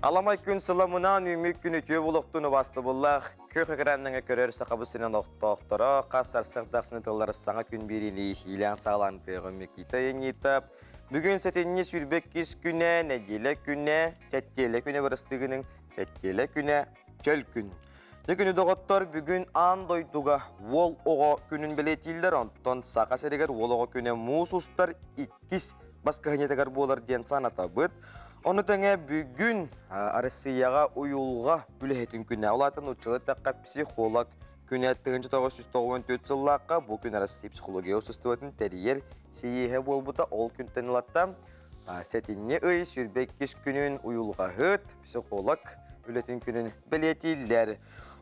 Аламай күн сыламынан үмік күні көй болуқтыны басты болақ. Көй қықыранның көрер сақабысынан оқтықтыра, қасар сықтақсыны тыллары саңа күн берілі, илен сағалан қиығын мекейті еңетіп. Бүгін сәтенне сүрбек кес күні, нәделі күні, сәттелі күні бұрыстығының, сәттелі күні, чөл күн. Нүкіні доғыттар бүгін андойдуға ол оға күнін білетелдер, онтон сақа сәрегер ол оға күні мұсустар иккіс басқа ғынетігер болар ден саната бұд. Оны тәңе бүгін Россияға ұйылға үліхетін күні. Олатын ұтчылы таққа психолог күні 1994 жыллаққа бұл күн Россия психология ұсыстыватын тәрiyер сейеге бол бұта ол күн тәнілатта. Сәтінне ұй сүрбек кеш күнін ұйылға ғыт психолог үлетін күнін білетелдер.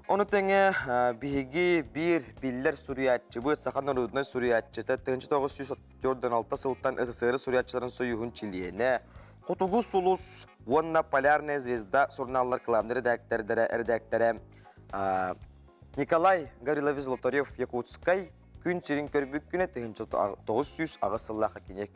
Оны тәңе бігі бір білдер сүриятчыбы Сахан Орудной сүриятчыта 1946 сылттан СССР сүриятчыларын сөйіғін Чилиене. Құтугу Сулус, Вонна Полярная звезда, журналлар каламды редакторы Николай Гаврилович Золотарев Якутскай күн сирин көрбік күні 1900 ағысыллаға кене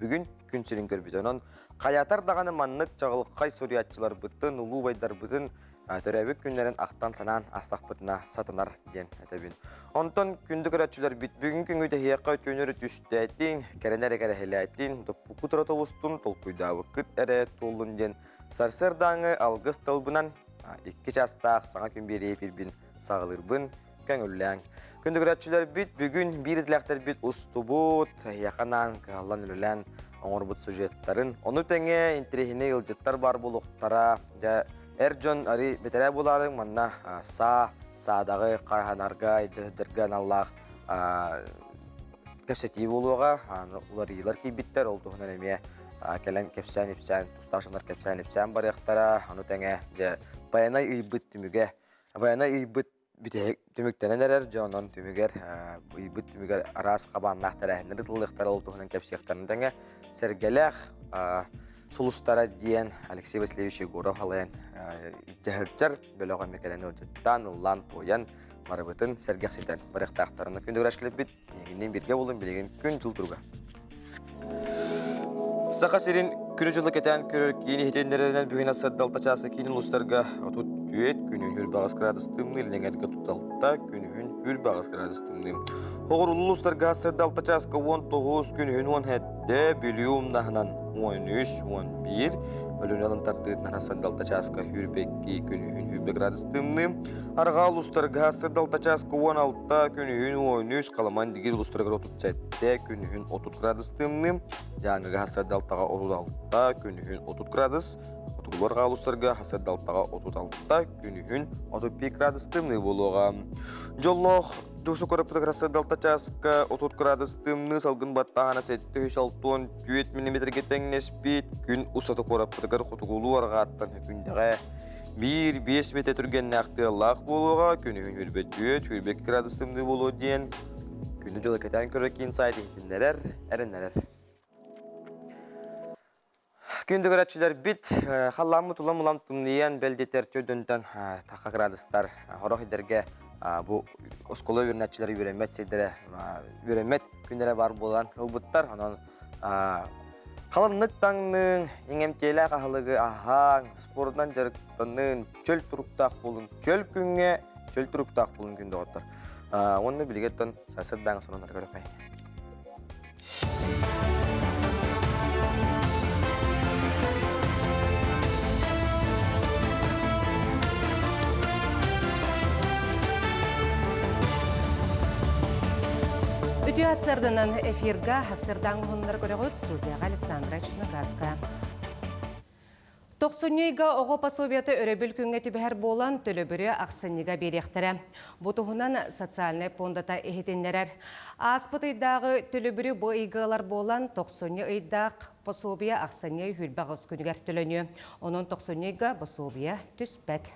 бүгін күн сирин көрбік. Онын қаятар дағаны маннық жағылыққай сүриятчылар бұттын, ұлу байдар бұттын, төрәбік күнлерін ақтан санан астақ бұтына сатынар ден әтәбін. Онтон күнді көрәтшілер біт бүгін күнгі дәхияққа өтөнері түсті әттен, кәрінәрі кәрәхелі әттен, доппу құтыра тоғыстын, толқуйдауы күт әрі толын ден. Сарсырдаңы алғыз тылбынан, 2 жастақ саңа күн бере бірбін сағылырбын көңілләң. Күнді көрәтшілер біт бүгін бір діләқтер біт ұсты бұт, яқанан қағалан үлілән оңыр бұт сюжеттарын. Оны тәңе интерехіне үлжеттар бар болуқтара, Эрджон ари бетере буларың манна саадағы қайханарға жырған Аллах кәпсети болуға улар елар кейбіттер ол тұғынан әме кәлән кәпсән епсән тұстақшынар кәпсән епсән бар яқтара аны тәңе баянай үйбіт түміге баянай үйбіт түміктенен әрер жоңнан түмігер үйбіт түмігер арас қабаннақтар әхінері тылықтар ол тұғынан кәпсектарын тәңе сәргеләқ Сулустара диен Алексей Васильевич Егоров халайын жахылчар бөліға мекелені өлжеттан, ұллан, тойан, марабытын сәргек сейтен барықтақтарына күнді көрәшкіліп біт, егіннен бірге болын білеген күн жыл тұрға. Сақа серін күні жылы кетен көрір кейіні хетендерінен бүгін асырдалта часы кейінін ұлыстарға отут түйет күнін үр бағыз градыстымны, ілінеңерге тұталта күнін үр бағыз градыстымны. Оғыр ұлыстарға асырдалта часқа 19 күнін 10 әтті біліум нағынан 13-11 өлін алынтардығынан асырдалта часқа үрбекке күнін үрбек градыстымны. Арға ұлыстарға асырдалта часқа 16 күнін 13 қаламан дегер ұлыстарға 37 күнін 30 градыстымны. Жаңыға асырдалтаға 36 күнін 30 градус. Отуғыларға алыстарға асырдалтаға 36 күнін 35 градыстымны болуға. Жоллық Жусу көріпті асырдалта часқа 30 градыстымны салғын баттағана 7-6 мм тәңнеспет күн ұсаты көріпті құтығылу арғаттан күндіға 1-5 метр түрген нақты лақ болуға күнін үрбек градыстымны болу ден күнді жолы кетен көрікен сайты етіндерер, әрінерер. Күнді көрәтшілер біт, қаламы тұлам тұмниян бәлдетер төдінтен таққа градыстар хорақ едерге bu oskola yöneticileri üremet şeylere üremet günlere var bolan kılbıtlar onun kalınlıktanın yengemteyle kahalığı ahang spordan jarıktanın çöl turuktak bulun çöl turuktak bulun günde otur onu bilgetten sasırdan sonuna görepmeyin. Үтü асырдынан эфирға асырдан ғынлар көріғыт студияға Александра Черноградская. 90-га оғы пособияты өребіл күнге түбәр болан төлөбірі ақсынныға беректірі. Бұтығынан социальный фондата ехетенлерер. Аспытыйдағы төлөбірі бұйғалар болан 90-ға пособия ақсынны хүлбағыз күнігер төлөні. Оның 90-га пособия түспәт.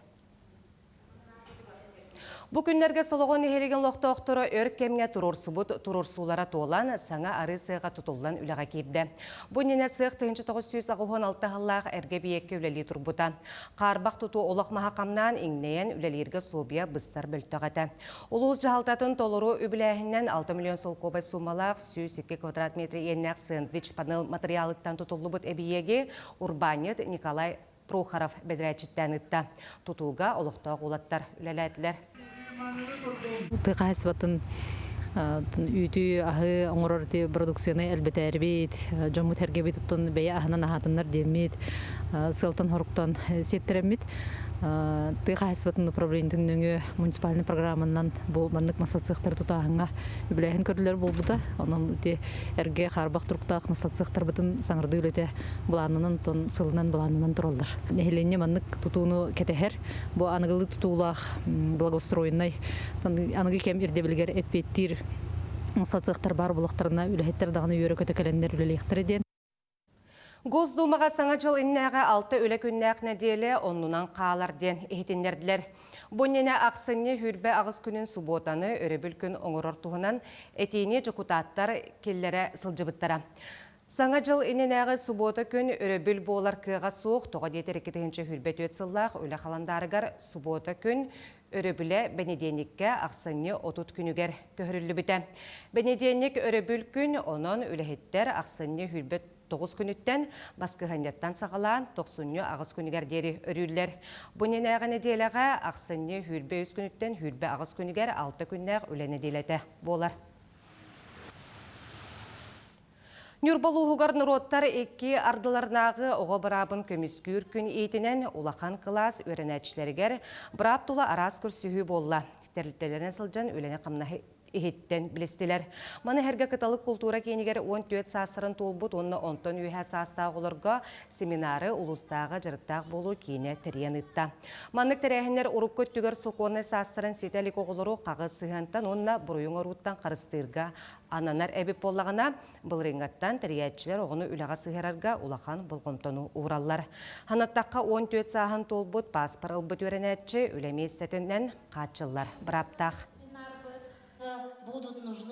Bu günlerge soluğun eherigen loqtoqturu örkemge turursulara toğlan sana arı sığğa tutullan ülağa girdi. Bu nene sığ 1996 hıllaq erge biyekki üleli turbuta. Qarbaq tutu olaq mahaqamnan ingneyen ülelerge sobiya bıstar böltüğəti. Uluz jahaltatın toluru übüləhindən 6 milyon sol kobay sumalaq 102 kvadratmetri ennek sandviç panel materialıktan tutullu bud ebiyegi Urbanit Nikolay Прохоров бедрәчиттән ытта. Тутуга олықтау олаттар үләләділер. Тыгайсватын үйті ахы оңорорти продукцияны әлбәтә әрбейт, жомут әргебет ұттын бәйі ахынан ахатынлар демет, сылтын хоруктан сеттеремет. Тыгайсватын управлениятын нөңі муниципальный программаннан бұл маннык масатсықтар тұтағыңа үбіләйін көрілер бол бұда. Онын әрге қарбақ тұрқтақ масатсықтар бұтын саңырды үлеті бұланынан, тон сылынан бұланынан тұралдар. Нәхеленне маннык тұтуыны кетехер, бұл анығылы тұтуылақ благоустроеннай, анығы кем ирдебілгер әппеттір масатсықтар бар бұлықтарына үләйттер дағыны үйері көтекелендер үлелектір еден. Госдумаға саңа жыл иннәға 6 өлі күннәқ нәделі оннынан қағалар ден ехетіндерділер. Бұннене ақсынне хүрбе ағыз күнін субботаны өребіл күн оңырор туғынан әтейіне жүкутаттар келлері сылжыбыттара. Саңа жыл иннәғы суббота күн өребіл болар кыға соқ, тоға детер 2-ші хүрбет өтсіллақ өлі қаландарығар суббота күн өребілі бәнеденікке ақсынне отут күнігер көхірілі біті. Бәнеденік өребіл күн онын өліхеттер ақсынне хүрбет 9 күніттен басқы ғандеттан сағалан 90 ағыз күнігердері өрілер. Бұнен әғын әделіға ақсынне хүрбе 3 күніттен хүрбе ағыз күнігер 6 күннәғ өлен әделеті болар. Нюрбалуғығар нұроттар екі ардыларнағы оға бұрабын көміскүр күн ейтінен улақан қылас өрінәтшілергер бұрап тұла арас күрсігі болла. Тәрлітелерін сылжан өлені қамнағы Ихеттен білістілер. Маны әргі кыталық культура кейінігер 14 сасырын толбут, онны 10 үйе састағы оларға семинары ұлыстағы жырттақ болу кейіне тірен ұтта. Манық тәрәхінер ұрып көттігер соқуаны сасырын сетелік оғылыру қағы сығантан, онна бұруың ұруттан қарыстырға ананар әбіп болағына бұл реңгаттан тәрияетшілер оғыны үліға сығырарға улақан бұлғымтону ұғыралар. Ханаттаққа 14 сағын толбут паспар ұлбыт өрінәтші үлеместетінен қатшылар бұраптақ.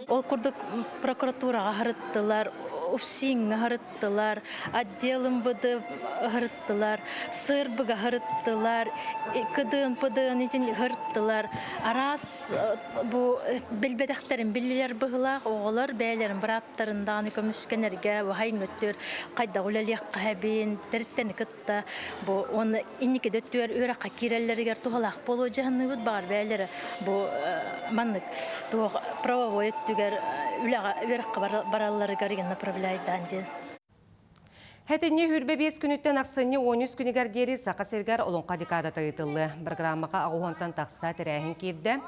Ол күрдік прокуратураға ғырыттылар, ұфсиңі ғырыттылар, отделым бұды ғырыттылар, сыр бұға ғырыттылар, күдін-пұдын етін ғырыттылар. Арас бұл білбедіқтерін білілер бұғылақ, оғылар бәйлерін бұраптарындағыны көміскенерге, бұғайын өттір, қайда ұлалиқ қабейін, дәріттені күтті, бұл оны инеке дөттер өріққа керелерігер тұғылақ болу жағыны бұд бағар бәйлері, бұл маннық правовой өттігер өріққа баралары ғареген направляйдан ден. Хәтінне хүрбе 5 күніттен ақсынне 13 күнігер дері сақасергер олынға декада тағытылы. Программаға ағуғантан тақса тірәхін керді.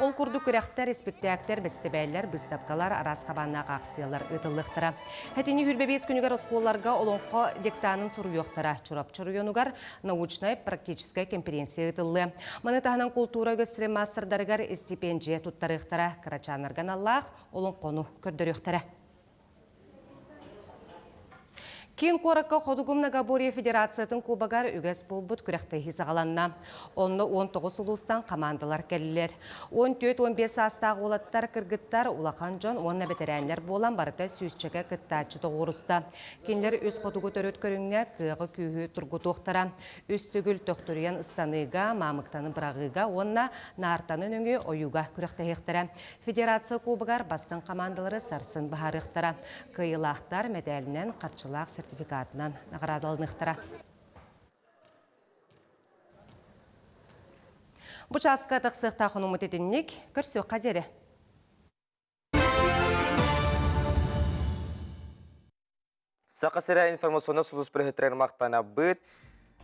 Ол күрді күрәқтер, респектәктер, бәстебәлер, бұстапқалар, арас қабаннаға ақсиялар ұтылықтыра. Хәтінне хүрбе 5 күнігер осқоларға олынға дектанын сұруйоқтыра. Чурап-чуруйонугар научной практическая конференция ұтылы. Маны тағынан культура өстірі мастердарығар стипендия тұттарықтыра. Карачанарған Аллах олын қону көрдіріқтіра. Кен қораққа Қодугум Нагабория Федерациятын Кубагар үгәс болбыт күрәқтайхи сағаланна. Онны 19 ұлыстан командалар кәлілер. 14-15 астағы олаттар кіргіттар улақан жон онна бетерәнлер болан барыта сүйісчеге кіттачы тоғырыста. Кенлер өз Қодугу төрөт көріңне күйгі күйі тұрғы тоқтара. Өз түгіл тоқтырыян ұстаныға, мамықтаны бірағыға, онна нартаны өңі ойуға күрәқтайхтара. Федерация Кубагар бастан командалары сарсын бағарықтара. Кыйлақтар медалінен қатшылақ сертификатынан нағырадалынықтыра. Бұчасқа тақсықта қонумыт етіннік көрсөк қадері. Сақасыра информационы сұлыс бірхетрен мақтана бұд.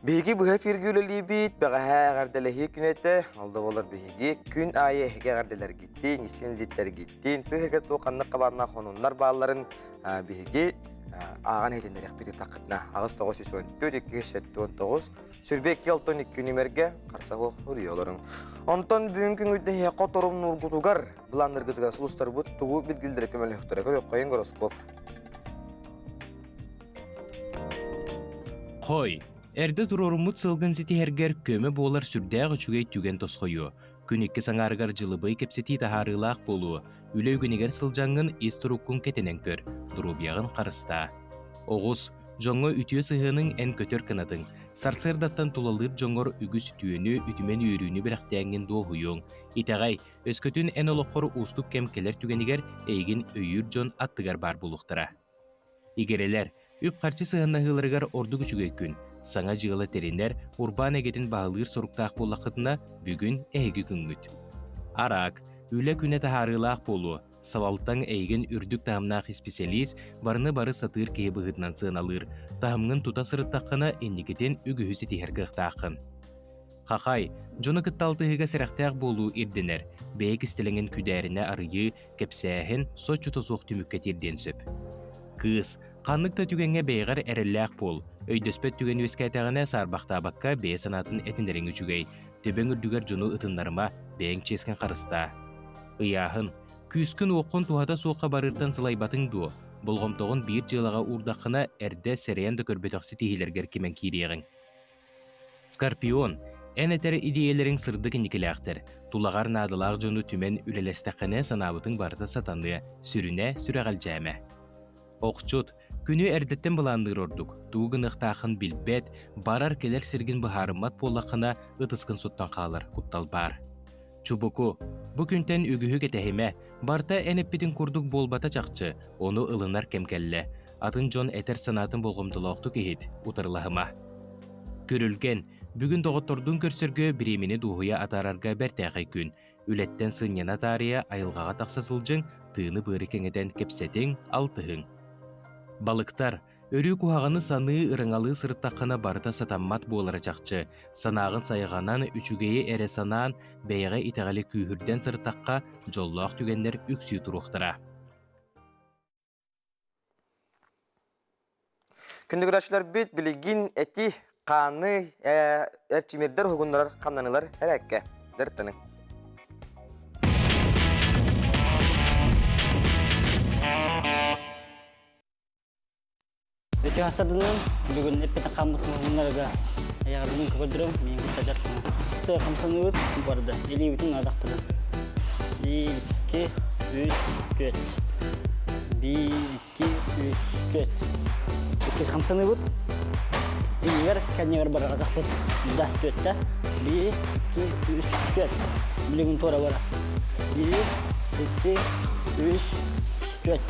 Бейгі бұға фергілі бейт, бұға ғардылы күнеті, алды болар бейгі күн айы ғардылар кеттен, есен жеттер кеттен, түхірге тоқанны қабарына қонунлар бағаларын бейгі аған етендер әқпеті тақытына. Ағыз 914-219, сүрбек келтон 2 нөмерге қарса қоқыр елорың. Онтан бүгінгі үдді хеққа торым нұрғытуғар, бұланыр ғытыға сұлыстар бұд, тұғы білгілдірі көмелі өқтірі көріп қойын гороскоп. Қой, әрді тұрорымыт сылғын сетихергер көмі болар сүрдәғі чүгей түген тосқойы. Күн екі саңарғар жылыбай кепсети тахарылақ болуы, үлі өгінегер сылжаңын естұруккун кетенен көр, дұрубияғын қарыста. Оғыз, жоңы үтіе сығының ән көтер кынадың, сарсырдаттан тулалыр жоңғыр үгіс түйені үтімен үйрүүні бірақтайыңын доғыйың. Итағай, өскөтін ән олыққыр ұстық кәмкелер түгенегер әйгін өйір жон аттығар бар болуқтыра. Игерелер, үп қарчы сығынна ғылырғар орды күчіге күн, Саңа жыгыла теринер урбан эгетин бағылыр соруктаақ боллақытына бүгін эги күнгүт. Арак, үлі күне тахарылақ болу, салалтан эйген үрдік тағымнақ специалист барыны бары сатыр кей бұғытнан сыналыр, тағымның тута сырыттаққына эннигетен үгіхүсі тихергіқтақын. Хақай, жоны кытталтығыға сәрәқтәқ болу ирденер, бәйек істеліңін күдәріне арыйы кепсәхін сот жұты соқ түмікке терден сөп. Кыз, қанлықта түгенге бейғар әрелләқ бол, өйдөспет түген өскәтәғіне сарбақтабаққа бей санатын әтіндерін үчігей, төбен үрдігер жоны ұтынларыма бәйін ческен қарыста. Ыяхын, күскін оқын туғада соққа барыртан сылайбатын ду, болғымтоғын бір жылаға урдақына әрді сәриян да көрбетіқсі тейілергер кемен кейрегін. Скорпион, ән әтәрі идеялерін сырды кенекеліқтір, тулағар надылақ жоны түмен үлелестіқіне санабытың барыта сатанды сүріне сүрәғал жәмі. Оқчут, күні әрдеттен бұландыр ордық, туғын ұқтақын білбет, барар келер сіргін бұхарымат болақына ұтысқын соттан қалыр, құттал бар. Чубуку, bu күнтен үгіхі кетәхіме, барта әнеппетін күрдік болбата чақчы, оны ылынар кемкәлі. Атын жон әтер санатын болғымдылақты кейт, ұтырлағыма. Көрілген, бүгін доғыттордың көрсіргі біремені дуғуя атарарға бәртәғай күн. Үлеттен сыньяна тария айылғаға тақсасылжың, тыыны бұры кеңеден кепсетің алтығың. Балықтар, өрі куағаны саны ырыңалы сырттақына барыта сатаммат болары чақчы. Санағын сайығанан үчігейі әрі санаан бәйіғі итағалі күйірден сырттаққа жоллақ түгендер үксі тұруқтыра. Күндігірашылар бет білігін әті қаны әрчімердер ғығынлар қананылар әрәкке дәрттінің. Өте асырдының бүгін әппеті қамытын ғынларға аяғырдың көкөлдірім мен күттажарқына. Сығы қамсаны өт барды, елі өтін адақтыды. 2, 3, 4. 1, 2, 3, 4. Өткіз қамсаны өт. Егер кәнегер бар адақтыды. Да, 4-та. 1, 2, 3, 4. Білігін тора бара. 1, 2, 3, 4.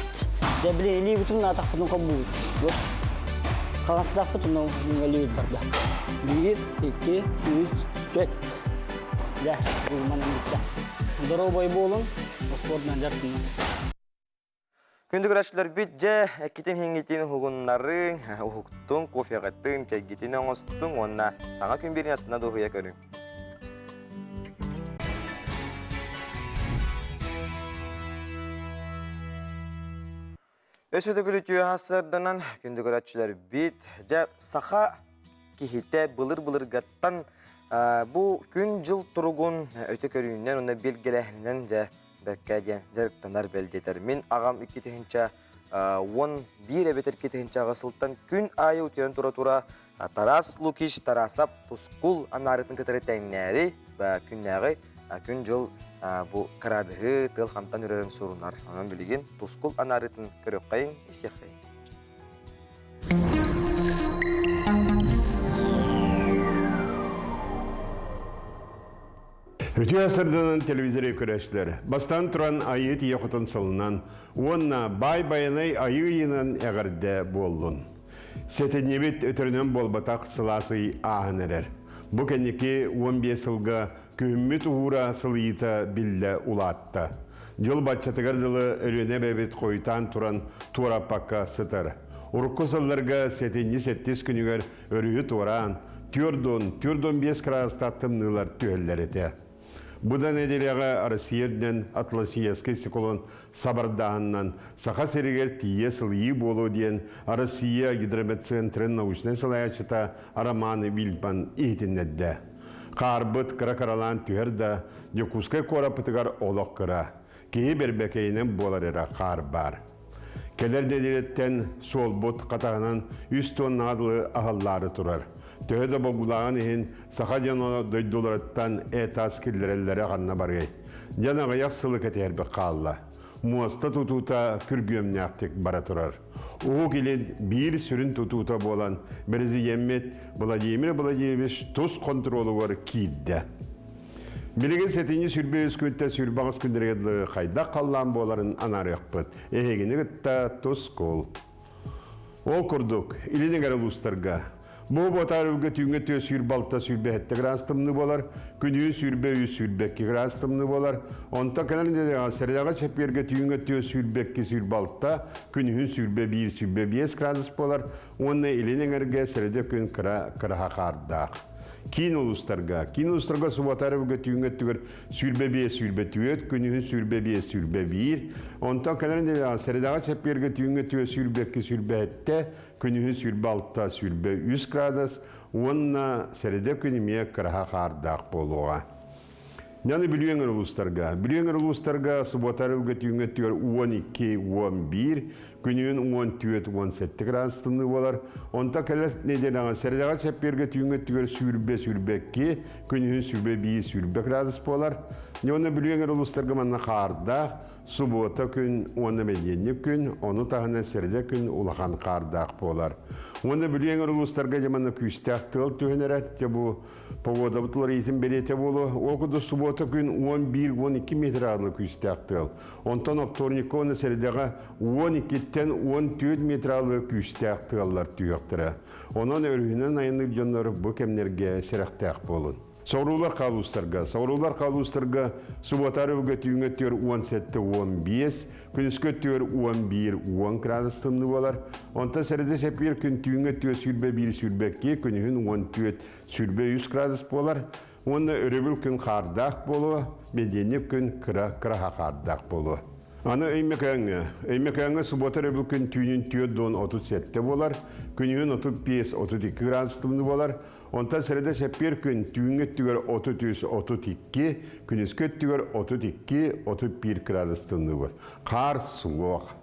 Де біле елі өтін адақтыдың қабу өт. Қаласыдақ бұтын оң әлеует барда. 1, 2, 3, 4. Дә, ұлманын бітті. Дұрау бой болың, спортынан жартынын. Күндігірашылар бет жә әкетен хенгетен ғығынларын, ұғықтың, кофеғаттың, чәйгетен оңыстың, онына саңа күн берін астына доғыя көрің. Өсөді күлітіе асырдынан күндігірашылар бет жә сақа кехеті бұлыр-бұлыр ғаттан бұл күн жыл тұрғын өте көріңінен, онына белгеләхінен жә бәккәден жарықтанар бәлдетер. Мен ағам 2-тігінші 11 әбетер 2-тігінші ғасылттан күн айы өтеуін тұра-тұра Тарас Лукиш Тарасап Тускул анарытын кітірі тәңнәрі күннәғі күн жыл бұл қырадығы тыл қамтан үрерін сұрынар. Онын білеген Тускул анарытын көріп қайын, есек қайын. Өте асырдының телевизоре көрәшілер. Бастан тұран айы тие құтын сылынан, онна бай-байынай айы үйінен әғірді болдың. Сәтенебет өтірінен болбатақ сыласы ағын әрер. Бұ кәнеке 15 сылға көммет ұғыра сылыйыта білі ұлатты. Жыл батчатығардылы өріне бәбет қойтан тұран турапаққа сытыр. Ұрыққы сылларға сәтенне сәттес күнігер өрігі туран, түрдон 5 крастаттым нылар түйелер еті. Бұдан әделеға Россияден Атласияске сиколон сабардағынан сақа серегер тие сылйы болу ден Россия гидрометцентрін научный сылаячыта Араманы Вильпан ехетіннәдді. Қарбыт қыра-қаралан түйерді, жекускай қорапытығар олық қыра. Кейі бербекейінің боларыра қар бар. Келер деделеттен сол бұт қатағынан 100 тонна адылы ағыллары тұрар. Төхеді болғылаған ең сақа жаны дөйдоларыттан әтас келдерелері ғанна барғай. Жанаға яқсылы кәтербі қалла. Муаста тұтута күргөмне ақтек бара тұрар. Оғы келен бір сүрін тұтута болан бірізі еммет Владимир тұз контролы бар кейді. Білеген сәтіне сүрбе өскөтті сүрбағыз күндіреді қайда қаллан боларын анар еқпіт. Егені күтті тұз қол. Ол күрдік, илінің әрі ұстарға. Бу ботарыгы түйүнгө тө сүрбалта сүрбетте грастымны болар, күнүн сүрбе үс сүрбекки грастымны болар. Онта каналында сердага чепперге түйүнгө тө сүрбекки сүрбалта, күнүн сүрбе 1 сүрбе 5 градус болар. Онна иленеңерге серде күн кыра хакардак. Кин улустарга суботарыгы түйүнгө түгөр сүрбе 5 сүрбе 4, күнүн сүрбе 5 сүрбе 1. Онта каналында сердага чепперге түйүнгө тө сүрбекки сүрбетте, күнүн сүрбе 6 сүрбе 3 градус, онна серде күнүме кыра хакардак болуга. Яны билеңер улустарга суботарыгы түйүнгө түгөр 12-11, күнүн 14-17 градустымны болар. Онта келес недерага сердага чепперге түйүнгө түгөр сүрбе-сүрбекки, күнүн сүрбе 1 сүрбе градус болар. Яны билеңер улустарга манна карда, субота күн, оны меденник күн, оны тагына серде күн улахан кардак болар. Оны билеңер улустарга жаманна күстәк тыл түһенерәт, бу погода бутлар итин берете болу. Окуду субота күн 11-12 метралы күстәк тыл. Онтан вторник оны сердега 12-тен 14 метралы күстәк тыллар түйөктөрө. Онун өрүнөн айыныр жоннор бу кемнерге серактак болун. Саурулар калустарга суботарыгы түйүнгө төр 17-15, күнүскө төр 11-10 градустымны болар. Онта серде шепир күн түйүнгө төр сүрбе 1 сүрбе 2, күнүн 14 сүрбе 3 градус болар. Онда өрөбүл күн кардак болу, меденник күн кыра хакардак болу. Аны өймекәңі суботарыгы күн түйінін түйөддон 37 болар, күнүн 35-32 градустымны болар. Онта серде шеппер күн түйінгі түгер 33-32, күнүскө түгер 32-31 градустымны болар. Қар суық.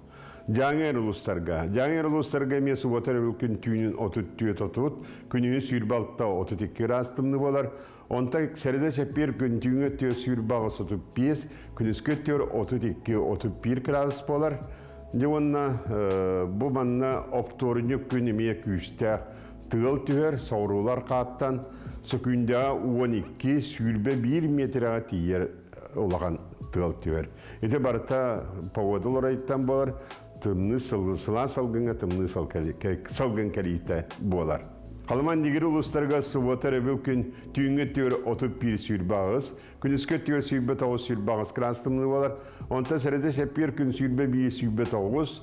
Жаңер улустарга мен суботарыгы күн түйінін 34-30, күнүн сүрбалта 32 градустымны болар. Онта серде шеппер күн түйінгі түгер сүрбағы 35, күнүскө түгер 32-31 градус болар. Бу манна опторынық күн еме күстә тыл түгер саурулар қаттан, сөкүндә 12 сүрбе 1 метрға тиер олаған тыл түгер. Эти барыта погодалар айттан болар, тымны сылгысыла салгынға тымны салгын кәлейті болар. Қалыман дегер улустарга суботарыгы күн түйінгі түгер 31 сүрбағыз, күнүскө түгер сүрбе 9 сүрбағыз градустымны болар. Онта серде шеппер күн сүрбе 1 сүрбе 9,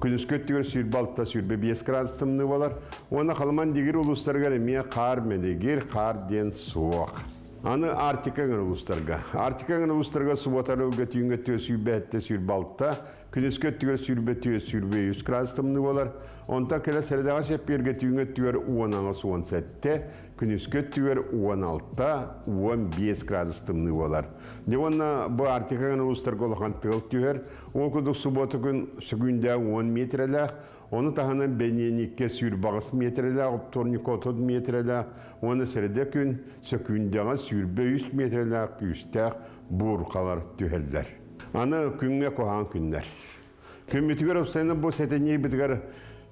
күнүскө түгер сүрбе 6 сүрбе 5 градустымны болар. Оны қалыман дегер улустарга эме қар медегер, қар ден суық. Аны Арктиканың улустарга суботарыгы түйүнгө тө сүрбе сүрбалта, күнүскө түгөр сүрбе 3 градустымны болар. Онта келе сердага шепперге түйүнгө түгөр 10-17, күнүскө түгөр 16-15 градустымны болар. Девонна бу Арктиканың улустарга олган тыл түгөр, окудук субота күн сүгүндө 10 метрлер, оны таханан бененикке сүрбагыс метрлер, вторник 30 метрлер, оны серде күн сөкүндөгө сүрбе 3 метрлер күстәк буркалар түһелләр. Аны күнгө коған күннәр. Күн бүтігер өпсайны бұл сәтіне бітігер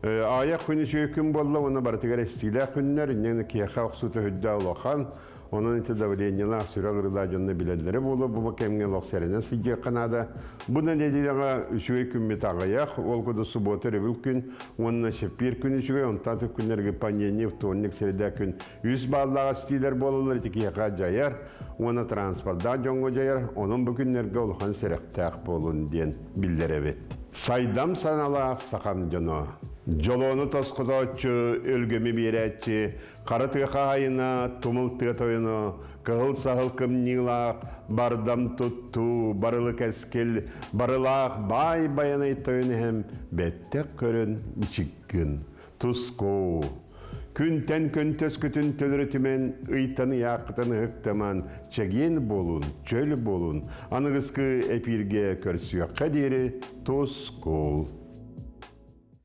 аяқ күні шөйкін болла, оны бартығар әстілі күннер, нені кияқа ұқсуты хүдді олақан, onun iti davleniyala süre gırıla jönne bilenleri bolu, bu kemge loksarına sıcak kanada. Bu da nedeniyle üçüge kümmeti ağayak, olgudu subotu revül gün, onunla şepir gün üçüge, ontatı günlerge pandemiya, vtonik seride gün, 100 bağlağa stiler bolulur, iti kiyaka jayar, ona transportda jongo jayar, onun bu günlerge olğan serektak bolun diyen biller evet. Saydam sanala sakam jono. Jolonu toskudoçu, ölgemi biretçi, karatı hayına, tumultu toyunu, kığıl sahıl kımnilak, bardam tuttu, barılık eskel, barılak, bay bayanay toyunu hem bettek körün içikkin, tusko. Күнтен күнтөс күтін төлірітімен ұйтаны яқытаны ұқтаман чәген болун, чөл болун, анығызқы әпирге көрсіяқ қадері тос қол.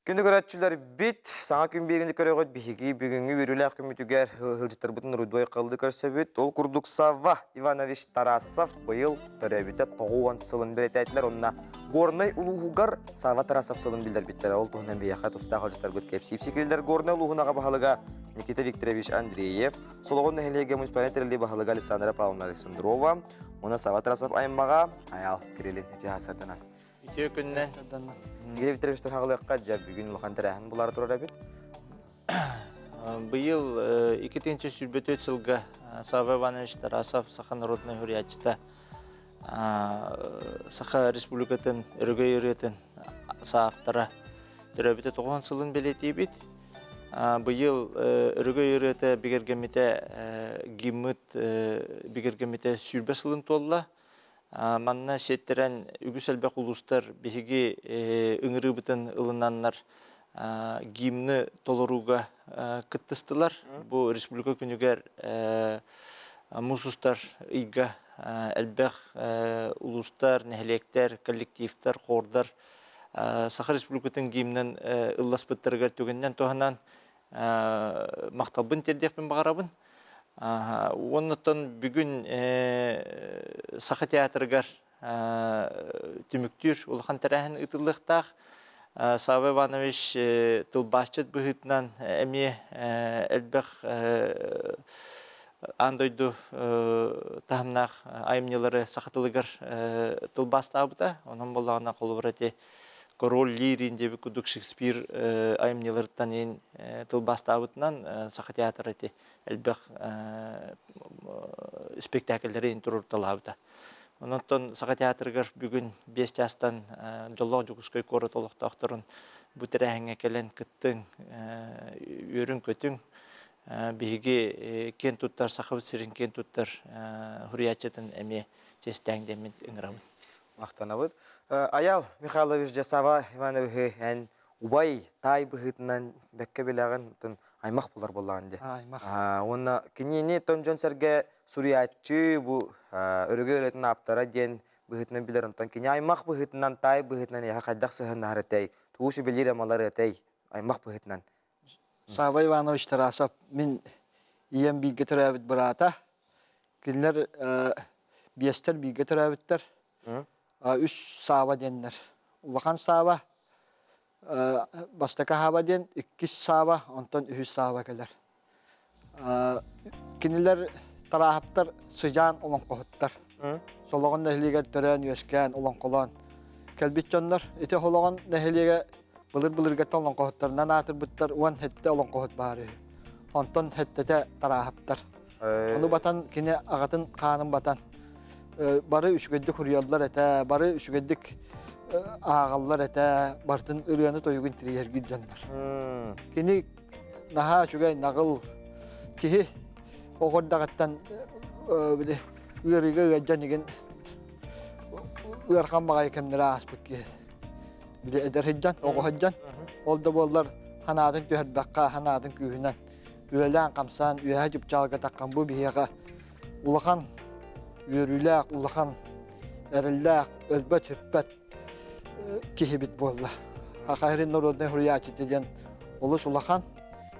Күнді көрәтшілер бит, саңа күн берінді көрегөт бігігі бүгінгі өрілі күмітігер ғылжыттар бұтын рудбой қалды көрсі бүт. Ол күрдік Сава Иванович Тарасов бұйыл төрәбіті тоғуан сылын бір әтәйтілер. Онына Горнай ұлуғығар Сава Тарасов сылын білдер біттер. Ол тұғынан бейақат ұста ғылжыттар бұт кепсіп секелдер. Горнай ұлуғынаға бағалыға Никита Викторович Андреев, Сологон нәхелеге муниципалитерлі бағалыға Александра Павловна Александрова, оны Сава Тарасов айыммаға аял кірелін әте асырдынан. Ите күннен Никита Викторовичтің ағылыққа жа бүгін ұлған тәрәхін бұлары тұрар әбет? Быйыл 2-нче сүрбөтө жылга Сава Иванович Тарасов Саха народный хурьячта Саха республикатын өргөй өрөтен сааптара төрөбүтө 9 жылын белетибит. Быйыл өргөй өрөтө бигергемите гиммит бигергемите сүрбө сылын толла. Манна сеттерен үгүс элбек улустар биһиги ыңырыбытын ылынаннар гимны толоруга кыттыстылар. Бу республика күнүгер мусустар ыйга элбек улустар, нехлектер, коллективтер, хордар Саха республикатын гимнен ылласпыттарыгар төгеннен тоһанан макталбын тердекпин багарабын. Оннотон бүгүн Саха театрыгар түмүктүр улахан тараһын ытылыктак Сава Иванович тылбачыт быһытынан эми элбек андойду тахымнах айымнелары сахатылыгар тылбастабыта. Онун боллагына колубрати Король Лирин деби кудук Шекспир айымнеларыттан ен тылбастабытынан Саха театры ти элбек спектакльдери ин турурталабыта. Онтон Саха театрыгар бүгүн 5 жастан жоллог жугускай кору толуктокторун бу терәһеңе келен кыттың өрүн көтүң биги кен туттар Саха сирин кен туттар хурьячатын эми честәңдемин ыңырабын. Мақтанабыт. Аял Михайлович Жасава Иванович эн убай тай быһытынан бекке белагын аймак булар боллан ди. Аймак. Онна кинини тонжон серге суриятчы бу өрөгө өрөтүн аптара ден быһытынан билер онтон кини аймак быһытынан тай быһытынан яха кайдак сыһын наһаратай. Туusu билер амалар этэй аймак быһытынан. Сава Иванович Тарасов мен ием биге төрәбит барата. Кинлер биестер биге төрәбиттер. Үш сава деннер. Улахан сава бастака хава ден 2 сава онтон 3 сава келер. Кинлер тарахаптар сыжан олон кохуттар. Сологон нәһилегә төрән юскән олон колон. Келбитчоннар ите хологон нәһилегә былыр-былырга толон кохуттарынан атыр буттар уан хетте олон кохут бары. Онтон хеттете тарахаптар. Ону батан кине агатын канын батан. Бары үшгөддік хурьяллар әтә, бары үшгөддік ағаллар әтә, бартын ұрыяны тойығын тірейергі жандар. Кені наға үшгөй нағыл кихи оғырдағаттан үйерігі ғаджан еген үйерхан мағай кемдері аспық ке. Әдер хеджан, оғы хеджан. Олда болдар ханадың түйәдбаққа, ханадың күйінен үйелән қамсан, үйәе жүп жалға таққан бұл бейеға улахан Yürüylək, ulağan, ərilək, özbət, hübbət kihibit bolla. Haqayrin narodnay hurriyatçı diyen olus ulağan,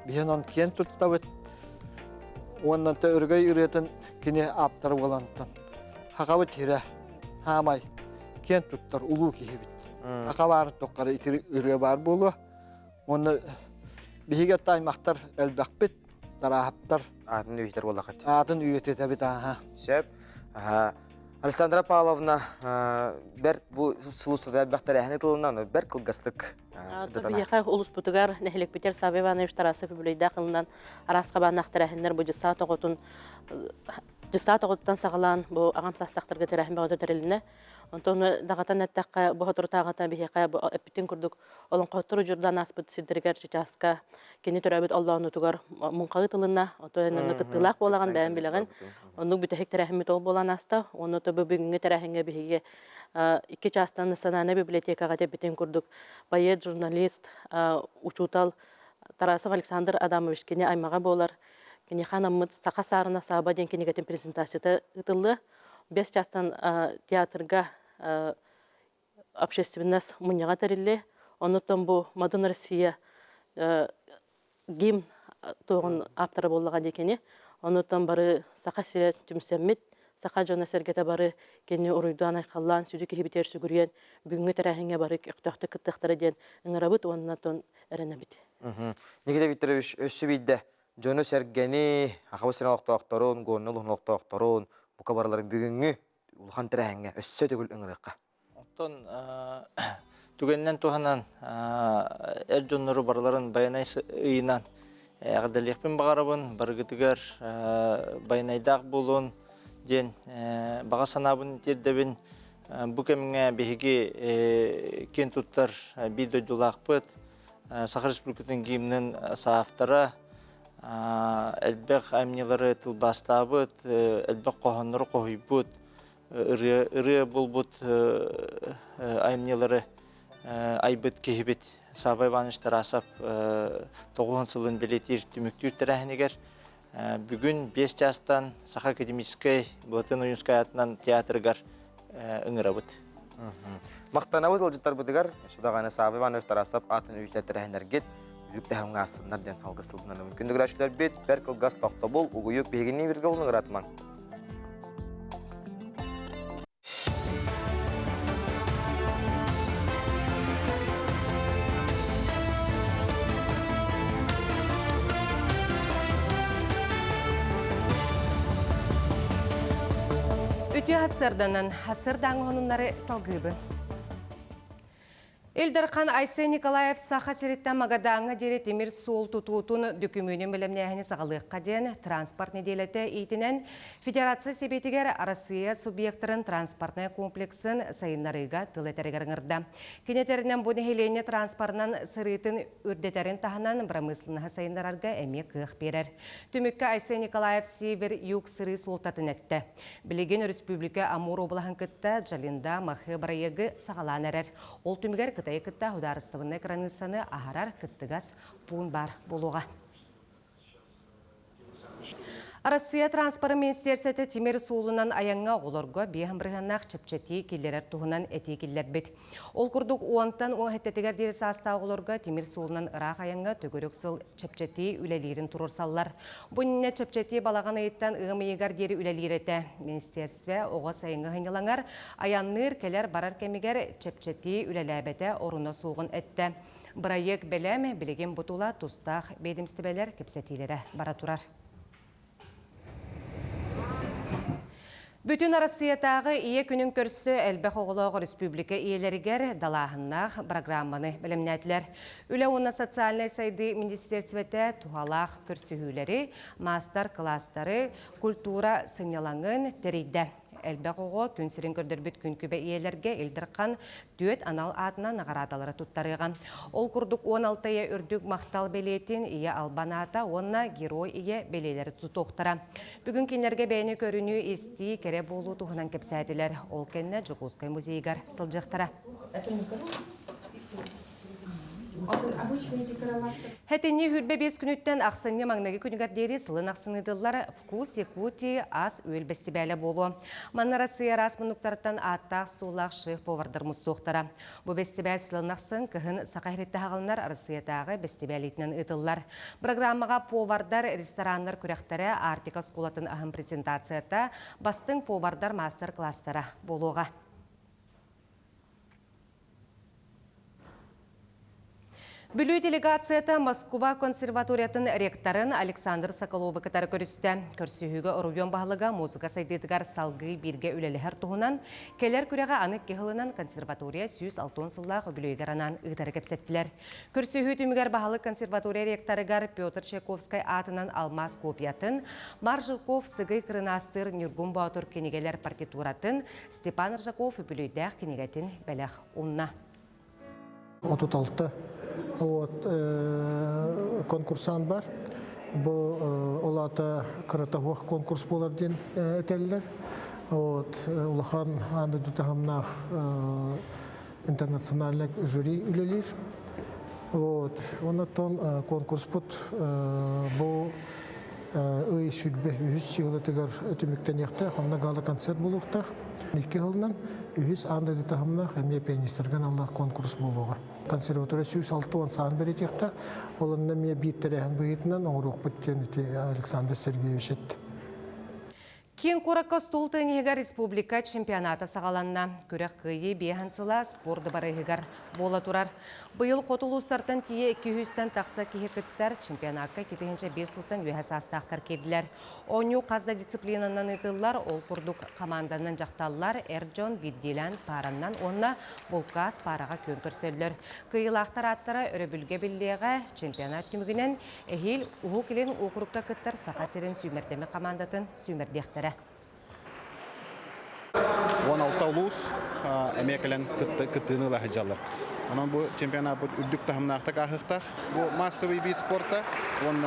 bihen on kiyen tuttavit. Ondan da örgöy üretin kine aptarı olandan. Haqavit hire, hamay, kiyen tuttar, ulu kihibit. Haqavarın toqqarı itiri ürüye bar bolu. Onu bihiget aymaqtar elbaqbit, darahaptar. Adın üyetler bolaqat. Adın üyeti tabi daha. Şep. Александра Павловна, бер бу сулустарда бактар әһне тылынан бер кылгастык. Бияха улус бутугар нехлек битер Сава Иванович Тарасов бүлейдә кылынан араска банактар әһнер бу жыса тоготун сагалан бу агам састактырга терәһен багы терелне. Онтон дагатан әттәккә бу хатыртагата бияха бу эпитин курдук олон котуру журдан аспыт сидергер чачаска кени төрәбит Аллаһны тугар мункагы тылына отойны кытылак болаган бәен билеген. Онук битәһек терәһен тол болан аста, оны то бүгүнгө терәһенгә биһиге 2 частан санана библиотекага эпитин курдук. Поэт, журналист, учутал Тарасов Александр Адамович кени аймага болар. Кени ханаммыт Саха сарына саба ден кенигетин презентацияда ытылды. 5 частан театрга общественность муньяга терилли. Онуттан бу Модern Россия гимн тоғын аптары боллаған екені. Онуттан бары Саха сире түмсәммит, Саха жона сергете бары кені уруйдан айқаллан, сүді кехибитер сүгірген, бүгінгі тәрәхіңе бары өқтақты кыттықтары ден ыңырабыт, оннатон әрінабит. Никита Викторович, өссі бейді, жоны сәргені, ақабысына оқтауқтарун, ғонны оқтауқтарун, бұқа бараларын бүгінгі ұлған тәрәхіңе өссі төгіл ыңырыққа. Оттон түгеннен туғанан әр жонныру бараларын баянай ыйынан Әғдәлекпен бағарабын, баргытыгар байнайдақ болуын, ден баға санабын тердебін, бұ кәміңе бейге кен тұттар бейді дұлақпыт, Сахар Республикатын гимнің саафтара, әлбәқ әмнелері тылбастабыт, әлбәқ қоғанлары қойбыт, ұры болбыт әмнелері айбыт кехібет сабай баныштар асап 9 сылын білетер түміктер тәрәхінегер. Бүгін 5 жастан Саха Академической Блатын Уюнскай атынан театрыгар үңірабыт. Мақтанабыз ұлжыттар бұдығар, шудағаны сабай баныштар асап атын үйтлер тәрәхінергет, үлікті әуңі асындар ден алғысылдынан мүмкіндігір ашылар бет, бәр қылғас тоқта бол, ұғыйық бейгенне бірге олың ұратыман. Үтü hasırdanın, hasırdan onunları salgıbı. Элдерхан Айсы Николаев Саха Сереттен Магадаңы дере темір сол тұтуытын дүкімөнен білімнәхіні сағалыққа ден транспорт неделеті ейтінен Федерация себетігер Россия субъекторын транспортный комплексін сайынларыға тылетәрігіріңірді. Кенетерінен бұны хелене транспортынан сырытын үрдетерін тағынан брамыслыны сайынларарға әме қық берер. Түмікке Айсы Николаев Север юг сыры солтатын әтті. Білеген Республика Амур облағын күтті Джалинда мақы барайығы сағалан әрер. Ол түмігер Кытта хударыстывын экранысаны ағарар кыттыгас пуын бар болуға. Россия транспорты министерсеті Тимер Сулынан аяңға оларға бейхін бірғаннақ чепчеті келдерер тұғынан әте келдер бет. Ол күрдік уантан оңхеттетігер дересі аста оларға Тимер Сулынан ұрақ аяңға төгірік сыл чепчеті үлелерін тұрырсаллар. Бұніне чепчеті балаған айыттан ұғымы егер дері үлелереті. Министерстве оға сайынғы ғынылаңар аянныр келер барар кемегер чепчеті үлеләбеті орына соғын әтті. Бірайек бәләмі білеген бұтула тұстақ бедімстібелер кепсетилері бара тұрар. Бүтін Россиятағы ие күнің көрсі әлбәқ оғылығы республика иелерігер далағыннақ программаны білімнәділер. Үлі оны социальный сайды министерсветі туғалақ көрсігілері, мастер кластары, культура сыңялаңын тәрейді. Әлбәқ оғы күнсірін көрдірбіт күн көбе иелерге елдірқан дүет анал атына нағарадалары тұттарыған. Ол күрдік 16-я үрдік мақтал белетін ие албаната, онына герой ие белелері тұтуқтара. Бүгін кенерге бәйіні көріні есті кере болу тұғынан кепсәділер. Ол кенне Жугускай музейгар сылжықтара. Хәтенне хүрбе 5 күніттен ақсынне маңнағы күнігардері сылын ақсыныдылар вкус Якутия ас өл бәстібәлі болу. Манна Россия рас мұнықтарыттан аттақ сулақ шық повардар мұстуқтара. Бұ бәстібәл сылын ақсын кіхін сақайретті ғалынар Россиятағы бәстібәлетінен ұтылар. Программаға повардар ресторанлар күрәқтері Артика скулатын ағын презентацията бастың повардар мастер-кластары болуға. Бүлі делегацията Москва консерваториятын ректорын Александр Соколовы кітары көрісті. Көрсіхігі ұрыйон бағылыға музыка сайдетігар салғы бірге үлелігер тұғынан, келер күреға анық кеғылынан консерватория 106 сыллағы бүлігеранан ұйтары кепсеттілер. Көрсіхі түмігер бағылы консерватория ректорыгар Петр Чайковскай атынан алмаз копиятын, Маржылков сығый қырынастыр Нюргун Баутур кенегелер партитуратын, Степан Ржаков бүлігдәқ кенегетін бәләқ ұнна. 36 конкурсан бар. Бұл олата қыратауық конкурс боларден әтелілер. Улахан анды дүтағымнақ интернациональный жюри үлелер. Онаттан конкурс бұд бұл үй сүлбе 100 жылытығыр өтіміктен еқті, қонна гала концерт болуқтақ. 2 жылынан 100 анды дүтағымнақ әме пианистерген аллах конкурс болуға. Консерватория 106 сан берет еқті, олынна ме биттері ән бұйытынан оңыруқ бұттен Александр Сергеевич етті. Кин Куракка стул тыйнығығар республика чемпионата сағаланна. Көрек күйі бейхансыла спорды барығығар бола тұрар. Бұйыл қотылуыстардан тие 200-тен тақса кейкіттер чемпионатқа кетігінші 5 сылтан өйәс астақтар кеділер. Оңю қазда дисциплинанан ұтылар, ол күрдік команданан жақталылар, Эрджон, Биддилан, Параннан, онна Булкас параға көнкірсөллер. Күйілақтар аттара өрі біллеға чемпионат түмігінен әхел ұғы келен оқырыққа күттір сақасерін сүймердемі командатын сүймердектері. 16 улус эмекелен кыттыны лахы жалар. Онан бу чемпионат бу үрдүк тахымнактак ахыктак. Бу массовый вид спорта, он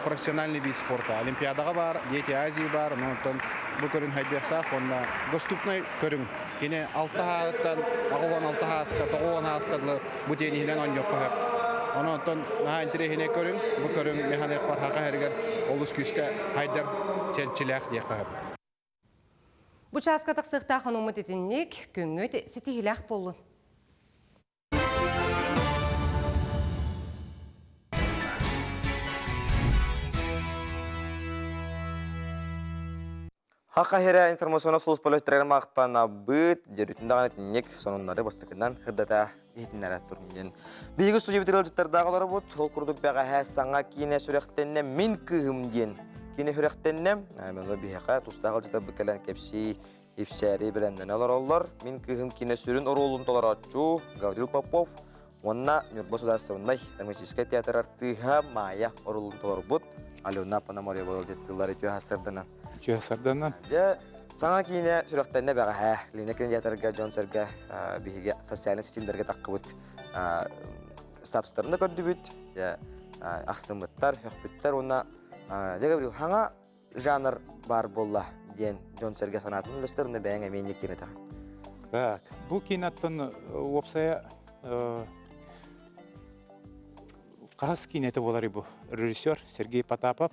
профессиональный вид спорта. Олимпиадага бар, Дети Азии бар, онтон бу көрүн хайдыктак, он доступный көрүн. Кене 6 хаттан агуан 6 хаска, 9 хаскадлы бу денилен он жок кап. Онтон на интерехине көрүн, бу көрүн механик бар хака хергер олус күскө хайдар челчилек деп кап. Бұчасқа тақсықта қанумыт етіннек көңіт сетігіләқ болу. Хақа хері информационы сұлыс полеттерін мақтана бұд, жерүтіндаған етіннек сонынлары бастықынан ғырдата етінлері тұрмын. Бейгі студия бітіріл жыттардағы бұд, ол күрдік бәға әс саңа кейіне сүректенне мен күхім ден. Кені хүректеннем, мәні бейіға тұстағыл жыта бүкелен кепсі епсәрі біләнден алар олар. Мен күхім кені сүрін оролын толар атчу Гаврил Попов, онна Нюрбос ударсывындай драматический театр артыға мая оролын толар бұд. Алена Пономария бол жеттілар еті ғасырдынан. Саңа кейіне сүректенне бәға Ленекен театрға, Джон Серге бейіге социальный сетіндерге таққы бұд статустарында көрді бұд. Ақсымыттар, өкпіттер, онна Гаврил, хаңа жанр бар болла ден Джон Серге санатын үлістеріне бәңе менек кені тағын. Так, бұл кинаттың опсая қағыз кинеті болар бұл режиссер Сергей Потапов.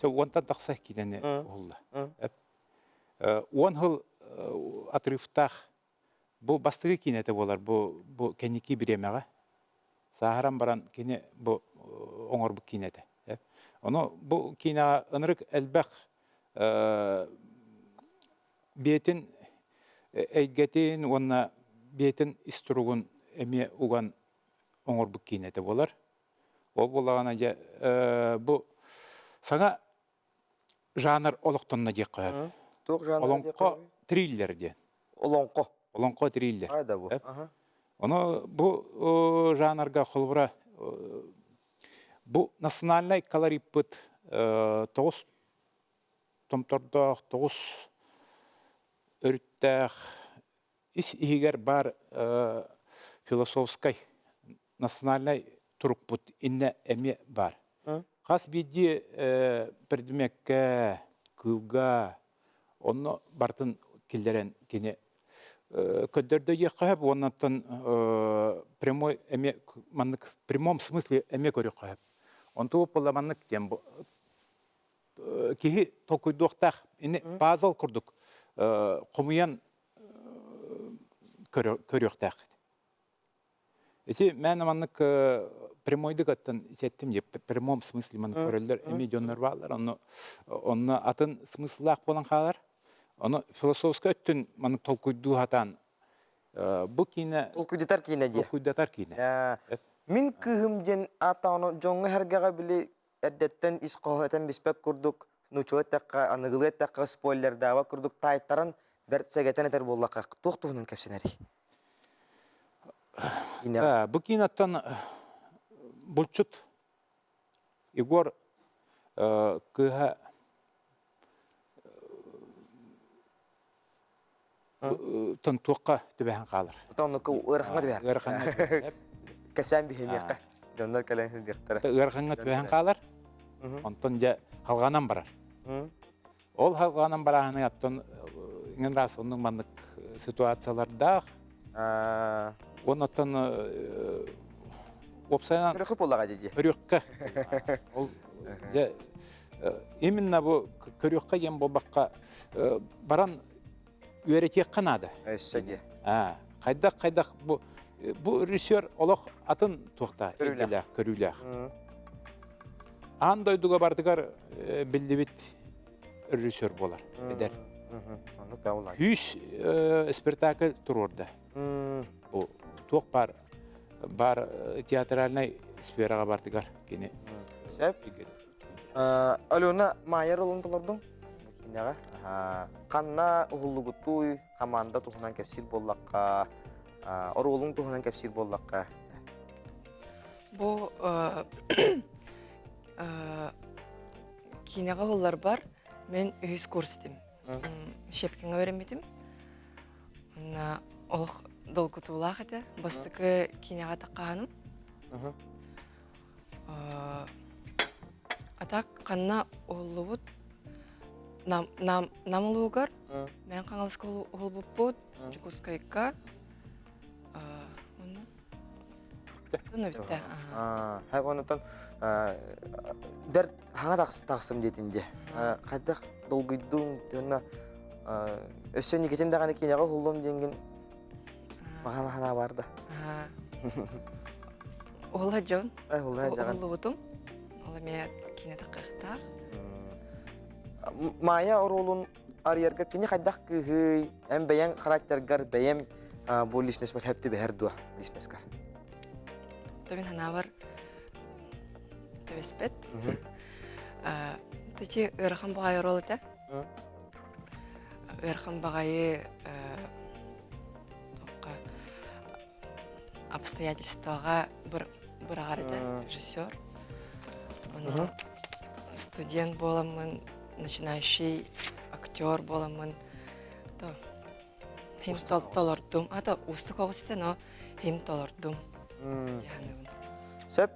Онтан тақсақ кинені олды. Он ғыл атрыфтақ бұл бастығы кинеті болар, бұл кәнекі біремеға. Сағаран баран кені бұл оңыр бұл кинеті. Оны бұл кинаға ынырық әлбәқ бетін әйгетін, онына бетін істіруғын әме ұған оңыр бұл кинеті болар. Ол болағана бұл саңа жанр олықтынна дек қойып. Олонқо триллер де. Олонқо? Олонқо триллер. Айда бұл. Оны бұл жанрға қолбыра бұл национальный колорит бұд 9 томтордақ, 9 өрттәқ, егер бар философскай национальный тұрып бұд, инне әме бар. Қас бейде бірдімекке, күлға, оны бартын келдерен кене көддерді еққайып, оннаттан прямой әме, маннық прямом смысле әме көрі қайып. Онты опыламанлық дем бұл. Кеге толкуйдуқтақ, базал күрдік, құмыян көріқтақ. Мән аманлық прямойдық аттан сеттім деп, прямом смысле маны көрілдер әме жонлар бағалар. Оны атын смыслақ болан қалар. Оны философска өттін маны толкуйду хатан. Бұл кейіне... Толкуйдатар кейіне де? Толкуйдатар кейіне. Мен күхімден атауны жоңғы әргеға білі әдеттен исқоғытын біспек күрдік, нұчылы әттәққа, анығылы әттәққа спойлердава күрдік тайттарын бәрт сәгетен әтер боллаққа тоқтуғының кәпсенәрі. Бұл кейін аттан бұлчыт Егор күға тын туққа түбәхін қалыр. Тауны ұрқаңа түбәр. Кәпсән беймеққа. Жондар кәләңсіз дектері. Ұрқаңа түбәхін қалыр. Онтын жа халғанан барар. Ол халғанан барағаны аттын еңін рас оның маңдық ситуациялардақ. Онытын опсайынан... Үріқі болаға деді? Үріққа. Именно бұл көріққа ем болбаққа баран үйеретек қанады. Өссәге. Қайдақ бұл режиссер олық атын туақта көріләқ. Андойдуға бардығар білді бит режиссер болар. Эдер. Onu kavlay. Hüs спектакль турорда. Bu туох бар театральный сфераға бардыгар кене. Sep. Alona Mayer olundulardın. Kinega. Kanna uhullugutuy komanda tuhunan kepsil bollakka. Orolun tuhunan kepsil bollakka. Bu кинега холлар бар. Мен үз курстым. Шепкинге öğrenmedim. Онна ол долгутулах эте. Бастыкы кинега такканым. Атак канна оллубут намлугар. Мен каңалыска олбуппут. Чукускайка. Hep ondan der hanga taksım detinde. Kadar dolguydum tona öseni getimde gane kinega hullum dengen bagana hana vardı. Ola John. Ola jagan. Ollubutum. Ola me kine takakta. Maya orolun ariyarga kini kadak kıhıy hem beyan karaktergar beyem bu lişnes var hep de her dua lişneskar. Tabii hana var. Tevespet. Tabii ırkın bagayı rol ete. Irkın bagayı обстоятельствага bir ağrıda rejissör. Onu студент боламын, начинающий актер боламын. То хин толордум. Ата устук огысты, но хин толордум. Sep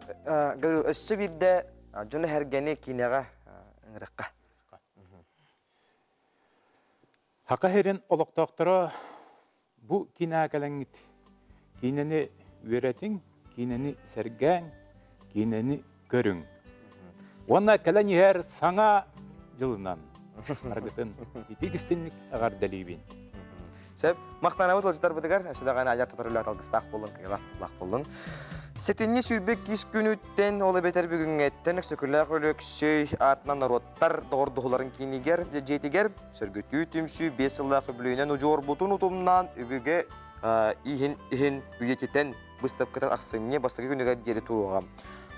össü bir de jonu hergeni kinega ыңыракка. Haqa herin oloqtaqtara bu kinagalanit. Kineni öğretin, kineni sergen, kineni görün. Ona kalan yer sana yılınan. Argıtın titikistinlik agar dalibin. Sep maqtanabıt olçutar bıdıgar. Aşıdağana ajar tutarıla talgыстaq bolun, kıyalaq bolun. Setinni sülbek kis günütten ola beter bugün etten sökürlaq ölöksöy atnan narottar doğurduğuların kiniger jetiger sörgütü tümsü 5 yıllaq öblüğünen ucor butun utumnan übüge ihin üyeteten bыстап кытат аксынне бастагы күнүгө жери туругам.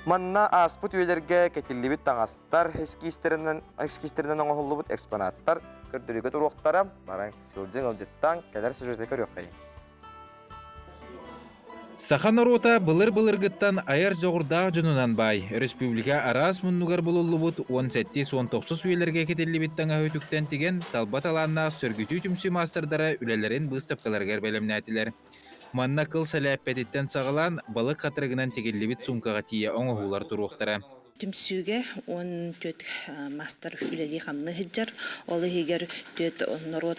Манна аспыт үйлерге кетилибит таңастар, эскистеринен оңолубут экспонаттар көрдүрүгө туруктара баран сылжың ылжыттан келер сюжетке көрөк кайын. Сахан орота былыр-былыргыттан айар жоғырдағы жонунан бай. Республика арас мұннугар болулубут 17-19 үелерге кетелибиттен өтүктен теген талбат аланна сөргүтүү түмсі мастырдара үлелерин быстапкаларгар белемнәтилер. Манна кыл сәләппетиттен сағылан балық қатырығынан тегеллибит сумкаға тие оңығулар тұруқтара. Түмсүге он төт мастер үлели хамны хиджар, олы хигер төт народ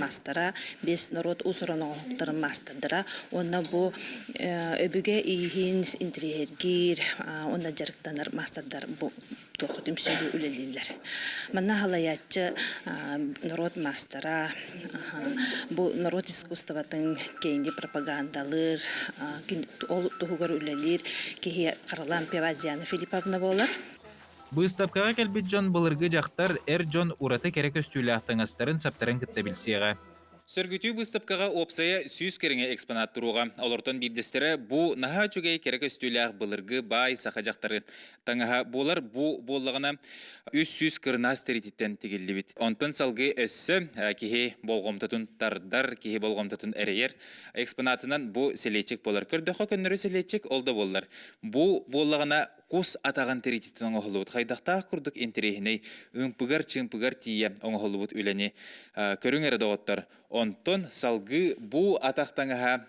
мастера, бес народ усурана оқтырын мастerdara, онна бу өбүге ихин интерьергир, онна жарықтанар мастердар бу тоқы түмсүге үлелилер. Манна халаятчы народ мастера, бу народ искусствотын кейинди пропагандалыр, ол тугугар үлелир, кихи қаралан Певазияна Филипповна болар. Быстапкаға кәлбет жон былырғы жақтар әр жон ураты керек өстүйлі ақтаңастарын саптарын кітті білсеға. Сөргүтүү быстапкаға опсая сүйіз керіңе экспонат тұруға. Олортон бирдестері бұ наға чөгей керек өстүйлі былырғы бай сақа жақтары. Таңаға болар бұ болығына үз сүйіз кырнас теритеттен тегелі бит. Онтон салғы өссі кеге болғымтатын тардар, кеге болғымтатын әрейер. Экспонатынан бұ селечек болар. Көрдіқо көннері селечек олды болар. Бұ болығына кус атаған теритеттен оңғылуыт. Қайдақтақ күрдік интерейіней үмпігар тие оңғылуыт үләне көрің әрі доғыттар. Онтон салғы бұ атақтаңаға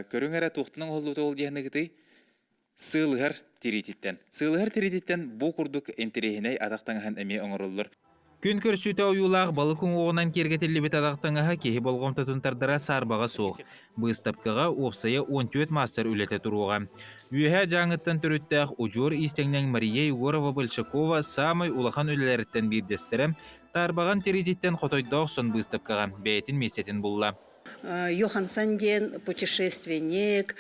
көрің әрі туқтының оңғылуыт ол дейіні кіті сылығар теритеттен. Сылығар теритеттен бұ күрдік интерейіней атақтаңаған әме оңғырылыр. Күн көрсүйті ойулақ балықың оғынан кергетелі бет адақтыңаға кеге болғым тұтынтардыра сарбаға соқ. Бұстапқаға опсая 14 мастер үлеті тұруға. Үйе жаңыттан түріттәқ ұжор истеңнен Мария Егорова Большакова самай улахан үлелеріттен бірдестірі тарбаған теритеттен қотойдоқ сон бұстапқаға бәйтін месетін бұлла. Йохансон ден путешественник,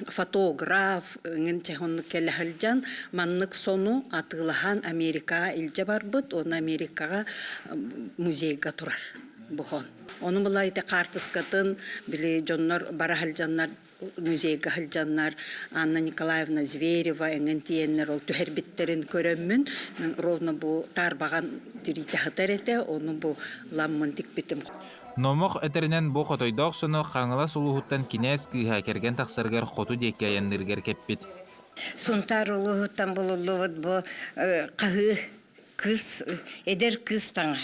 фотограф, ngin келләһелҗан маннык сону атылахан Америка илҗә барбыт, он Америкага музейга турар бухон. Оны булай ите картыскатын биле жоннор барахылҗаннар музейга хылҗаннар Анна Николаевна Зверева эңен тиеннер ол төһәрбиттерин көрөммүн. Мен ровно бу тарбаган тирите хатарете, оны бу ламмын тикбитим. Номох этеринен бу хотойдоқ сону қаңыла сулуһуттан кинес кыйха керген тақсыргар хоту декке аянныргар кеппит. Сунтар улуһуттан булуллубут бу қағы кыз, эдер кыз таңа.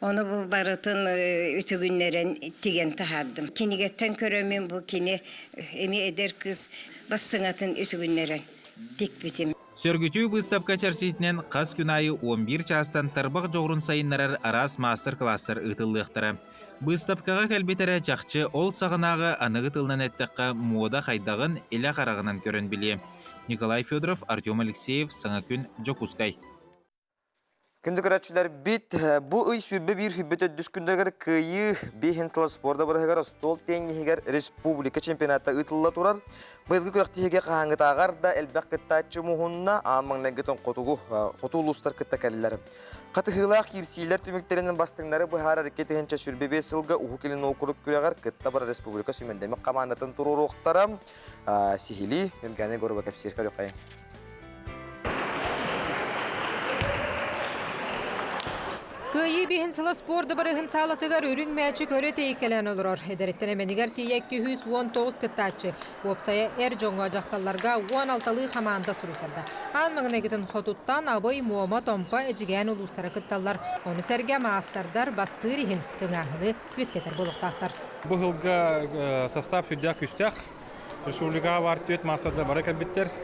Оны бу барытын үтүгүннерен тиген тахардым. Кинигеттен көрөмүн бу кини эми эдер кыз бастыңатын үтүгүннерен тикбитим. Сөргүтүү выставка чарчитинен қас күн айы 11 частан тарбақ жоғрын сайыннарар арас мастер-класстар ытыллықтары. Выставкаға кәлбетере жақчы ол сағынағы анығы тылынан әттіққа мода қайдағын елі қарағынан көрін біле. Николай Федоров, Артем Алексеев, Саңа күн, Жокускай. Күнді көрәтшілер бит, бұ үй сүрбе бір хүббеті дүскіндергер күйі бейхентілі спорда бірігер стол теңігер республика чемпионатта ұтылла тұрар. Бұйылғы көрәқтіге қағаңыт ағар да әлбәқ кіттачы мұхынна анмаңнан гітін қоту ұлыстар кітті кәлілері. Қатығылақ кирсилер түміктерінің бастыңлары бұхар әрекеті хенче сүрбе бе сылға ұху келін оқырып көйағар кітті бір республика сүмендемі қаманатын тұру ұқтара сихили үргәне көрі бәкәп серкер өқайын. Күйі бейінсілі спорды барығын салатығар үрің мәчі көрі тейкелен олырор. Эдереттен әменігер тейек 219 кіттачы. Опсая әр жоңға жақталарға 16-лы қаманда сұрыстырды. Алмағын әгетін хотуттан абай муама томпа әжіген ұлыстары кітталар. Оны сәрге маастардар бастырығын түңағыны өскетер болықтақтар. Бұл жылға состав үдәк үстәқ. Республикаға бар төт маастарды бары кәлбеттер.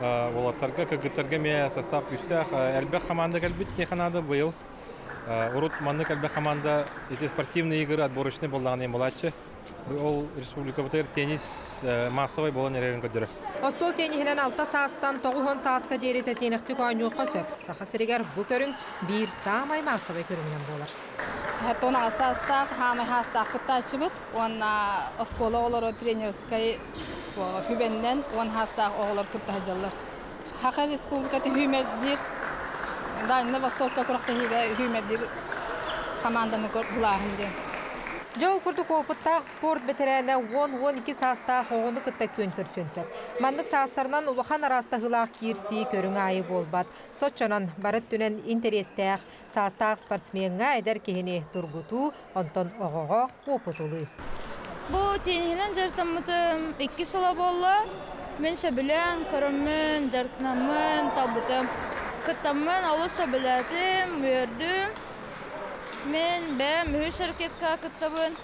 Олаттарға көгіттерге ме состав үстәқ. Әлбәқ қаманда кәлбет кейханады бұйыл. Урут манны кәлбе команда эти спортивные игры отборочные болланы младше. Ол республика бутер теннис массовый болан эрен көдөрө. Остол теннисинен 6 саастан 9 сааска дейри тетенекти көйнүккө сөп. Сахасырыгар бу көрүң бир самай массовый көрүнгөн болар. Хатона асаста хамай хаста кытачыбыт. Онна оскола олар тренерской хүбенден он хаста олар кытажалар. Хака республикаты хүмердир Дайны Востокка құрақта хүймедір команданы бұлағынды. Жол күрдік опыттақ спорт бетерәне 10-12 састақ оғыны күтті көн көрсөнсет. Мандық састарынан ұлыған арастағылақ кирси көрің айы болбат. Сотчанан барыт түнен интерестәқ састақ спортсменға әдер кехіне тұрғыту, онтон оғыға опытылы. Бұл тенігінен жартамытым 2 сыла болы. Мен шәбілен, көрімін, жартынамын, талбытым. Кыттамын, алыша біләтім, мөрдім. Мен бәм үш әркетқа кыттабын.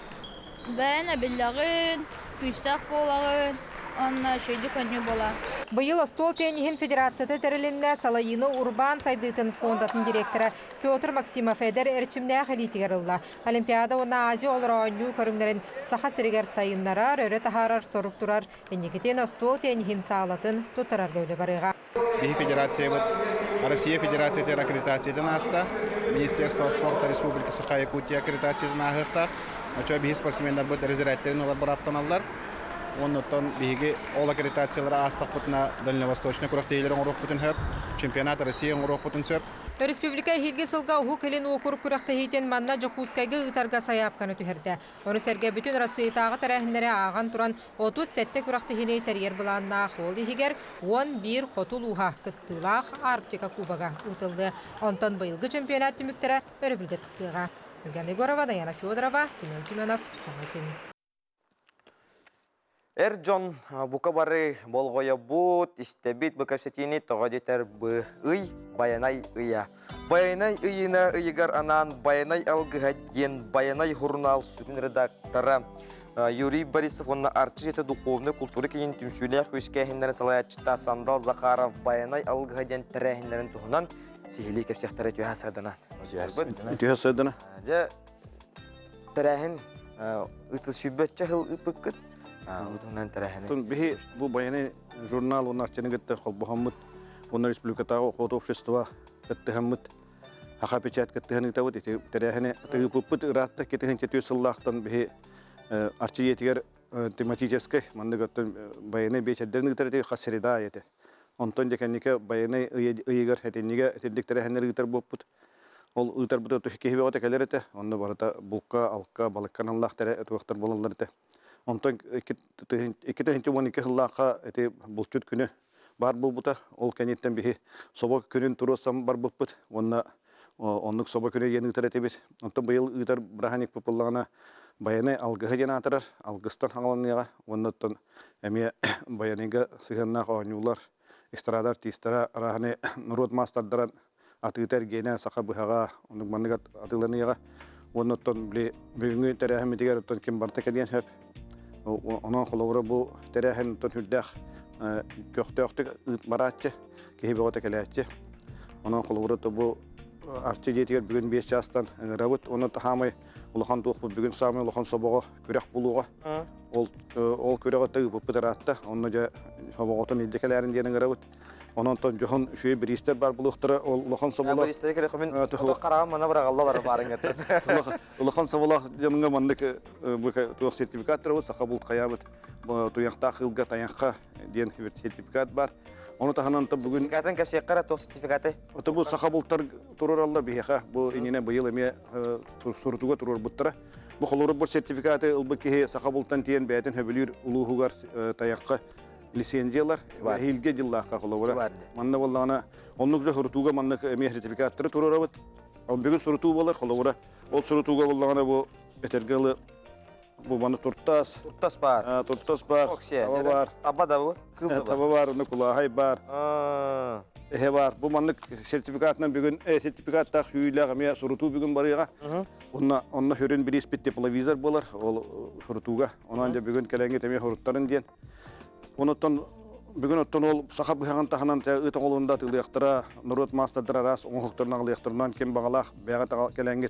Бән әбіллағын, күстақ болағын. Онна шөйді көне бола. Бұйыл Остол теннисин федерацияты тәрілінне Салайыны Урбан сайдытын фондатын директоры Петр Максимов әдер әрчімне әлитігер ұлла. Олимпиада оны Азия олар ойну көрімдерін саха сірігер сайынларар, өрі тахарар сорук турар. Енекетен Остол теннисин сағалатын тұттарар көйлі барыға. Россия Федерация аккредитации аста, Министерство спорта Республики Саха-Якутия аккредитации нахыртах. Очо бихи спортсмендар бут резерваттерин олар бараптаналар. Оннотон биги ол аккредитациялары астак бутна дальневосточный курактейлерин урок бутун хөп, чемпионат Россия урок бутун сөп. Республика хилге сылга уху келин окур курактейтен манна Жокускайга ытарга саяпканы түһәрдә. Оны сәргә бүтүн Россия тагы тарахиннәре аган туран 37 курактехине терьер буланна холды хигер 11 хотулуха кыттылах Арктика кубага ытылды. Онтон быйылгы чемпионат түмүктәре өрөбүлгә кысыга. Өлгән Егорова, Даяна Федорова, Семен Семенов, Самаркин. Эрджон бука бары болғоя бұд, истебит бұкапсетini тоғадетер бұ ұй, баянай ұя. Баянай ұйына ұйығар анан, баянай алғыға баянай журнал сүрін редактора Юрий Борисов, онна артшы еті духовны культуры кейін түмсүлек өскәхіндерін салаятчыта Сандал Захаров, баянай алғыға ден тәрәхіндерін тұғынан сихили кепсектері түйә сәдіна. Түйә сәдіна? Тәрәхін ұтыл сүббетчі ғыл үпіккіт. Бихи бу баяны журнал он арчаны гетте хол Мухаммад он республикатагы хот общество гетте хаммат Haqa pechat ketehen tawut ite terehne tuput ratta ketehen ketu sallahtan bihi archiyetiger тематический мандыгаттан баяны бечеддерни гитерди хасрида ете. Онтон декеннике баяны ыйгар хетенниге тилдиктер хеннер гитер боппут. Ол ыйтар бут төһкеһи бата келерете. Онда барата булка, алка, балыккан Аллах тере туактар болалар те. Онтон iki тәһинче 12 хыллака эте булчут күнү бар булбута. Ол кенеттен бихи собок күнүн турусам бар боппут. Онна онлук собок күнү ени теретебиз. Онтон быйыл ыйтар браханик популлагана баяны алгыга жанатырар, алгыстан хаңаланыга, оннотон эме баяныга сыгынна хонюлар, эстрадар тистара раханы народ мастардаран атыйтар гене сака быхага, онук мандыга атыланыга, оннотон биле бүгүнгү терехимитигер оттон ким барта келген хөп. Онон холовра бу терехин тон хүлдах көктөктүк баратчы, кебегота келеччи. Онон холовра то бу арчы жетигер бүгүн 5 жастан работ, оны тахамай улахан туох бүгүн самый улахан собого күрәк булуга. Ол күрәгә тыгып бутыратта, онны да собоготын идекеләрен дигән гәрәбет. Онан тон жохон шуй бристер бар булыктыра, ол улахан собого. Бристер керек мен караган мана бара Аллалар барын гәтә. Улахан собого җаныңга мандык бу туох сертификат тырып сахабул кыямат. Бу туякта хылга таякка дигән сертификат бар. Оны таханан та бүгүн сертификатын кәшә кара туох сертификаты. Ото бу сахабултар турураллар бихеха. Бу инене быел эме сурутуга турur буттара. Бу холору бу сертификаты ылбыки сахабултан тиен бәйтен хөбүлүр улуугар таякка лицензиялар ва хилге жыллакка холора. Манна боллагана оннук жа сурутуга манна эме сертификаттары турурабыт. Ал бүгүн сурутуу болар холора. Ол сурутуга боллагана бу этергеле бу маны туртас бар. Туртас бар. Таба бар. Таба да бу. Таба бар, оны кулахай бар. Бар. Бу маннык сертификатынан бүгүн сертификатта хүйләгә ме суруту бүгүн барыга. Онна хөрен бир испит тепловизор болар. Ол сурутуга. Онан да бүгүн келеңге теме хуруттарын дигән. Онотон бүгүн оттон ол сахаб хаган таханан ыты колунда тылыктыра, народ мастадыра рас оңхоктарына лыктырнан кем багалах бага келеңге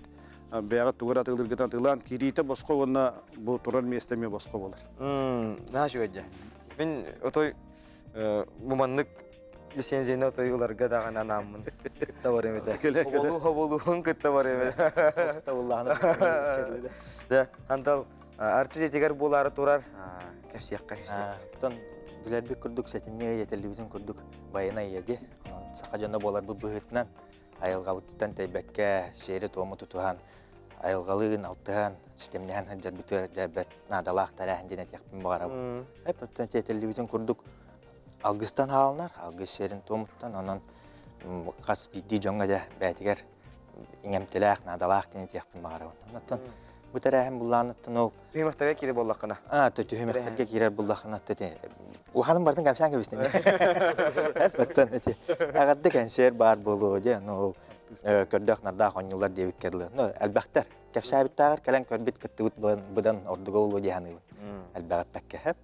бәгә тугыра тылдыргыдан тылан кирите боско онна бу туран местеме боско болар. Нажыгы. Мен отой муманнык лицензияны тойларга даган анаммын. Кытта бар эмете. Хоболуун кытта бар эмете. Тавулланы. Да, антал арчы жетигер булары турар. Кепсиякка. Тон билербек күрдүк сетинне етелибитин күрдүк баяна еди. Анан сака жонда болар бу быгытнан айылгабыттан тайбекке сери тому тутуган айылгалыгын алтыган системнен хаджар битер дебет надалак тарахын дене текпин багараб. Эпоттан жетелибитин күрдүк алгыстан алынар, алгыс серин томуттан анан кас бидди жонга да бәтигер иңемтелек надалак дене текпин багараб. Анан бу тарахын булланыттан ол Түймәктәргә кире боллакына. Түймәктәргә кире буллакына тете. Улханым бардын капсан кебистен. Эпоттан эти. Агарды кансер бар болу де, ну көрдөх нада хонюлар дебит керле. Ну албактар. Капсабиттагыр калан көрбит кыттыбыт будан ордуга болу дияны. Албагат таккеп.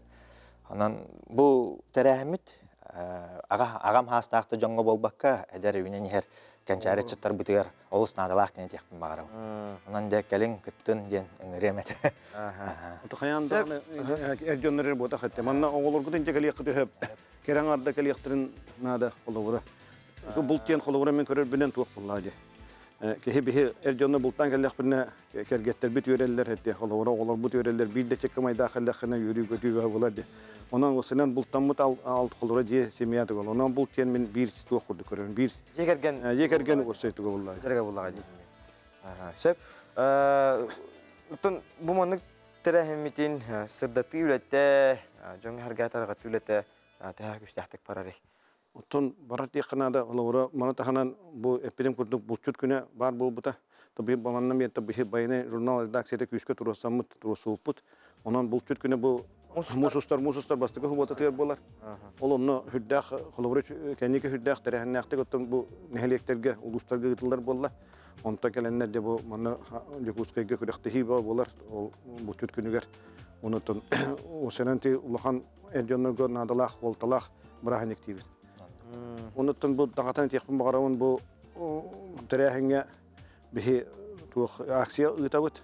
Анан бу тарахмит агам хастакты жоңго болбакка эдер үйнен хер канчары чыттар битер олус надалак дене текпин багарам. Анан да кален кыттын ден эңремет. Утхаянда эржөннөр бота хатте. Манна оңолоргуден жекелек көтөп. Кераңарда келектирин нада болобура. Бул тен холовра мен көрөр билен тук буллады. Кеһи бихи эржөннө бултан келек бине кергеттер бит өреллер хатте. Холовра олор бут өреллер бирде чеккемай дахаллахына юрү көтүгө булады. Онан осынан бултаммыт алт холора же семьяды бол. Онан бул тен мен бир тук курду көрөн. Бир жекерген көрсөтүгө буллады. Жерге буллады. Сеп бу маннык терехимитин сырдаты үлетте, жоң харгатарга үлетте таа күчтәктек парары. Оттон барат якынада олора мана таханан бу эпидем курдук булчут күнө бар булбута. Таби баланнан мен таби байны журнал редакцияда күскө турсаммыт турсулпут. Онан булчут күнө бу мусустар бастыгы хубота тер болар. Ол онно хүддах холовра кенеке хүддах терехнактык оттон бу нехелектерге улустарга гытылдар болла. Онта келеннер де бу мана жекускайга күрәктеһи болар. Ол булчут күнүгер онотон осенанти улахан эржөннөргө надалах волталах браханик тибит. Онотон бу дагатан текпин багарабын бу терехинге бихи тух акция ытабыт.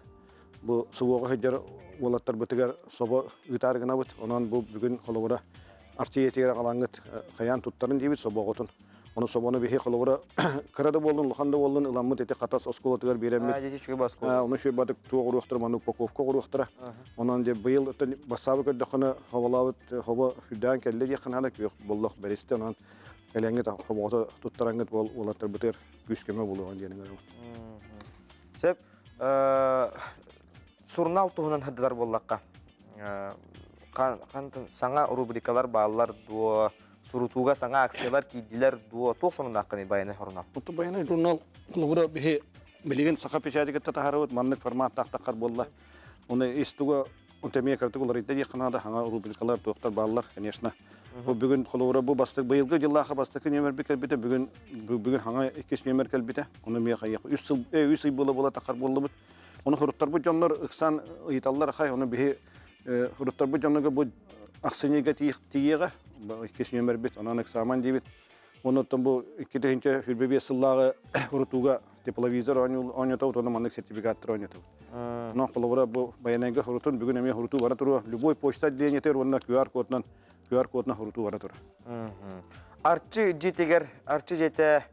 Бу суога хаҗар волаттар битегер соба ытаргына бит. Онан бу бүгүн холовра арчиетер алаңыт хаян туттарын дибит собоготун. Onu sobonu bihi kolora kırada bolun, luhanda bolun, ılamıt ete katas oskolatıgar biremit. Дети чуга баско. Onu şu badık tuğa uruqtır, manu pakovka uruqtıra. Ondan de bıyıl basabı kördüğünü havalavut, hava hüdden kelle yakın hadak yok. Bollak beriste ondan elengit havada tuttarangit bol olatır biter güskeme buluğun diyenin. Sep surnal tuhunan hadlar bollakka. Kan sana rubrikalar bağlar duo surutuga sana aksiyalar kidiler duo toq sonunda hakkını bayana horunal. Otu bayana jurnal kulura bihi bilgin saka peşadi getta taharawat manlık format taqtaqar bolla. Onu istuga ontemiye kartı kullar ite yakına da hanga rubrikalar toqtar bağlar конечно. Bu bugün kulura bu bastık bayılgı yıllaha bastık nemer bir kelbite bugün hanga ikis nemer kelbite. Onu miya kayyak 3 yıl bola taqar bolla bit. Onu huruttar bu canlar ıksan itallar hay onu bihi huruttar bu canlar bu aksiniga tiyiga ikis nemer bit ona eksaman dibit. Onu tam bu iki dehince hürbebi sıllağı hurutuga teplevizor oynatau onu manlık sertifikattır oynatau. Ona kulura bu bayananga hurutun bugün emiye hurutu var turu. Любой почта денеter onda QR koduna hurutu var turu. Arçı jetiger arçı jete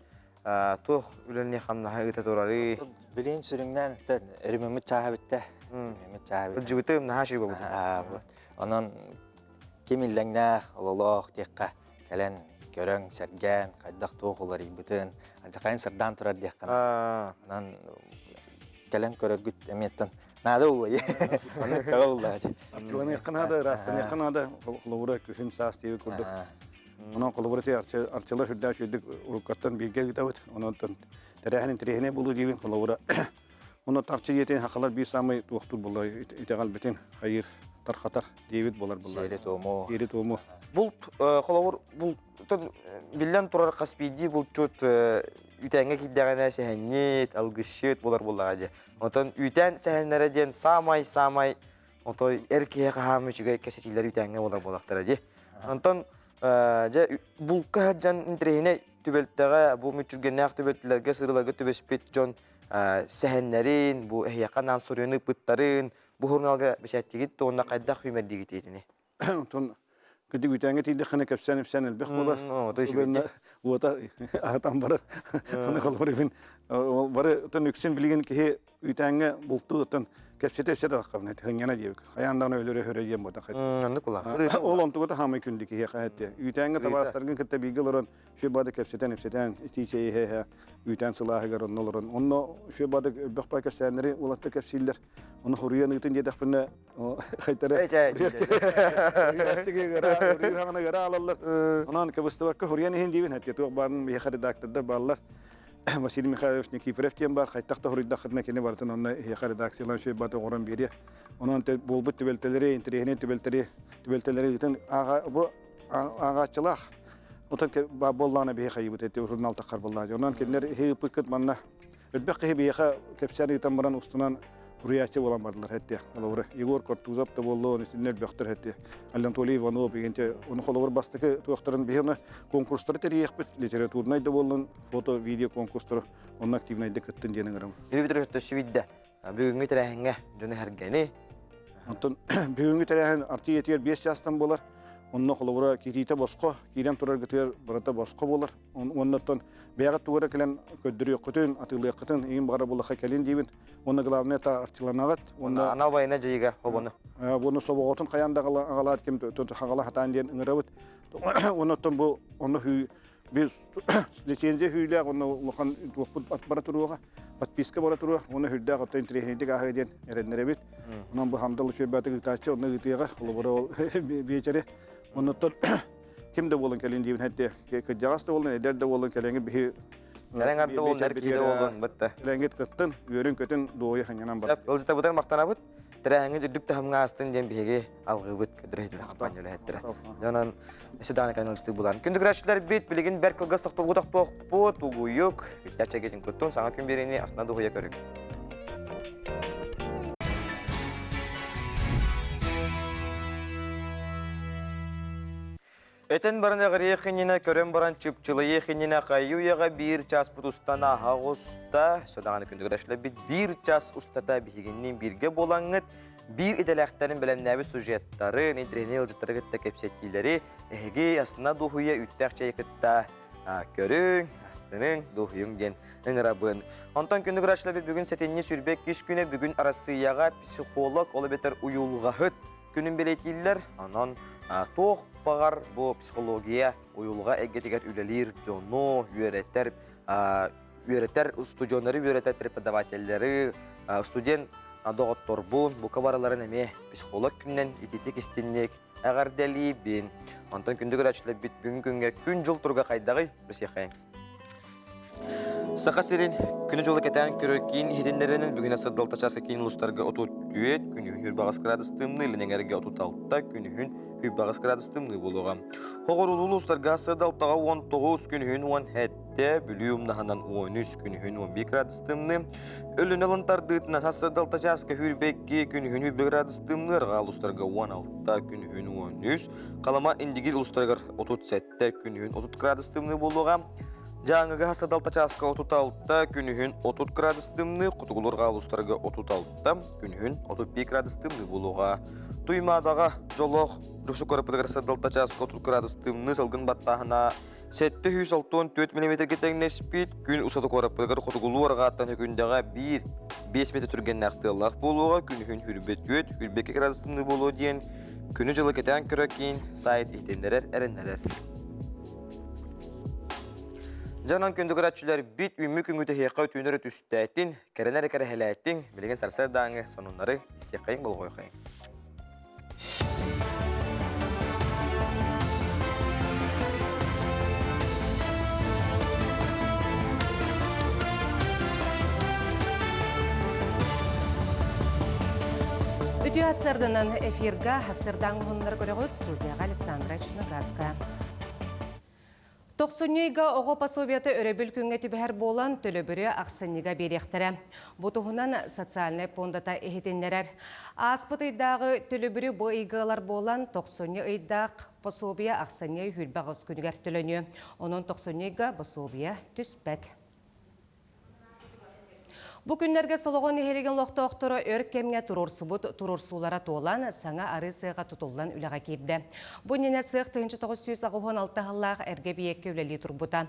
toq ülenni xamna hayta torari. Bilin sürüngden erimimit çahabitte. Erimimit çahabitte. Jibitım naha şey bu. Onun kimillengna Allah tekka kalen görön sergen kaydaq toğular ibiten. Ancak kayın sırdan turar diyekkan. Onun kalen körögüt emetten. Nada oluyor. Onun kağılla. Arçılan yakına da rastan yakına da kulura kühün sas diye kurduk. Onun kulura te arçılar hüdda şüdük urukattan bilge gidavut. Onun terehine bulu diyin kulura. Onu tarçı yeten hakalar bir samay tuğtur bulay itegal beten hayır tarxatar David bolar bulay. Seri tomo. Bul kulura bul billen turar kaspidi bul çut ütenge kiddagana sehennet algışıt bolar bulay. Ondan üten sehenlere diyen samay oto erkeğe kahamı çünkü kesetiler ütenge bolar bulaktır diye. Ondan bulka can interehine tübeltege bu müçürgenek tübeltlerge sırılarga tübespet can sehenlerin bu ehyakan soruyanı pıtların bu hurnalga beşettigit onda kayda hümerdigit etini. Ondan kedi ütenge tiyde xana kapsan elbek bolar. O da atam bara. Onu kalorifin bara tan yüksin bilgin ki ütenge bultu tan kapsete takavne hanyana diyek. Hayandan öyle höreyem boda. Andı kula. Ol ontuga da hamay kündiki hayatı. Ütenge tabastargın kıtta bilgilerin şu bada kapseten itiçeyi he üten silahı garan oluran. Onu şu bada bakpa kapsanları ulatta kapsiller. Onu huriyan itin diye dakpına haytara. Huriyan gara alallar. Onun kabustabakka huriyan ihin dibin hatta tuğbarın bir xari daktarlar ballar. Vasili Mikhailov Nikiforov diyen bar haytakta huriyan daktarına kene bartın onunla xari daksiyalan şu bada oran biri. Onun bolbut tübelteleri, interehine tübelteleri itin bu ağaççılak. Otan ki bollana bir xayı bu tete jurnal takar bolladı. Ondan kendiler hepikit manna. Elbette bir xa kapsani tambaran ustunan Rüyaçı olan vardılar hatta. Olur. Igor Kortuzov da bollu onu sinir bektir hatta. Anatoliy Ivanov bugünce onu kolor bastıkı tuğakların birine konkursları teriyek bit literatürnay da bollun foto video konkursları onun aktivnayda kıttın diyenin aram. Bir de şividde. Bugünkü terehenge jone hergeni. Ondan bugünkü terehen artı yetiyer 5 yaştan bolar. Onun kolora kirite bosko, kirem turar gıtır barata bosko bolar. Ondan beyagat tuğra kelen köddürüyor kutun atılıyor kutun in bara bolla hakelin dibin. Onu glavne ta arçılanagat. Onu anal bayına jayiga hobonu. Bunu sobogotun kayanda agalat kim tut hagala hatan diyen ngıravut. Ondan bu onu biz lisenze hüyle onu lokan tuğput atbara turuğa. Patpiska bara turuğa. Onu hüdda katın trehnedik ahı diyen erenlere bit. Ondan bu hamdalı şöbeti gıtaçı onu gıtıyaga. Kolobora bir Onu kim de bolun kelin dibin hatta kıcağız da bolun eder de bolun kelin bir Kelengar da bolun erkeği de bolun bitti. Kelengit kıttın yörün kötün doğuya hanyanan bar. Olsa butar maktana bit. Terehenge düdük tahım ngastın diyen bihege algı bit ködürehdir kampanyolu hettir. Janan esedane kanalısты bulan. Kündük raşlar bit biligin berkılgız toqtuğu toqput uğuyuk. Gerçek edin kuttun sana gün birini aslında doğuya körük. Eten barına gariye xinine körem baran çıpçılığı xinine kayyuyaga bir ças putustana ağusta. Sodağını kündügraşla bir ças ustata bihiginnin birge bolanıt. Bir ideleklerin bilemnevi sujetları, nidreni ılcıtları gıtta kepsetileri. Ehege aslında doğuya üttekçe yıkıtta көрің, астының, дұхйың ден ыңырабын. Онтан күнді күрәшілі бүгін сәтенне сүрбек кеш күні бүгін арасыяға психолог олы бетер уюлғағыт күнін белетейлер. Анан тоқ бағар бұл психология уюлға әгетігер үлелер, жону, үйереттер, студионары, үйереттер преподавательдері, студент доғыттор бұл кабараларын әме психолог күннен ететек істеннек әғардәлі бен. Онтан күнді күрәшілі бүгін күнге күн жыл тұрға қайдағы бірсеқайын. Сақа серин күні жолы кәтән көреккен хетендерінің бүгін асырдалта часқа кейін ұлыстарға отут түйет, күні хүн бағыс градустымны, ілінеңерге отут алтта, күні хүн бағыс градустымны болуға. Хоғыр ұлы ұлыстарға асырдалтаға 19 күні хүн 10 әтті, бүліумнағынан 13 күні хүн 11 градустымны, өлін ылынтардытынан асырдалта часқа хүрбекке күні хүн 1 градустымны, ырға ұлыстарға 16 күні хүн 13, қалама индигер ұлыстарға 37 күні хүн 30 градустымны болуға. Жаңыға асадалта часқа 36, күнігін 30 градустымны, құтығылырға алыстарға 36, күнігін 35 градустымны болуға. Туймадаға жолық рұқсы көріпідігір асадалта часқа 30 градустымны сылғын баттағына 764 мм кетеңіне спид, күн ұсады көріпідігір құтығылырға аттан өкіндіға 1-5 метр түрген нақтылық болуға, күнігін хүрбет 2 градустымны болуға дейін, күні жылы кетен көреккен сайт ехтендерер, әрінлерер. Жанан күнді күрәтшілер бит үмі күнгіті хейқау түйінері түстәйтін, кәрінәрі кәріхеләйтін, білген сарсар даңы сонунлары істеқайын бол қойқайын. Үті асырдынан эфирға асырдан ғынлар көріғыт студияға Александра Черноградская. 90-га оғы пособияты өребіл күнге түбәр болан төлөбірі ақсыныға беректірі. Бұтығынан социальный фондата ехетенлерер. Аспыт айдағы төлөбірі бұйғалар болан 90-га айдақ пособия ақсыны хүрбағыз күнігер төлөні. Оның 90-га пособия түспәт. Бұ күнлерге солығын ехелеген лоқтоқтыры өрк кемге тұрурсулара толан саңа ары сыға тұтылдан үліға керді. Бұ нене сық 1996 ғыллақ әрге бейекке үлелі тұрбыта.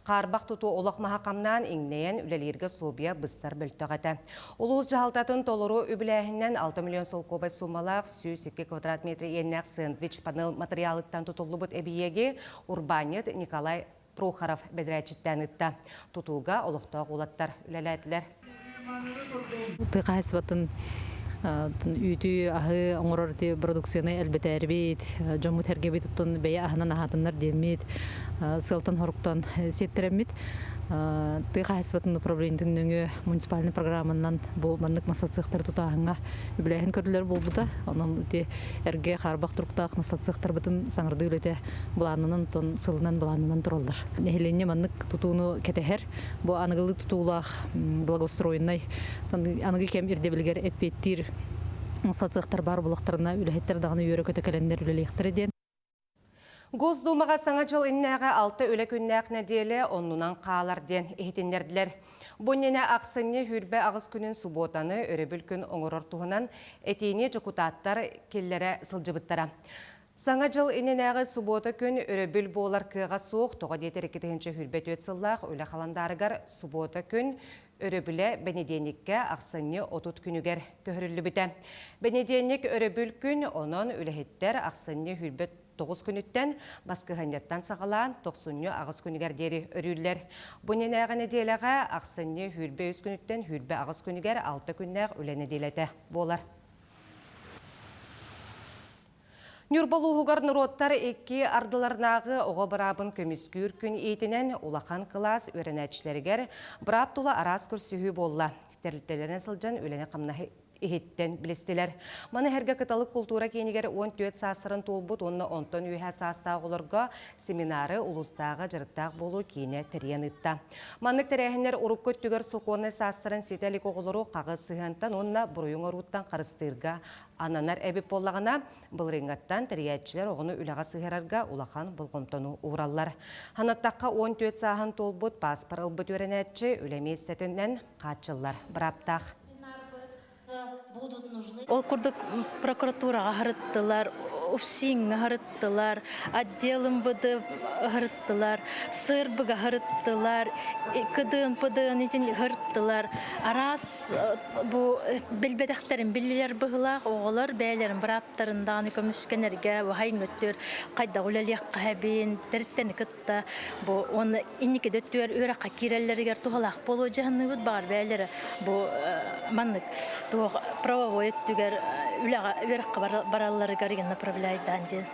Қарбақ тұту олық мағақамнан еңнейен үлелерге собия бұстар бөлттіғаты. Улуыз жағалтатын толыру үбіләхінен 6 миллион сол көбай сумалақ 102 квадрат метр еннәқ сэндвич панел материалыттан тұтылы бұт әбиеге Урбанет Николай Прохоров бәдірәчіттен үтті. Тұтуға олықтағы олаттар үлеләтілер. Тыqaһысбатын үйті ағы оңырорты продукцияны әлбәті әрбейт, жомут әргебет ұттын бәйі ағынан ағатынлар демет, сылтын хорықтан сеттеремет. Тыqaһысбатын управлениятын өңі муниципальный программынан бұл мандық масатсықтар тұтағыңа үбіләйін көрілер бол бұда. Оның әрге қарбақ тұрқтақ масатсықтар бұтын саңырды өлеті бұланынан, сылынан бұланынан тұралдар. Нәхеленне мандық тұтуыны кәтәхер, бұл анығылы тұтуылақ благоустроеннай, анығы кәм ердебілгер әппеттер масатсықтар бар бұлақтарына үләхеттер дағыны үйері көті кәлендер үлелектері ден. Госдумаға саңа жыл иннәға 6 өлі күннәқ нәделі оннынан қағалар ден ехетендерділер. Бұннене ақсыны хүрбе ағыз күнін суботаны өребіл күн оңырор туғынан әтейіне жүкутаттар келлері сылжыбыттара. Саңа жыл иннәғы субота күн өребіл болар кыға соқ, тоға детер 2-ші хүрбе төтсыллақ өлі қаландарығар субота күн өребілі бәнеденікке ақсыны 30 күнігер көхірілі біті. Бәнеденік өребіл күн онын өліхеттер ақсыны хүрбе 9 күніттен басқы ғанеттан сағалан 90 ағыз күнігер дері өрілер. Бұнен әғіне деліға ақсыны хүрбе 3 күніттен хүрбе ағыз күнігер 6 күннәғ өлені делеті болар. Нюрбалуғығар нұроттар екі ардыларнағы оғы бірабын көміскүр күн етінен улақан қылас өренәтшілергер бірап тұла арас күрсігі болла. Терлітелеріне сылжан өлені қамнағы ехеттен білістелер. Маны әргі кыталық культура кейінігер 14 сасырын толбұт, онны 10 үйә састағы оларға семинары ұлыстағы жырықтақ болу кейіне тірен ұтта. Манық тәрәхінер ұрып көттігер соқуыны сасырын сетелік оғылыру қағы сығантан, онна бұруың ұруттан қарыстырға ананар әбіп болағына бұл реңгаттан тәріятшілер оғыны үліға сығырарға улақан бұлғымтыну ұғыралар. Ханаттаққа 14 сағын толбұт паспар ұлбыт өренәтші үлеместетінен қатшылар бұраптақ. Ол күрдік прокуратураға ғарыттылар, усиң харыттылар, отделым быды харыттылар, сыр быга харыттылар, кыдын-пыдын итин харыттылар. Арас бу билбедектерин биллер быгылак, оголор бәйлерин браптарындан көмүскенерге вахайн өттөр, кайда улалык кабин, терттен кытта, бу он иннике дөттөр өра киреллергер тухалак болу жаһанныбыт бар бәйлери. Бу маннык туг правовой өттүгер үлага өрөккө бараллары гарыгын направляет данжен.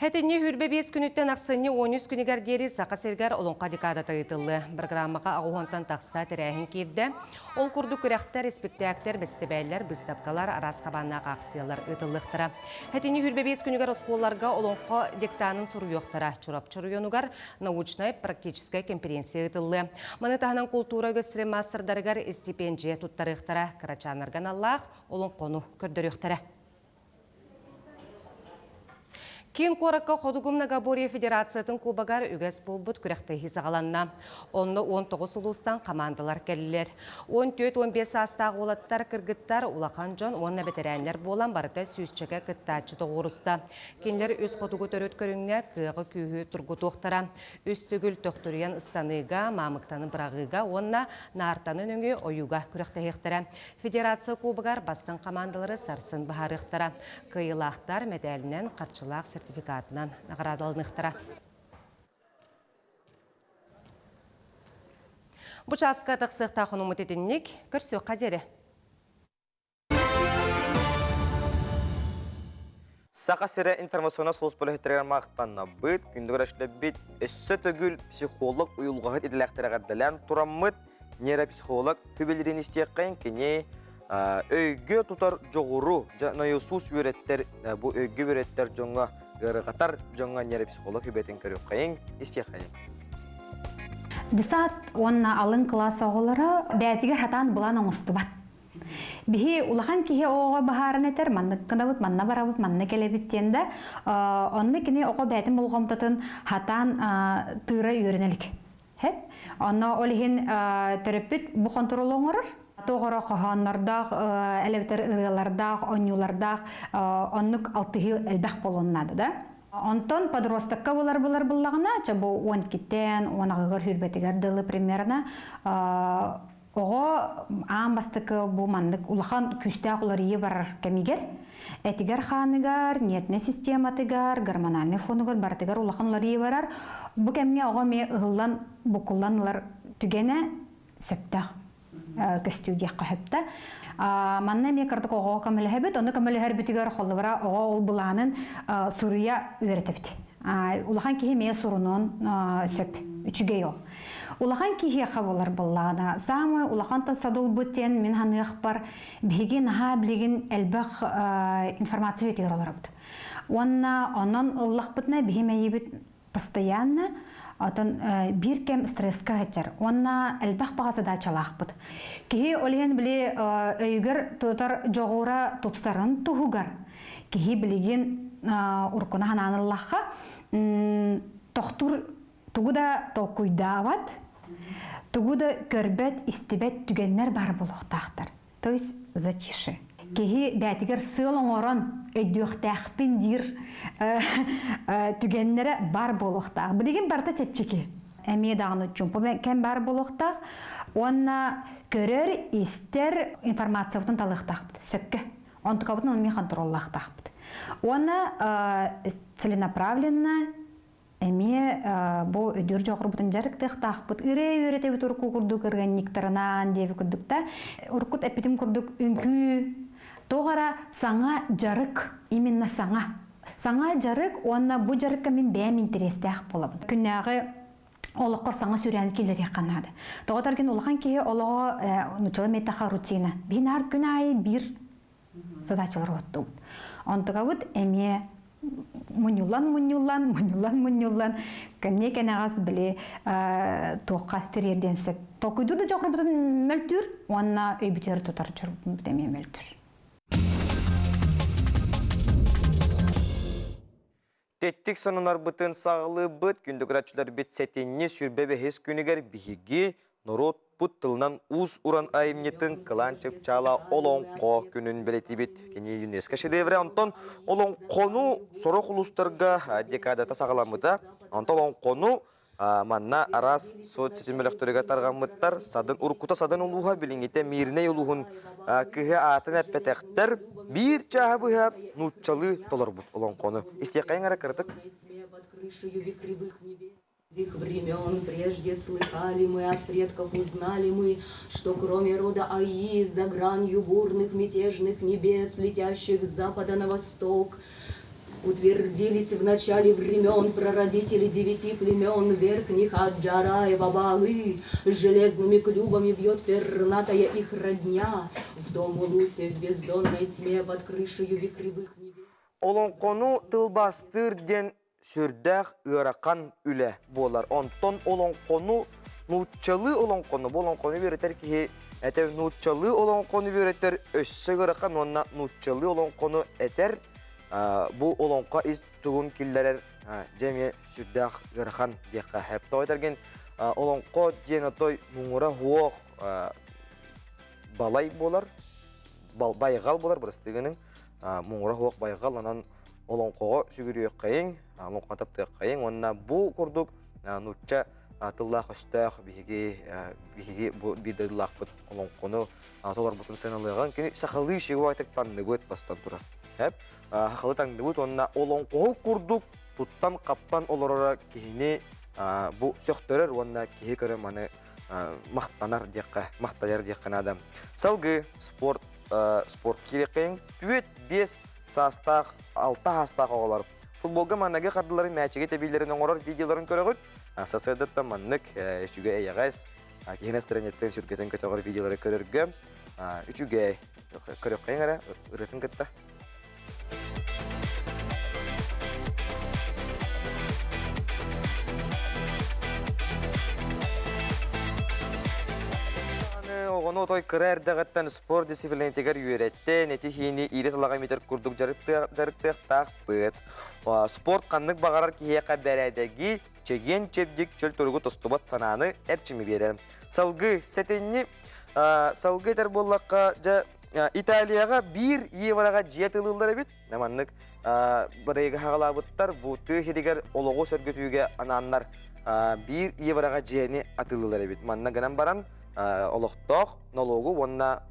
Хәтенне хүрбе 5 күнүттен аксыны 13 күнігер дери сақа сергер олонқа декада тайытылы. Программаға ағуғантан тақса тәрәхін керді. Ол күрді күрәқтер, спектактер, бәстебәйлер, быстапкалар, арас қабаннақ ақсиялар ұтылықтыра. Хәтенне хүрбе 5 күнігер осқоларға олонқа дектанын сұруйоқтыра. Чурап-чуруйонугар научная практическая конференция ұтылы. Маны тағынан культура өстірі мастердарығар стипендия тұттарықтыра. Карачанырған Аллах олонқону көрдіріқтіра. Кен қораққа Ходугумна Габория Федерациятын Кубагар үгәс болбыт күрәқті хизағаланна. Онны 19 ұлыстан командалар кәлілер. 14-15 астағы олаттар кіргіттар улақан жон онна бетерәнлер болан барыта сүйісчеге кіттачы тоғырыста. Кенлер өз Ходугу төрөт көріңе күйіғы күйі тұрғы тоқтара. Өз түгіл тоқтырыян ұстаныға, мамықтаны бірағыға, онна нартанын өңі ойуға күрәқті хектара. Федерация Кубагар бастың командалары сарсын бағарықтара. Кыйлақтар медалінен қатшылақ сертификатынан наградалыныктыра. Бу часка тақсықта құнымы тетіннік көрсі қадері. Сақа сірі информационы соғыс бөлі хеттерген мақтанна бұд, күндігір әшілі бет, әсі төгіл психолог ұйылғағыт еділәқтері ғардылан тұраммыд, нейропсихолог көбелерін істеққайын кене өйгі тұтар жоғыру, найысус өреттер, бұл өйгі өреттер жоңға ғырғатар жоңға нейропсихолог көбетін көрі қайын, істеққайын. Десат, онна алын класс оғылары бәтігер хатан бұлан оңысты бат. Бихи улахан кихе оға бағарын әтер, манны кындабыт, манна барабыт, манны келебіттенді, онны кіне оға бәтін болғымтатын хатан тыра үйренелік. Онна олихин төріппіт бұқан тұрылы оңырыр. Тоғыра қағанлардағы, әлептер ұрғалардағы, онюлардағы, оннық алтығы әлбәқ болуынады да. Онтон подростыққа болар бұллағына, бұл 10 кеттен, 10 ағығыр хүрбетігер дылы примерно, оға аң бастықы бұл мандық улахан күстәқ олар ие барар кәмегер. Әтігер қаныгар, ниетме систематыгар, гормональный фонугар, бартыгар улахан олар ие барар. Бұл кәмге оға ме ұғылан, бұқылан олар түгені сөптәқ. Көстудия қахыпта. Манна ме кардық оға камылыхабет, оны камылыхар бүтігер қолы бара оға ол бұланын сұруя өретіпті. Улахан кейі ме сұрынын сөп, үчіге ел. Улахан кейі қабылар бұллағына. Самы улахантан садол бұттен мен ханығық бар бейген аға білеген әлбәқ информация өтегер олар бұд. Онан ұллақ бұтына бейме ебіт постоянно Атын bir кем стрессқа ғачар. Онна әлбәқ бағасы да чалақ бұд. Кехи олеген біле өйгір тұтар жоғыра топсарын тұғығар. Кехи білеген ұрқына хананыллаққа тоқтур тұғы да толқуйда бат, тұғы да көрбет, истебет түгеннер бар болуқтақтар. То есть затиші. Кехи бәтігер сыл оңырын өйдіқтәқпен дир түгеннері бар болуқтақ. Білеген барда чепчеке. Әме дағыны чүмпі кәм бар болуқтақ. Онна көрер, істер информациялықтың талықтақ бұд. Сөпкі. Онтық абытын оны меқан тұроллақтақ бұд. Онна целенаправленно әме бұл өдір жоғыр бұтын жарықтықтақ бұд. Үрей өреті бұт ұрқу күрдік үргенниктарынан деві күрдікті. Ұрқыт әпетім күрдік үнкі. Тоғара саңа жарық, именно саңа. Саңа жарық, онна бұ жарыққа мен бәм интерестәқ болабын. Күннәғі олыққыр саңа сүрәні келер еқанады. Тоғатарген олған кеге олығы нұчылы меттаға рутина. Бен әр күн айы бір задачалар өтті. Онтыға өт әме мұнюлан, кәмне кәнағас біле тоққа тірерден сөп. Тоқыдырды жоғыр бұтын мөлтүр, онна өйбітері тұтар жүр бұтыме мөлтүр. Теттік санынар бұтын сағылы бұт, күнді күрәтшілер бет сәтенне сүрбебе хес күнігер бігі Норот пут тылынан уз уран айымнетін кылан чыпчала олонқо күнін білетибит. Кені ЮНЕСКО шедевре онтон олонқону сорок улустарга декадата сағаламыда. Онтон олонқону манна арас соцсетимелектөріге тарғамыттар садын уркута садын улуға біліңгете миріне улуғын кігі атын әппетектер бір чаға бұға нұтчалы толар бұд олонқону. Истеқайын ара кірдік. Времен прежде слыхали мы, от предков узнали мы, что кроме рода Аи, за гранью бурных мятежных небес, летящих с запада на восток, утвердились в начале времен прародители 9 племен верхних от Джараева Баы. Железными клювами бьет пернатая их родня в дом Улусе в бездонной тьме под крышею векривых небес. Олонқону тылбастыр ден сүрдәқ ырақан үлі болар. Онтон олонқону нұтчалы олонқону. Олонқону беретер ки әтер нұтчалы олонқону беретер өссі ырақан, онна нұтчалы олонқону әтер. Бұл олонқа из тұғын кілдерер жәме сүрдәқ ырақан деққа әпті ойтерген. Олонқо ден отой мұңыра хуоқ балай болар, байғал болар бұрыстығының. Мұңыра хуоқ байғал, анан олонқоға сүгірі қайын, олонқа тапты қайын, онна бұл күрдік нұтча тыллақ өстәқ бігеге бидайлақ бұд олонқоны толар бұтын сәніліған кені сақылы шегі айтық таңды бұд бастан тұрар. Хақылы таңды бұд, онна олонқоғы күрдік тұттан қаптан оларара кейіне бұл сөқтөрер, онна кейі көрі маны мақтанар деққа, мақтанар деққан адам. Салғы спорт керек қайын, 5 састақ, 6 хастақ оғалар. Футболға маннағы қардылары мәчеге тәбейлерін оңырар видеоларын көрігіт. Сасырдытта маннық үшіге әйағайыз. Кейін әстірінеттен сүргетін көтіғыр видеолары көріргі. Үшіге көріп қайын әрі, үретін күтті. Оғыны отой кірәрдіғіттен спорт дисциплинетігер үйеретті, неті хейіне ире тұлаға метр күрдік жарықтықтақ бұд. Спорт қаннық бағарар кейеқа бәрәдегі чеген чепдік чөл түргі тұстыбат сананы әрчімі берер. Салғы сәтенні, салғы етер боллаққа Италияға 1 евроға жетілілдері бет. Наманнық бірегі хағалабыттар бұты хедегер олығы сөргетуге ананлар 1 евроға жені атылылдері бет. Манна гынан баран олықтақ, налогу, онна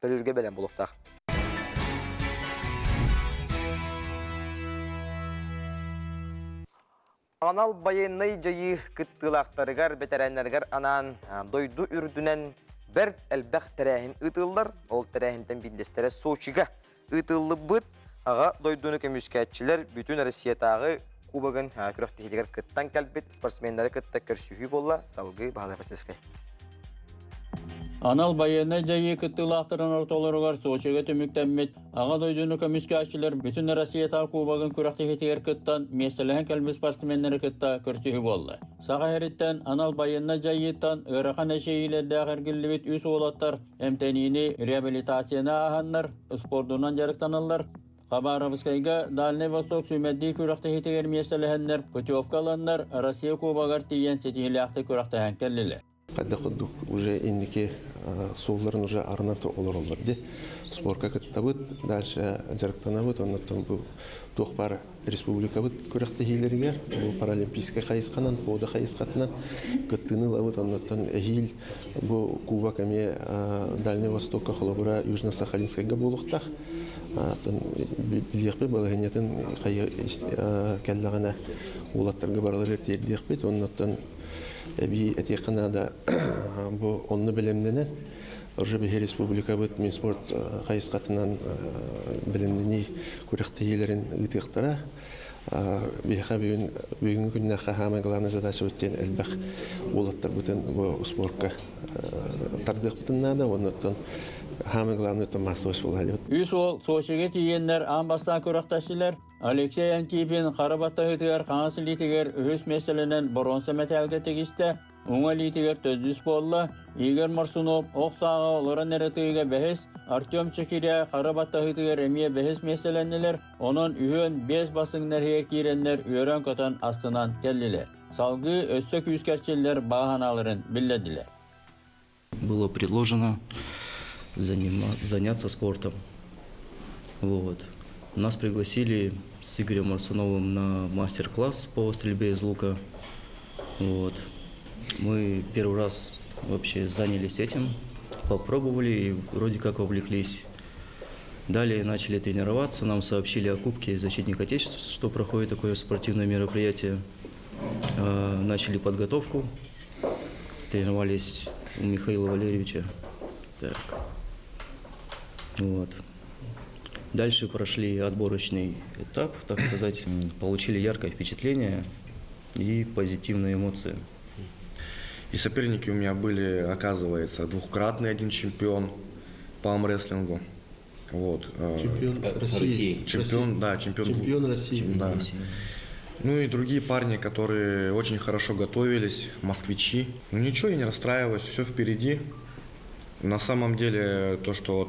төлірге бәлен болықтақ. Анал байынай жайы күттілақтарығар, бәтәрәнлергер анан дойду үрдінен бір әлбәқ тәрәхін ұтылдар, ол тәрәхінден біндестері Сочиға ұтылы бұд, аға дойдуны көміскәтчілер бүтін Россиятағы кубағын күріқтігілер күттан кәлбет, спортсмендері күтті көрсүйі болла, салғы бағалай басылескай. Анал байына жайы күттілақтырын ортоларығар Сочиға түміктәммет. Аға дойдуны көміскәтчілер бүтін Россиятағы кубағын күріқтігілер күттан меселіген кәлбет спортсмендері күтті көрсүйі болла. Саға әріттен анал байына жайыттан ұрақан әшейілерді ағыргілівет үс олаттар, әмтәнейіне реабилитацияны ағанлар, спордунан жарықтанылар. Қабарабыскайға Дальний Восток сүймәдді күріқті хетегер меселіғенлер, путевкаланлар, Россия кубағар тиен сетігіліяқты күріқті әңкәлілі. Қадда құддық уже иннеке солларын уже арнаты олар оларды. Спорка күтті бұд, дальше жарықтана бұд, оннаттан бұл тоқпар республика бұд күріқті хейлергер, бұл паралимпийскай қайысқанан, пода қайысқатынан күттіні лабыд, оннаттан әйіл бұл Куба кәме Дальний Востокқа қолабыра Южно-Сахалинскайға болуқтақ. Білдеқпе балығынетін кәллағана олаттарға баралар ертердеқпет, оннаттан әбей әтеқанада бұл онны білімденен, Оржы бігер республика бұд мен спорт қайысқатынан білімдені көріқті елерін ұйтықтыра. Бейқа бүгінгі күніне қағамы ғыланы задача өттен әлбәқ олаттар бұтын бұл спортқа тардық бұтыннада, оннаттан хамы ғыланы өттен массовыш болғалы. Үс ол Сочиге тиенлер амбастан көріқташылар. Алексей Антипин қарабатта өтігер қаңасы литігер өз мәселенен бұрынсы мәтәлге тегісті. Оңа литігер төздіс болла. Игер Марсунов оқсаға олыран әрітіге бәхіс. Артем Чекиря қарабатта өтігер әмие бәхіс мәселенелер. Оның үйін 5 басыңнар кейренлер үйерен көтін астынан келділер. Салғы өссі күйіскәрчелер бағаналарын білдеділер. было предложено заняться спортом. Вот. Нас пригласили с Игорем Арсуновым на мастер-класс по стрельбе из лука. Вот. Мы первый раз вообще занялись этим, попробовали и вроде как увлеклись. Далее начали тренироваться, нам сообщили о Кубке «Защитник Отечества», что проходит такое спортивное мероприятие. Начали подготовку, тренировались у Михаила Валерьевича. Так. Вот. Дальше прошли отборочный этап, так сказать, получили яркое впечатление и позитивные эмоции. И соперники у меня были, оказывается, двукратный один чемпион по армрестлингу. Вот. Чемпион России. Чемпион России. Да. Ну и другие парни, которые очень хорошо готовились, москвичи. Ну ничего, я не расстраиваюсь, все впереди. На самом деле, то, что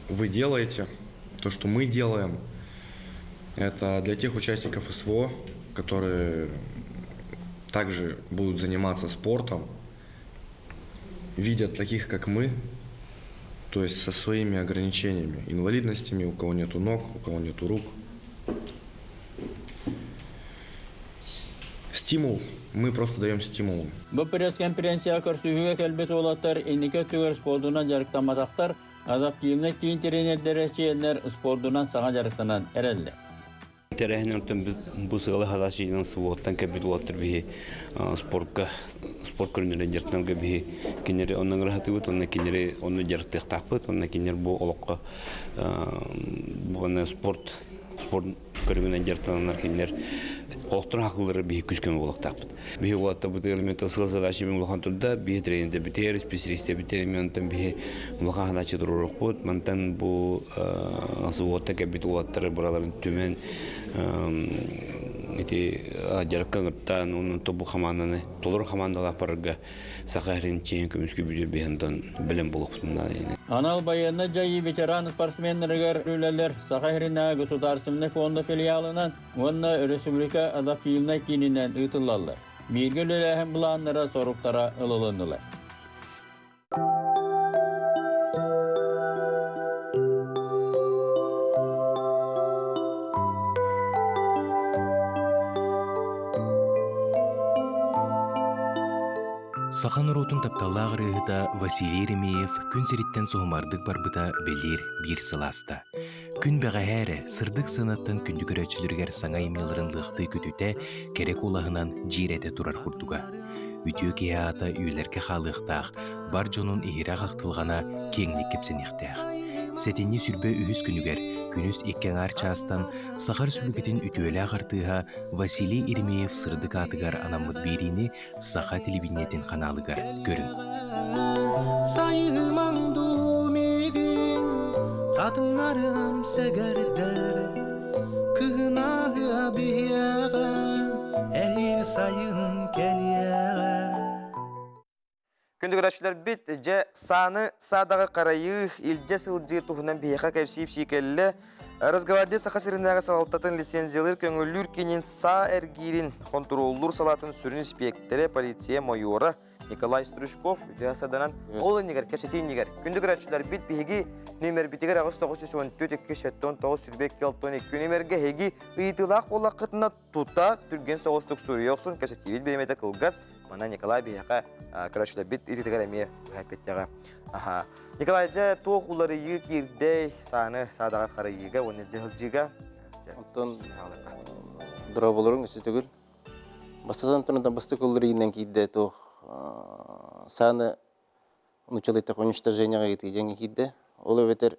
вы делаете, то, что мы делаем, это для тех участников СВО, которые также будут заниматься спортом, видят таких, как мы, то есть со своими ограничениями, инвалидностями, у кого нету ног, у кого нету рук. Стимул. Мы просто даем стимул. Бұл пресс-конференция көрсүйіге кәлбет олаттар, енеке түгер спордунан жарықтамадақтар, адаптивнек кейін тренердері чейінлер спордунан саңа жарықтанан әрәлі. Терехнен бұл сығылы хадашидың сұвоттан кәбет олаттар бейі спорт көрінерен жартынан кәбейі кенері онын ғырахаты бұд, онын кенері оны жарықтық тақпыд, онын кенері бұл олыққа спорт көрінерен жартынан кенер Олықтыр ақылдары бейі күскен болықтақпыд. Бейі олатта бұд элементі сығылсада ашымен ұлған тұрда, бейі тренерді бітер, специалисті бітер, менантан бейі ұлған хадачы тұрырық бұд. Мантан бұл сұвотта кәбет олаттары бұраларын төмен жарыққан ғыттан, оның тобу қаманданы, толыр қамандалақ барырға сақайрын чейін көміскі бүйдер бейіндан білім болып бұтындан. Анал баянна жайы ветеран спортсменлерігер үлелер Сақайрына государственный фонды филиалынан онна республика адаптивна кининен ұтылалар. Миргіл үләхін бұланлара соруқтара ылылынылар. Сахан урутун тапталлаах рыыта Василий Еремеев күн сериттен соғымардық барбыта белер бир сыласта. Күн бәғәһәрі сырдық сынаттан күнді көрәтшілергер саңа емелерін лықты күтіте керек олағынан жирәті тұрар құрдуға. Үтіө кеяата үйлерге қалықтақ, бар жонун ихирақ ақтылғана кеңлік кепсенектәқ. Сәтенне сүрбе үхіз күнігер, күніз еккен арчастан Сахар сүлігетін үтіөлі ағартыға Василий Еремеев сырдық атығар анамыд беріні Саха телевидениетін қаналығар көрін. Сайымаңду мегін, қатыңарым сәгәрдер, күнағы бияға, әйіл сайын кәлияға. Күнді көрәшілер бит, жа саны садағы қарайы, илже сылжы тұхынан бейеқа кәпсейіп шекелі, разговарде сақасырындағы салалтатын лицензиялыр көңілір кенен са әргерін контроллур салатын сүрін инспекторы полиция майора Николай Стручков үтіғасаданан олы негер, кәшетейін негер. Күнді көрәшілер бит бейгі нөмір бітігер ағыз 914-2-9 сүрбек келтон 2 нөмерге хеги ұйытылақ болақ қытына тұта түрген соғыстық сүрі еқсін кәшетейін бейметі қылғас мана Николай бейеқа көрәшілер бит үйтігер әме өйәпеттеға. Николай жа тоқ ұлары егі кердей саны садаға қары егі, оны дәлжіға. Онтан дұра болырың үсі түгіл. Бастадан тұрындан басты ұлары егінен кейді тоқ саны ұнычалайтақ уничтоженияға кетті жәңі кейді. Олы бетер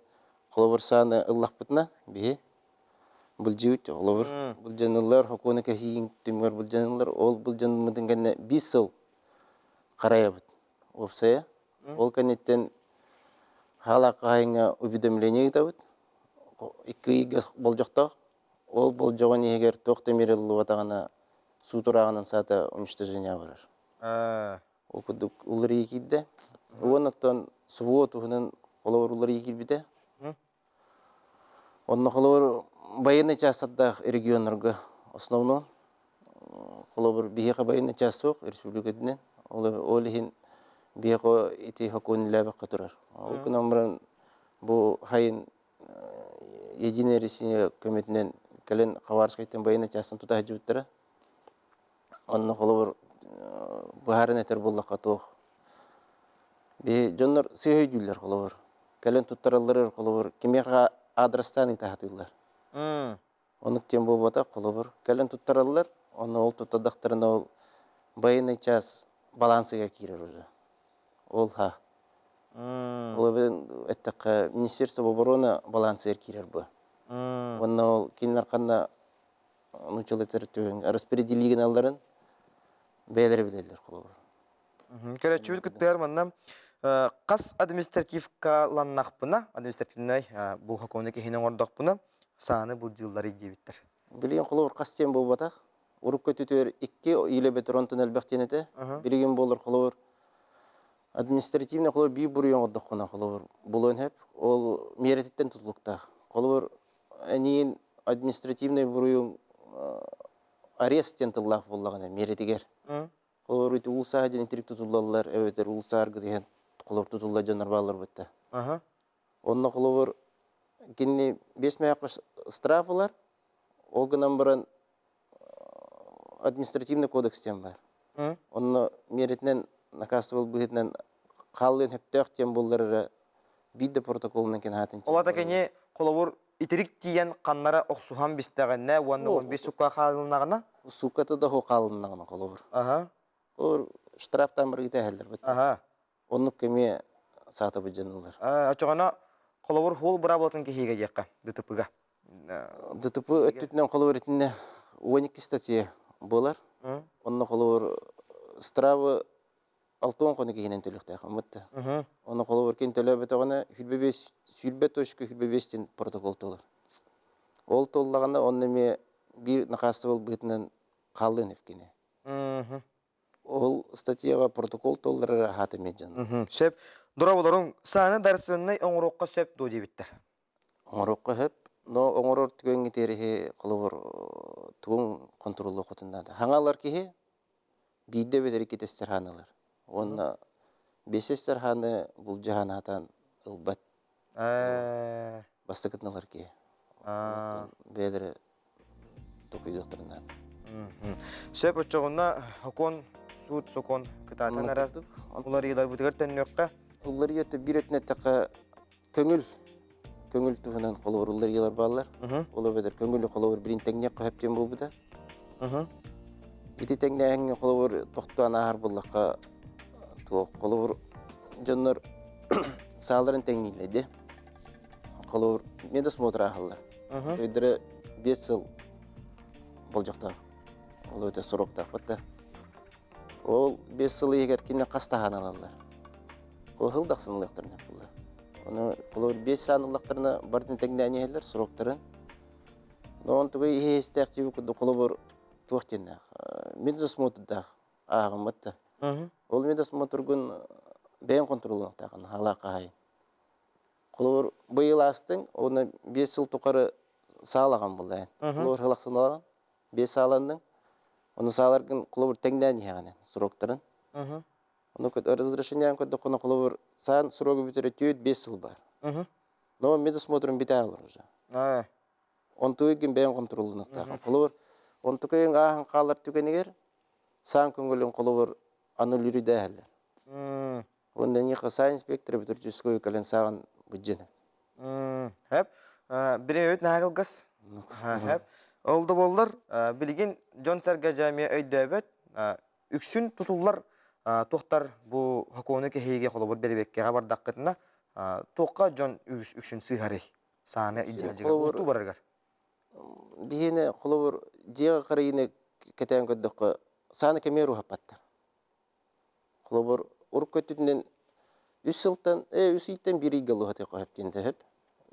қолабыр саны ұллақ бұтына бейі. Бұл жеуіт, олабыр. Бұл жанылар, хокуаны кәсейін түмгер бұл жанылар. Ол бұл жанылмыдың кәне 5 сыл қарая бұт. Опсая. Ол кәнеттен хала қайыңа уведомление етабыт. 2 егіз бол жоқтақ. Ол бол жоған егер тоқтамерелі ватағана су тұрағынан саты уничтожения барар. Ол күдік ұлыр екейді. Оғанаттан суво тұғынан қолауыр ұлыр екейбіде. Онна қолауыр байыны частадақ регионларға основно. Қолауыр бейеқа байыны частық республикадынан. Ол ең Бего ити хокун ләбә катырар. Ул көнөмрен бу хайын единая Россия көмөтүнөн келен Хабаровскайдан байына часын тута жуттыра. Онны холор баарын этер буллакка тох. Бе жоннор сөйдүлөр холор. Келен туттаралар холор кимерга адрестан итахатылар. Онук тем болбата холор келен туттаралар, оны ол туттадактарына ол байына час балансыга кирер уже. Ол ха. Ол бен эттек Министерство обороны балансыр кирер бу. Онны ол кинлер канда нучулетер төң распределиген алларын бәйләре билелер холор. Көрәчүл күттәр моннан кас административка ланнакпына, административный бу хаконеке хинен ордокпына саны бу жыллары дебиттер. Билген холор кастен болбата. Уруп көтүтөр 2 иле бетронтун элбектенете. Билген болор холор административный холор би бурыйон ордоккона холор. Булон хеп ол меретиттен тутулукта. Холор энин административный бурыйон аресттен тыллак боллаган меретигер. Холор үтү улса жен интерик тутулалар, эветер улсар деген холор тутулла жанар балар бетте. Онна холор кинни 5 маяк штрафылар. Огынан баран административный кодекстен бар. Онна меретинен наказывал быгытнан каллын хептөк тем буллары бидде протоколунан кен хатын. Олата кене холор итерик тиен каннара оксухан бистегенне, уанны 15 сукка калынагына? Суккаты да хокалынагына холор. Ол штрафтан бир итәһәлдер бит. Онны кеме сата бужанылар. Ачыгана холор хол бара болтын кехиге якка, ДТПга. ДТП өттүтүнөн холор итинне 12 статья болар. Онны холор стравы 6 коны кигенен төлөктө камытты. Оны холор кен төлөбө тагына хүлбебес сүлбе точка хүлбебестен протокол толар. Ол толлаганда онны ме бир накасты бол бытынан калдын эпкене. Ол статьяга протокол толлары хаты меджан. Шеп дураболорун саны дарсыннай оңорокка сөп до дебиттер. Оңорокка хөп, но оңорор түгөн гитерихи кылыбыр түгөн контроллу котунда. Хаңалар кихи бидде бетери кетестер ханалар. Онна бесестер ханы бул жаһанатан ылбат. Бастыкытналар ки. Бедере токуйдоктарынан. Шеп очогуна хокон суд сокон кытатанар. Улар йылар бүтгөртөн нөккө. Улар йөтө биретне така көңүл туһунан колор улар йылар баллар. Улар бедер көңүлү колор бирин теңне кыптен болбуда. Ити теңнең колор токтуана ар буллакка колор жоннор сааларын теңниледи. Колор медосмотра халлар. Өйдөрө 5 жыл болжокта. Ол өтө срокта батта. Ол 5 жыл егер кине кастаханалар. Ол хылдаксынлыктарына булды. Оны колор 5 санылыктарына бардын теңнәнелер сроктарын. Но он тугай хестактив куду колор тохтена. Медосмотрда агымытта. Ол медосмотргун бен контролуна тагын халакай. Колор быйыл астың, оны 5 жыл тукары саалаган булды. Колор халаксыналаган 5 сааландың. Оны сааларгын колор теңдән яганы сроктарын. Оны көт разрешением көт докуна колор сан срогы битере 5 жыл бар. Но медосмотрын бите алар уже. Он туйгин бен контролуна тагын. Колор он туйгин ахан калар түгенегер сан көңүлүн колор аннулири дәһәлләр. Онда не хаса инспектор битүрчүскөй кален саган буҗжене. Хәп, бире өт нагылгас. Хәп, олды болдар, билген Жон Сәргә җамия өйдөбөт, үксүн тутуллар тохтар бу хаконеке хейге холобор бербекке бардакытына, токка Жон үксүн сыгары. Саны иҗаҗыга уту барыргар. Бигене холобор җега карыйны кетен көддөк саны кемеру хапаттар. Холобор уруп көтүнөн 3 жылдан, 3 иттен бири галу хаты кайып кенде хеп.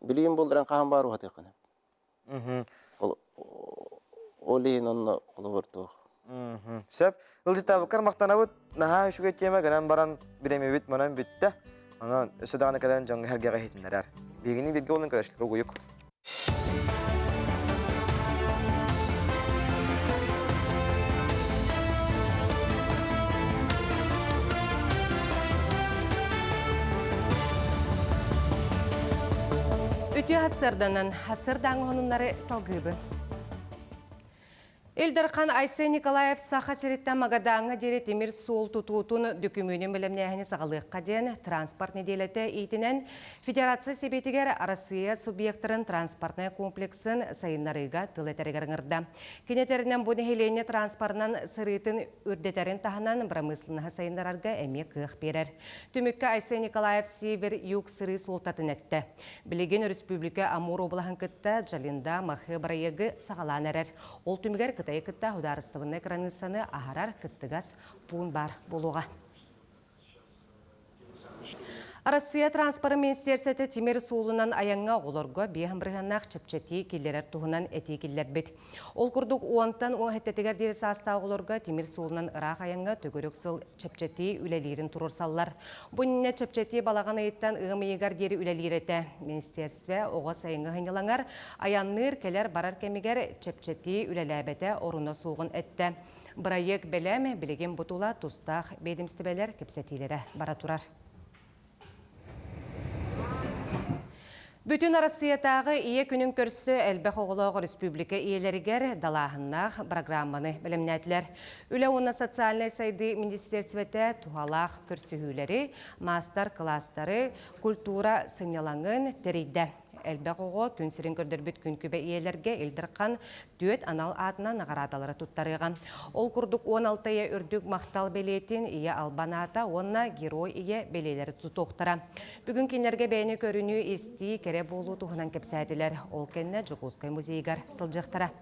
Билген болдыран кахан бару хаты кана. Олин онно холобор тох. Сеп, ылжыта бакар мактанабыт, наха шуга тема гынан баран биремебит манан битте. Ана сөдаганы калан жаңга хергега хетиннер. Бигини бирге болун карашлар уйук. Өтü hasırdanın, hasырдаңы онынлары салгыбы. Элдерхан Айсе Николаев саха сереттен магадаңы дере темір сол тұтуытын дүкімөнен білімнәхіні сағалыққа ден транспорт неделеті ейтінен Федерация себетігер Россия субъекторын транспортный комплексін сайынларыға тылетәрігіріңірді. Кенетерінен бұны хелене транспортынан сырытын үрдетерін тағынан бірамыслыны сайынларарға әме қық берер. Түмікке Айсе Николаев север юг сыры солтатын әтті. Білеген Республика Амур облағын күтті Джалинда мақы барайығы сағалан әрер. Ол түмігер Кытай кытта хударыстыбын экранысаны ахарар кыттыгас пун бар болуға. Россия транспорт министерсеті темір суылынан аяңға оларға бейхін бірғаннақ чепчеті келдерер туғынан әте келдер бет. Ол күрдік уантан оң әттетігер дересі аста оларға темір суылынан ұрақ аяңға төгірік сыл чепчеті үлелерін тұрырсаллар. Бұніне чепчеті балаған айыттан ұғымейгер дері үлелереті. Министерстве оға сайынғы ғынылаңар аянныр келер барар кемегер чепчеті үлеләбеті орына суғын әтті. Бірайық бәләмі білеген бұтула тұстақ бедімстібелер кепсетилері бара тұрар. Бүтін Россиятағы ие күнін көрсі әлбәқ оғылығы республика иелерігер далағыннақ программаны білімнәділер. Үлі оны социальный сайды министерсветі туғалақ көрсігілері, мастер кластары, культура сыңялаңын терейді. Әлбәқ оғы күнсірін көрдірбіт күн көбе иелерге елдірқан дөт анал атына нағарадалары тұттарыға. Ол күрдік 16-я үрдік мақтал белетін ие албаната, онына герой ие белелері тұтуқтыра. Бүгін кенерге бәйіні көріні есті кере болу тұғынан кепсәділер. Ол кенне Жокускай музейгар сылжықтыра.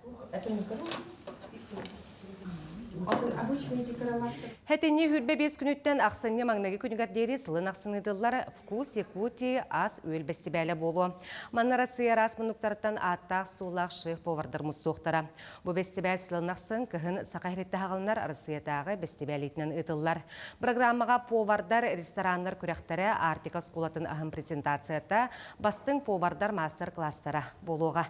Хәтіне хүрбе 5 күніттен ақсынне маңнағы күнігардері сылын ақсыныдылар вкус, якути, ас өл бәстібәлі болу. Манна Россия расмынуктарыттан аттақ сулақ шық повардар мұстуқтара. Бұ бәстібәл сылын ақсын кіхін сақайретті хағылынар Россиятағы бәстібәлетінен ұтылар. Программаға повардар ресторанлар күрәқтері Артика скулатын ағын презентацията бастың повардар мастер-кластары болуға.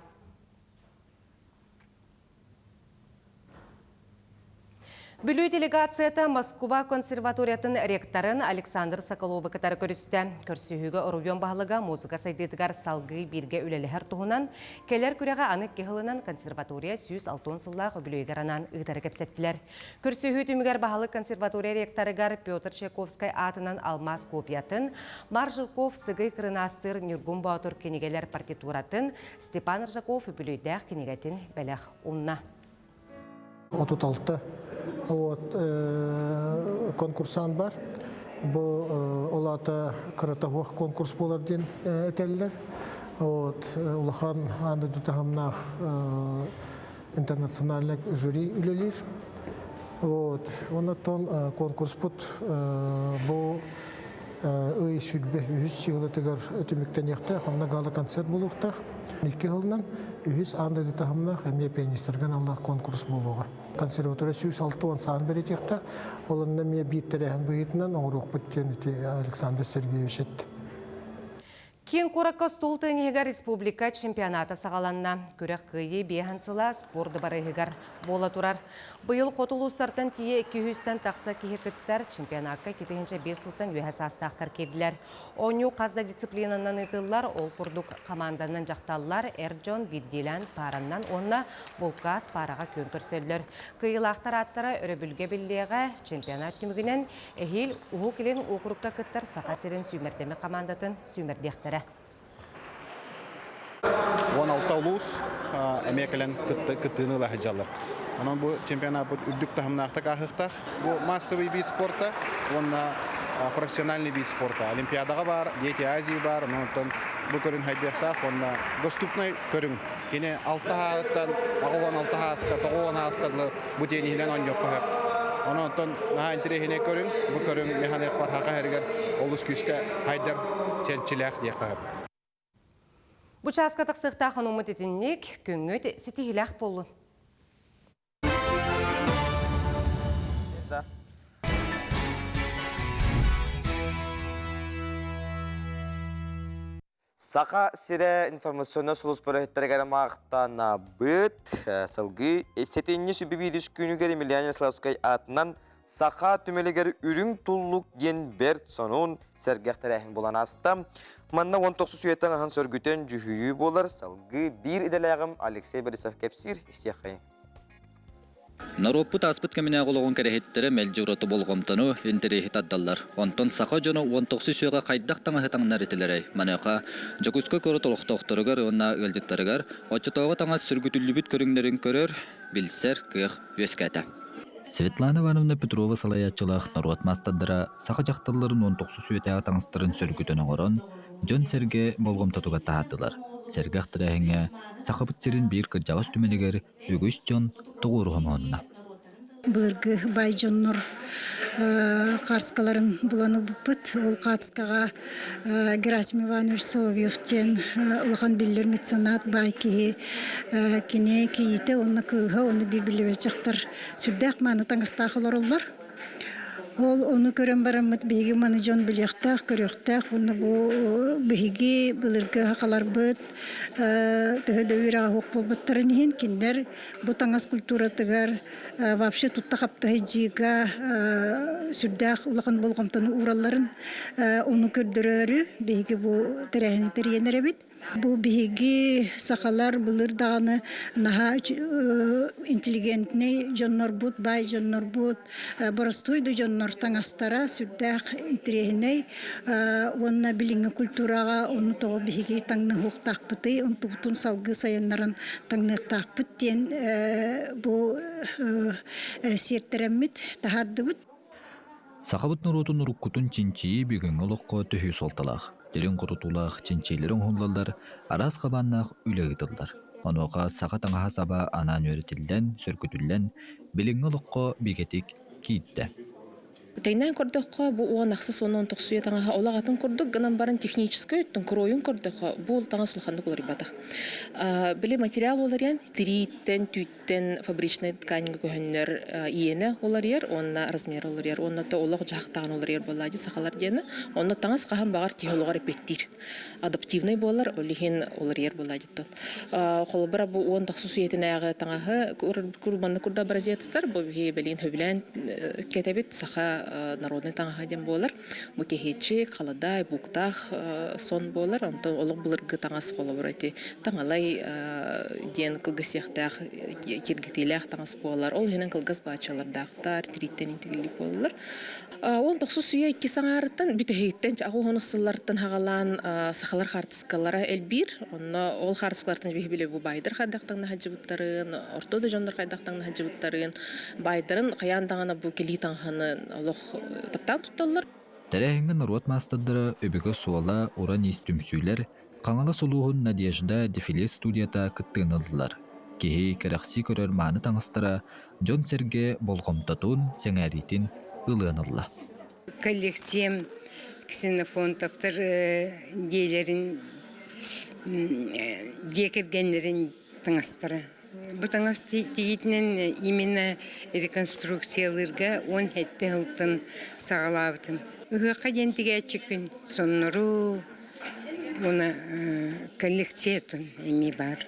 Бүлі делегацията Москва консерваториятын ректорын Александр Соколовы кітары көрісті. Көрсіхігі ұруен бағылыға музыка сайдетігар салғы бірге үлелігер тұғынан, келер күреға анық кеғылынан консерватория 106 сыллағы бүлігеранан ұйтары кепсеттілер. Көрсіхі түмігер бағылы консерватория ректорыгар Петр Чайковскай атынан алмаз копиятын, Маржылков сығы қырынастыр Нюргун Баутур кенегелер партитуратын, Степан Ржаков бүлігдәқ кенегетін бәләқ ұнна. 36 конкурсан бар. Бұл олата қыратауық конкурс боларден әтелілер. Улахан анды дүтағымнақ интернациональный жюри үлелер. Онаттан конкурс бұд бұл үй сүлбе 100 чығылытығыр өтіміктен еқті, қонына ғалы концерт болуқтақ. Неке ғылынан 100 анды дүтағымнақ әме пианистерген Аллах конкурс болуға. Консерватория 106 сан берет еқті, олында мен бейттірән бұйытынан оңыруқ бұттен Александр Сергеевич етті. Кен қораққа столтын егер республика чемпионата сағаланна. Көрек қүйі бейхансыла спорды бары егер бола тұрар. Бұйыл қотылу сартын тие 200-тен тақса кейкіттер чемпионатқа кетігінші 5 сылтын өйәс астақтар кеділер. Оңю қазда дисциплинанан етілер, ол күрдік команданын жақталылар Эрджон Биддилан параннан онна Болкас параға көн көрселер. Қиылақтар аттары өрөбілге білдеға чемпионат түмігінен әхел ұғы келен оқырыққа күттер сақасырын сүймердемі командатын сүймердектері. 16 улус эмекелен кыттыны лахыжалар. Анан бу чемпионат үрдүк тахымнактак ахыктак. Бу массовый вид спорта, онна профессиональный вид спорта. Олимпиадага бар, Дети Азии бар, онтон бу көрүн хайдыктак, онна доступный көрүн. Кене 6 хаттан агылган 6 хаска, 9 хаскадлы бу денилен он жок кап. Онтон на интерехине көрүн, бу көрүн механик бар хака хергер олус күскө хайдар ченчилек деп кап. Бұчасқа тақсықта қанумы детіннек көңіт сетігіләқ болу. Сақа сире информационны сұлыс бұрыхеттергері мақтана бұд, сылғы сетенне сүбі бейдіш күнігері Миллионер Славскай атынан Saqa tümelegeri ürün tulluk gen bert sonun sergahtarayın bulan astam. Manna 19 süyetten ahan sörgüten cühüyü bolar. Salgı bir idelağım Alexey Borisov kepsir istiyakayın. Нароппут аспыт кеміне қолығын кәрехеттері мәлжі ұраты болғымтыну ентерехет аддалар. Онтын сақа жоны 19 сүйеға қайдақ таңа хетаңнар етілерей. Манеқа, жокуска көрі толықтықтырығар, онна өлдіктірігар, отчытауға таңа сүргүтілі бүт көріңдерін көрір, білсер күйіқ өскәті. Светлана Ивановна Петрова салаятчылық наруат мастадыра сақа жақтыларын 19 сүйетеға таңыстырын сүргүтіні ғорон, жон серге болғым татуға тағадылар. Серге ақтырағыңа сақа бұтсерін бір кіржағыз түменегер өгіз жон тұғырғым онына. Бұлырғы бай жоннор қарскаларын бұланы бұппыт. Ол қарскаға Герасим Иванович Соловьевтен ұлған білдер меценат бай кейі кене кейіті, оны күйіға, оны бір-білі жақтар сүрдәқ маны таңыстақылар олар. Ол оны көрен барамыт бейгі маны жон білектақ, көректақ, оны бейгі біліргі хақалар бұд, төхеді үйраға хоқ бол бұттарын ен, кендер бұ таңас культуратығар, вапшы тұтта қаптағы жиға сүрдәқ ұлақан болғамтаны ураларын оны көрдірері, бейгі бұ тәрәхіні тәренері бит. Бу биһиги сахалар булыр даганы наха интеллигентный жоннор бут, бай жоннор бут, боростойду жоннор таңастара сүрдәк интерегеней, онна билинге культурага оны того биһиги таңны хуктак быты, он тутун салгы саяннарын таңныктак бут ден бу сертеремит тахарды бут. Сахабыт нурутун руккутун чинчии бүгүн олоққа төхүй солталақ. Дерин құрутулақ чинчейлерін ғоллалар арас қабаннақ үлегітілдір. Онуға сақа таңаға саба анан өретілден, сөркүтілден, біліңі лұққа бігетік кейтті. Тайнан көрдіққа бұл оған ақсыз 19 сүйе таңаға олағатын көрдік, гынан барын техническі өттің күройын көрдіққа бұл таңа сұлқанды болар батақ. Білі материал олар ян, тириттен, түйттен, фабричный тканингі көхінлер иені олар ер, онна размер олар ер, онна то олақ жақтаған олар ер болады, сақалар дені, онна таңас қаған бағар технологар епеттір. Адаптивный болар, олихен олар ер болады. Қолы бұра бұл 19 сүйетін аяғы таңағы күрбанды күрда бразиятыстар, бұл білін хөбілен кетебет сақа народный таңаға ден болар. Мұкехетші, қаладай, бұқтақ сон болар. Онтан олық бұлырғы таңасы қолы бұр әте. Таңалай ден қылғысияқтақ, кергітеліяқ таңасы болар. Ол хенен қылғыс бачалардақтар, тириттен интегілі болар. 19 сүйе 2 саңарыттан, бүтігеттен, ағу ғонысыларттан хағалан сақалар қартысқалара әлбір. Ол қартысқаларттан біле бұл байдыр қайдақтаңна хаджыбыттарын, ортоды жондар қайдақтаңна хаджыбыттарын, байдырын қаяндағана бұл келі таңғаны таптан тұтталар. Тәрәхінгі наруат мастадыры өбігі суала оран естүмсүйлер қаңала сұлуғын Надежда дефиле студията кіттіңілділар. Кехи кәрәқси көрер маны таңыстыра Джон Серге болғымтатун сәңәритін ылығынылла. Коллекциям ксенофонтовтар дейлерін декергенлерін таңыстыра. Бұтаңыз тегетінен именно реконструкцияларға 10 хетті ғылтын сағалабытын. Үғіққа дентіге әтчікпен сонныру оны коллекциятын әме бар.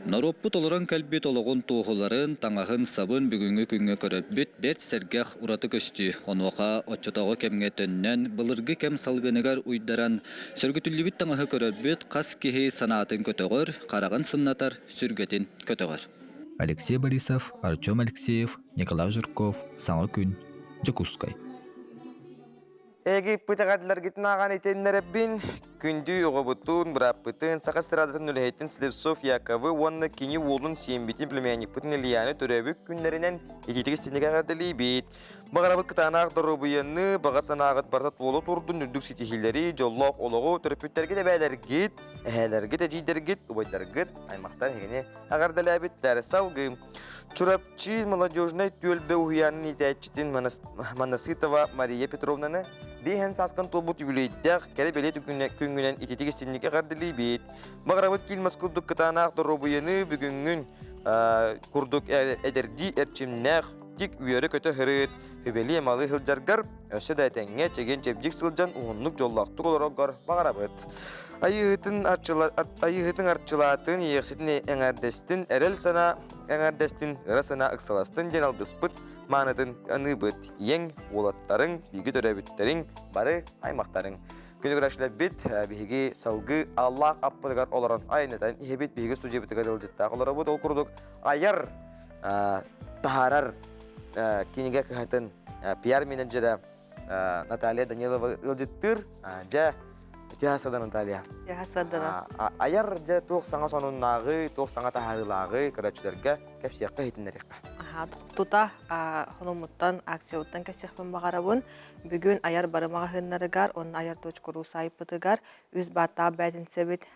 Нароппут олыран кәлбет олығын туғыларын таңағын сабын бүгінгі күнге көрөпбет бет сәргәқ ұраты көсті. Онуға отчытағы кәмге төннен бұлырғы кәм салғынығар уйдаран сөргітілі таңағы көрөпбет қас кехей санатын көтіғыр, қарағын сымнатар сүргетін көтіғыр. Алексей Борисов, Артем Алексеев, Николай Жирков, Саңа күн, Жакускай. Эги пытагадылар гитин аған етенлереббин, күнді оғыбытын, бұраппытын, сақастырадатын үлхейтін Слепцов Яковы, онны кені олын сиембетін племянник пытын Ильяны төрөбік күнлерінен ететік істенеге ғардылы бейт. Бағарабыт кытанақ дұрыбыйынны, бағасан ағыт бартат олы тұрдың үрдік сетихилері, жоллақ олығы, түріппеттерге де бәлергет, әхәлергет, әжейдергет, ұбайдергет, аймақтан егіне ағардылы әбеттәрі салғым. Чурапчы молодежной тюльбе уяның етәтчетін Манасытова Мария Петровнаны бейхен сасқын толбут юлейдәқ кәрі бәлет күнгінен ететік істенеге ғардылы бейт. Бағарабыт келмес күрдік кытанақ дұрыбыйыны бүгінгін күрдік әдерді әрчімнәқ тик үйері көті хырыт, хөбелі емалы хылжаргар, өсі дәйтәңе чеген чепжік сылжан ұғынлық жоллақтық оларығар бағарабыт. Айығытын арчылатын еқсетіне әңәрдестін, әрел сана әңәрдестін, ұры сана ұқсаластын жен алдыспыт, манытын ыныбыт ең олаттарың, биги төрөбүттөрүң, бары аймактарың. Күнүгүрәшләр бит биги салгы Аллах аппыгар олорон айнытан ихебит биги сужебитигер ылжытта олора бут ол курдук аяр тахарар киниге кахатын пиар менеджера Наталья Данилова ылжыттыр жа Ясада Наталья. Ясада. Аяр жа тоқ саңа сонуннагы, тоқ саңа тахарылагы көрөчүлөргө кепсиякка хитинерекка. Тута хонумуттан акцияуттан кепсиякпен багарабын. Бүгүн аяр барымага хыннарыгар, он аяр.ру сайпытыгар үз бата бәдинсебит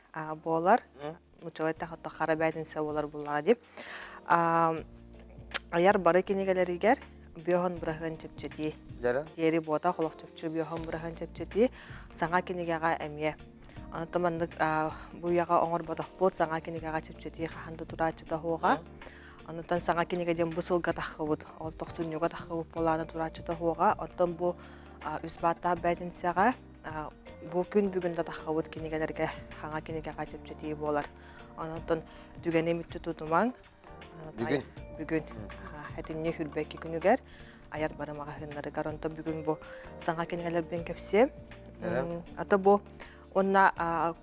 болар. Мучалайта хатта хара бәдинсе болар булла дип. Аяр бары кинегелеригер биохон бырахын чепчети. Дери бота холок чепчу биохон бырахын чепчети. Саңа кинегега эмие. Анатамандык бу яга оңор бодох бот саңа кинегега чепчети ханды турачы да хога. Анатан саңа кинеге дем бусылга тахыбыт. Ол 90-га тахыбыт боланы турачы да хога. Оттон бу үз бата бәдинсега бу күн бүгүндө тахыбыт кинегелерге хаңа кинегега чепчети болар. Анатан дүгене мүчү тутумаң. Бүгүн хәтинне хүрбәкки күнүгәр аяр барымага хыннары гаронто бүгүн бу саңа кинегелер бен кепсе. Ата бу онна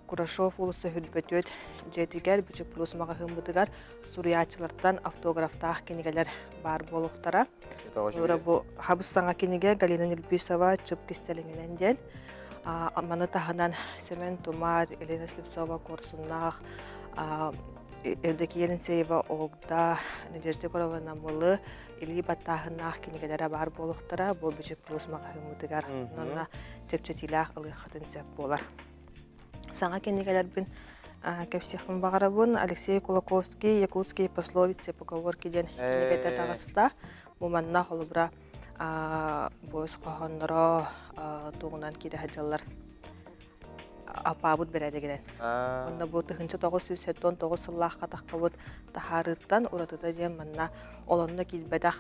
Курашов улысы хүрбөтөт жетигер бичи плюс мага хымбытыгар суриячылардан автографтах кинегелер бар болуктара. Ора бу хабыс саңа кинеге Галина Нильбисова чып кистелиңенен ден. Маны таханан Семен Тумар, Елена Слепцова курсуннах Евдокия Еренсеева Огда, Надежда Коровна Мулы, Ильи Батахынах кинегелері бар болуқтара, бұл бүжік плюс мағахымытыгар, нонна тепчетилях ылыққатын сәп болар. Саңа кинегелер бін кәпсихын бағарабын, Алексей Кулаковский, Якутский пословицы поговоркиден кинегеті тағыста, бұл манна қолыбыра бойыз қоғанлары туғынан кейді хаджалар апабыт бередегенен. Онда бу тыгынчы 909 сыллахка таққабыт тахарыттан уратыда дем манна олонна килбедах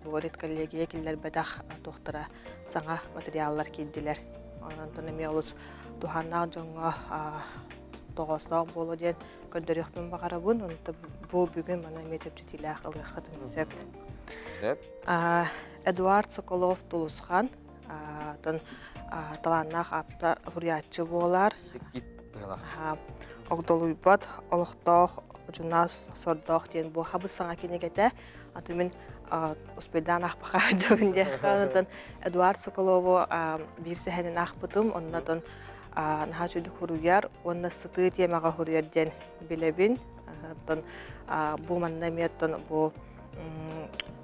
бу рет коллегия киллер бедах тохтара саңа материаллар килдилер. Онтон эми олус туханна жоңго тогостог боло ден көндөрөкмөн багарабын. Онта бу бүгүн мана мечепчитилах ылыхатын сеп. Эдуард Соколов Тулусхан тон таланнах апта хуриятчы болар. Огдолуйбат, олықтақ, жунас, сордақ ден бұл хабы саңа кенегеті. Атымен успедан ақпаға жауынде. Эдуард Соколову бір сәхенен ақпытым, оннатын наға жүді хуруяр, онна сыты темаға хуруяр ден білебін. Бұл манна меттен бұл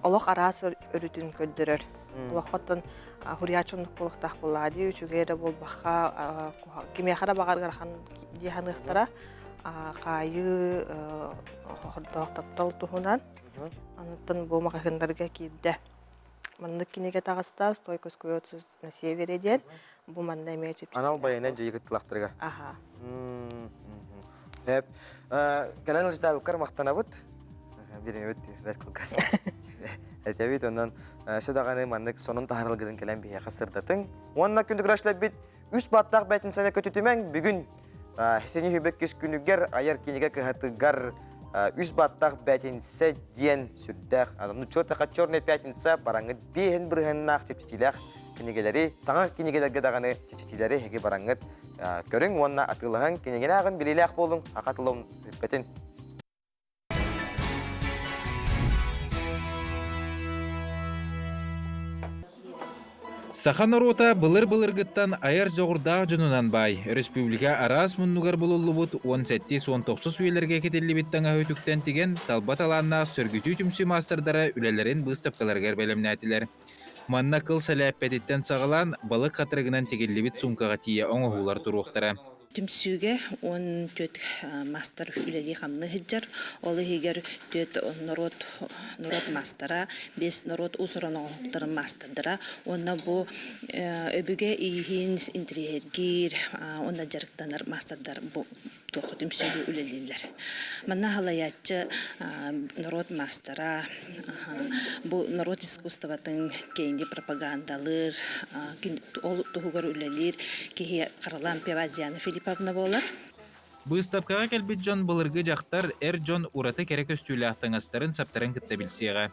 олық арас өрітін көддірір. Олыққатын хуриячунлук болуктак буллади үчүгере болбакка кимехара багаргархан диханыктара кайы хордоктоттол тухунан анытын бу магахындарга кийде мандык кинеге тагыста стойкос көйөтсүз на севере ден бу манда мечип анал байына жыйгыттылактырга Hep kanal kita ukar maqtanabut birin ötti verkulkas. Etebit ondan şadagаны mandık sonun taharılgıdın kelen bihe qasırdatın. Onunla kündük raşla bit üst battaq bәтін sana kötütümen bugün seni hübekkis günüger ayar kinige kıhatıgar üst battaq bәтінсе diyen sürdək. Adamı çorta qaçorne pətinsə barangıt bihen birhennak çepçitilək kinigeleri sana kinigelerge dağını çepçileri hege barangıt körün onunla atılığın kinigene ağın bililək bolun aqatılığın hübbetin. Сахан орота былыр-былыргыттан айар жоғырдағы жонунан бай. Республика арас мұннугар болулубут 17-19 үйелерге кетелі биттаңа өтіктен теген талбат аланна сөргүтүү түмсі мастырдары үлелерін бұстапкаларгар бәлемнәтілер. Манна кыл сәләппәтеттен сағылан балық қатырығынан тегелі бит сумкаға тие оңығулар тұруқтары. Түмсүге он төт мастер үлели хамны хиджар, олы хигер төт народ мастера, бес народ усуранықтыр мастerdara, онна бу өбүге ийин интерьергир, онна жарыктанар мастердар бу тоқы түмсүге үлелилер. Манна халаятчы народ мастера, бу народ искусствотың кейинги пропагандалыр, ол тугугар үлелир, кихи Каралан Певазияны Филипповна болар. Быстапкаға кәлбет жон былырғы жақтар әр жон ураты керек өстүйлі ақтаңастарын саптарын кітті білсеға.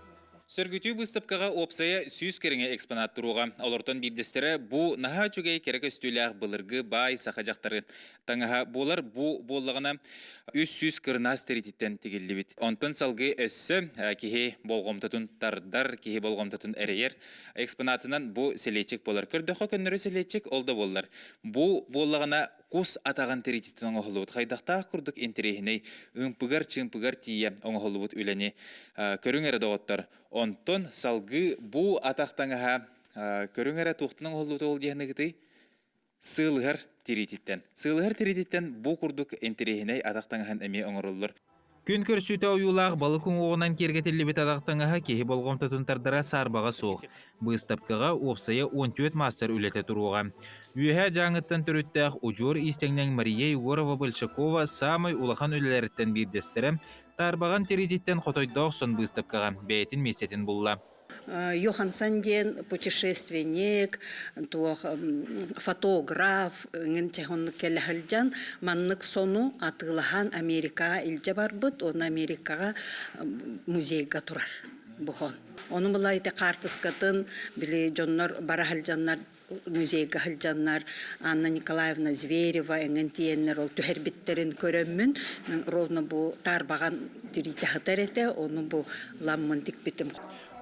Сөргүтүү быстапкаға опсая сүйіз кереңе экспонат тұруға. Олортон бирдестері бұ наға чүгей керек өстүләқ бұлырғы бай сақа жақтары. Таңаға болар бұ болығына үс сүйіз кырына стеритеттен тегелі бит. Онтон салғы өссі кеге болғымтатын тардар, кеге болғымтатын әрейер. Экспонатынан бұ селечек болар. Көрдіқо көннері селечек олды болар. Бұ болығына қос атаған теритеттен оңғылуыд. Қайдақтақ күрдік интерегіней үмпігар тие оңғылуыд үләне көрің әрі доғыттар. Онтон салғы бұ атақтаңаға көрің әрі тоқтының оңғылуыд ол дегені гіті сылығар теритеттен. Сылығар теритеттен бұ күрдік интерегіней атақтаңаған әме оңғырылыр. Күн көрсүйті ойулақ балықың оғынан кергетелі бет адақтыңаға кеге болғым тұтынтардыра сарбаға соқ. Бұстапқыға опсая 14 мастер үлеті тұруға. Үйе жаңыттан түріттәқ ұжор истеңнен Мария Егорова Большакова самай улахан өлелеріттен бірдестірі тарбаған теридеттен қотойдоқ сон бұстапқыға бәйтін месетін бұлла. Йохан Санден, путешественник, фотограф, он келехелжан, маннык сону атылахан Америка илже барбыт, он Америкага музейга турар бухон. Onun была ите картыскатын, биле жоннор барахалжаннар музейга халжаннар, Анна Николаевна Зверева, эңен тиеннер ол түхербиттерин көрөммүн, мен ровно бу тарбаган тирите хатарете, onu бу ламмын тикбитим.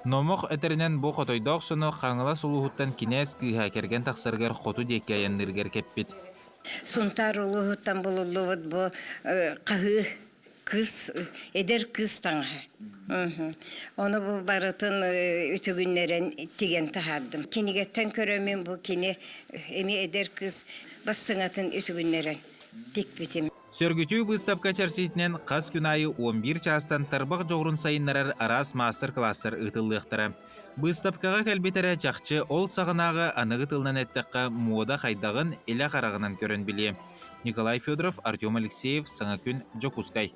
Номох әтерінен бұ қотойдоқ соны қаңыла сұлуғыттан кинес күйға керген тақсарғар қоту деке аяндыргер кеппет. Сұнтар ұлығыттан бұл ұлығыт бұ қағы кыз, әдер кыз таңға. Оны бұл барытын үтігінлерін теген тағардым. Кенігеттен көрөмен бұл кені әме әдер кыз бастыңатын үтігінлерін тек бітім. Сөргүтүү быстапка чарчитинен қас күн айы 11 частан тарбақ жоғырын сайыннарар арас мастер-кластар ұтылықтары. Быстапкаға кәлбетері жақчы ол сағынағы анығы тылынан әттіққа мода қайдағын елі қарағынан көрін біле. Николай Федоров, Артем Алексеев, Саңа күн, Джокускай.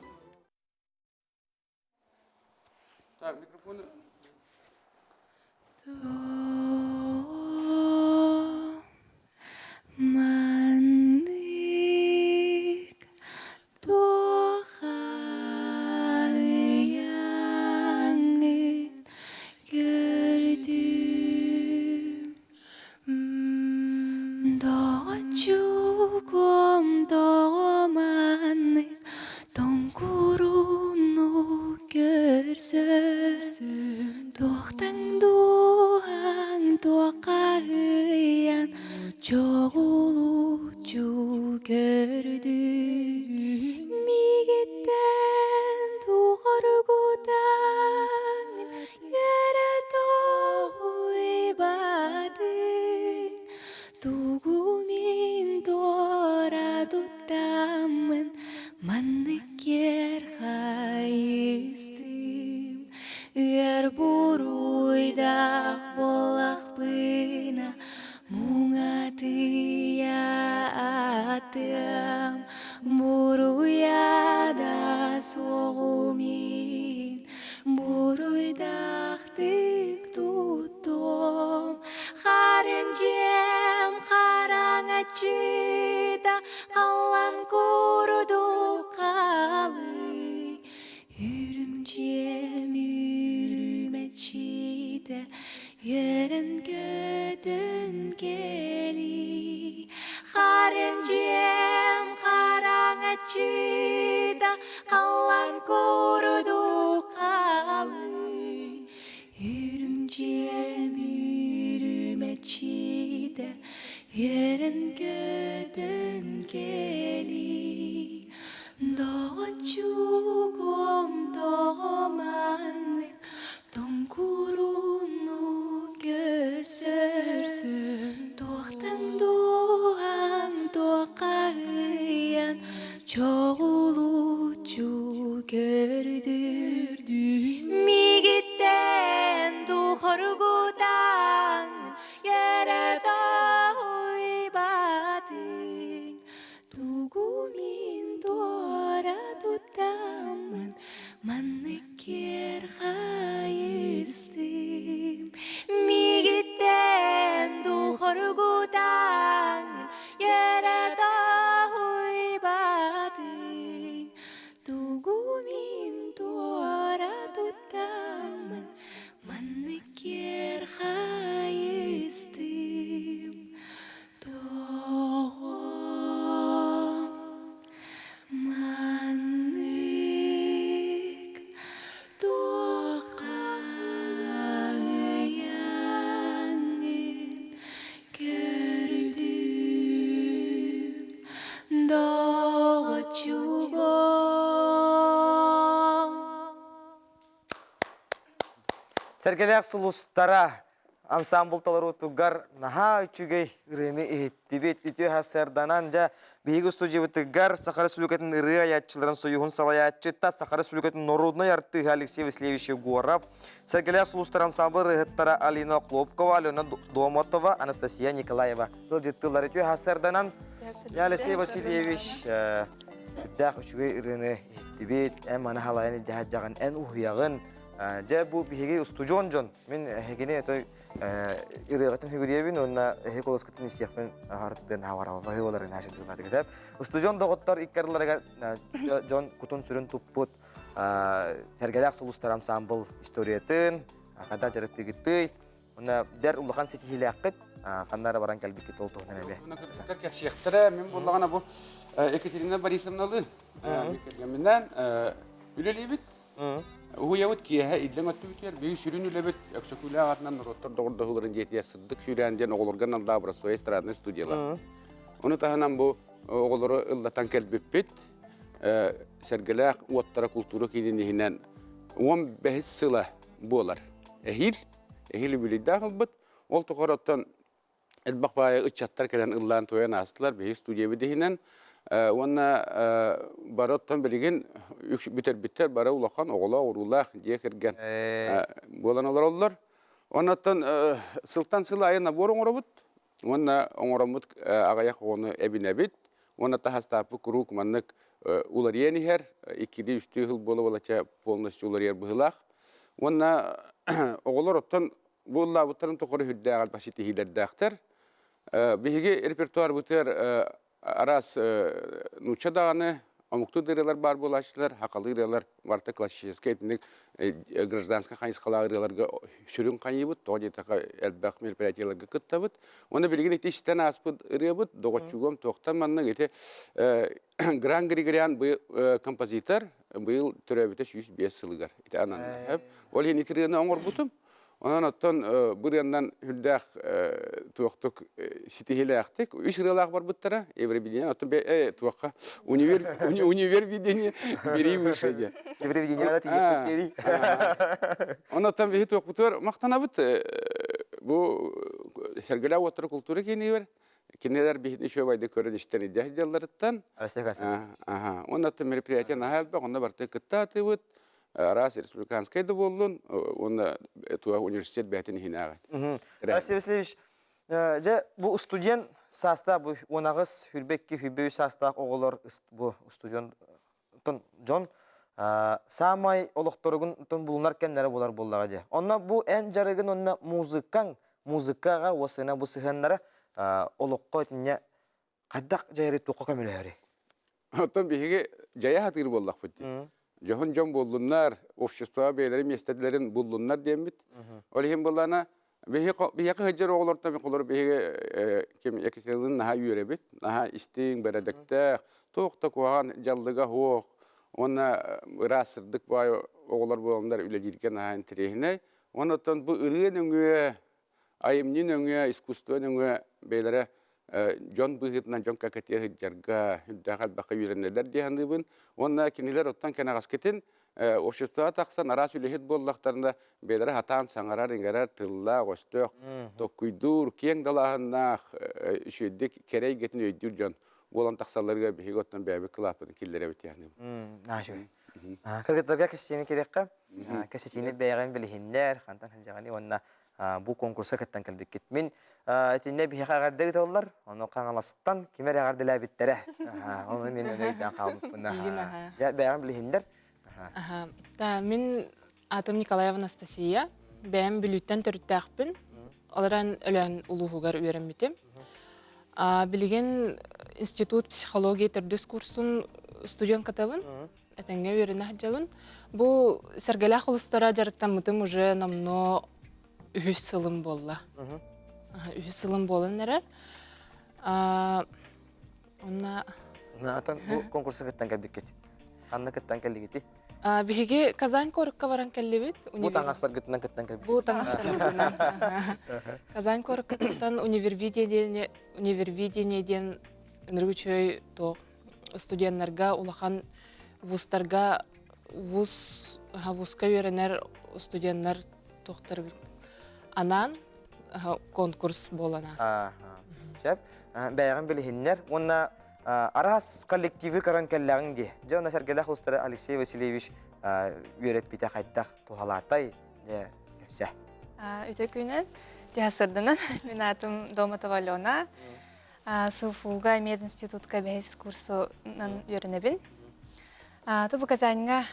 Tugumin Сәргелек сұлыстара ансамбл талару тугар наха үчүгей ырыны ихиттибет үтө хасарданан жа биһиги студия бытыгар Саха Республикатын ыры аятчыларын союхун салаятчыта Саха Республикатын народной арты Алексей Васильевич Егоров, Сәргелек сұлыстар ансамбл рыхыттара Алина Хлопкова, Алена Домотова, Анастасия Николаева. Дылжыттылар үтө хасарданан Алексей Васильевич үттәк үчүгей ырыны ихиттибет, әм ана халайыны жаган ән ухуягын жа бу биһиги студион жон мен хегене той ирыгатын хигүриебин онна хеколоскатын истиякпен хартын хавара баһыларын хашыдыга дигеп студион доготтор иккарларга жон кутун сүрүн туппут Сәргелек сұлыстар ансамбл историятын када жарыктыгытый онна бер улахан сетихиляккыт каннара баран калбикки толтугунан эбе кепсиектер мен буллагана бу Екатерина Борисовналы менен үлелибит Уявут киеһе идлен оттубитер бүй сүрүн үлебет өксөкүлө атынан роттор догордогуларын жетия сырдык сүрәнден оголорган алда образцовая эстрадный студиялар. Уну таханан бу оголору ыллатан келбеппит Сәргелек уаттара культура кининен 15 сыла болар. Эхил билидә кылбыт ол тохороттан элбакбай ычаттар келен ыллан тоян астылар бей студия биденен Онна бароттан билген битер бара улахан оғыла урулах дие кирген боланалар олар. Оннаттан сылтан сылы айына бор оңырабыт. Онна оңырамыт ағаяқ оны әбінәбіт. Онна тахастапы күрук маннык улар енихер, икили үсті ғыл болы болача полностью улар ер бұғылақ. Онна оғылар оттан болла бұттарын тоқыры хүдді ағал башеті хилердәқтер. Бігеге репертуар бұтыр Арас нуча дағаны, омукту дырылар бар болашылар, хақалы дырылар барты классический этник гражданская қайысқала дырыларға сүрін қайыбыт, тоғы детаға әлбәқ мероприятияларға күттабыт. Оны білген еті істен аспыд ұрыбыт, доғытшуғым тоқтан манның еті Гран Григориан композитор бұл түрәбіті 105 сылығар. Ол ен етіріғіне оңыр бұтым. Ondan otan bir yandan hüldək tuaqtuk sitihile aktık. Üç rılaq var buttara. Evrevideniya otan tuaqa univervideniya biri vırşaydı. Evrevideniya da tiyet bitteri. Ondan otan bir tuaq butur maqtana bit. Bu Sərgəlek otur kulturu kini var. Kineler bir şöyle bayda körün işten iddialarından. Ondan otan merpiyatya nahal bak. Ondan bartı kıttatı bit. Раз республиканский да болдун, он туа университет бәтин хинага. Алексей Васильевич, же бу студент саста бу онагыз хүрбекки хүрбөй састак оголор бу студент жон самай олокторугун булунар кенлери болар боллага же. Онна бу эн жарыгын онна музыкага осына бу сыханнара олокко тине кадак жайры тукка көмөлөрү. Оттон биге жая хатыр боллак бит. Жон болдунlar, общество бейлери местедилерин булдунlar дембит. Олихим буллана бихи хыжыр оғылорта бихолор бихи кем екеселин наха үйребит, наха истиң бередекте, тоқта куаған жалдыга хоқ, оны расырдык бай оғылар боландар үлелерген наха интерехіне. Онытан бұл ырын өңі, айымнин өңі, искусствен өңі бейлері Жон бұғытынан жон какатер хыджарга хүддағал бақы үйренелер дейхандыбын. Онна кенелер оттан кенағас кетін общество тақсан арас үлехет боллақтарында бейлері хатан саңарар ингерар тылла, ғостық, тоққүйдур, кең далағынақ үшедік керей кетін өйдір жон. Болан тақсаларға бейгі оттан бәйбі қылапыдың келдері бітейхандыбын. Нажуй. Кыргыттарга кәсетені керекқа? Кәсетені бәйған білігіндер, қантан хыджағаны онна bu konkursa ketten kelbikket. Min etinde bir haqarda gidiyorlar. Onu kanalastан kimler haqarda bittere. Onu men öyle kalmış buna. Ya beğen bilhinler. Ta min Atom Nikolaeva Anastasiya. Ben bilütten törüttäkpin. Olaran ölen uluğugar öğrenmitim. Bilgen Institut Psikologiya Tördüs kursun stüdyon katabın. Etenge öğrenme hacabın. Bu Sərgəlek ulustara jarıktan mıtım уже намно ühüs sılım bolla. Ühüs sılım bolun nerer. Onna Natan bu konkursa ketten kelbikket. Anna ketten kelligiti. Bihigi Kazan korukka varan kellibit. Bu tangaslar gittinden ketten kelbikket. Bu tangaslar gittinden. Kazan korukka ketten univervidениеден ныргычой то студентларга улахан вузтарга вузка үйренер студентлар тоқтар анан конкурс болана. Шеп, бәйгән билһиннәр, онна арас коллективы каран келләгән ди. Жона сәргәлә хустары Алексей Васильевич үрәп битә кайттак тухалатай де кепсә. Үтә күнен театрдан мен атым Доматова Алена. Суфуга мединститутка бәйс курсынан йөренебен. Ту Казаньга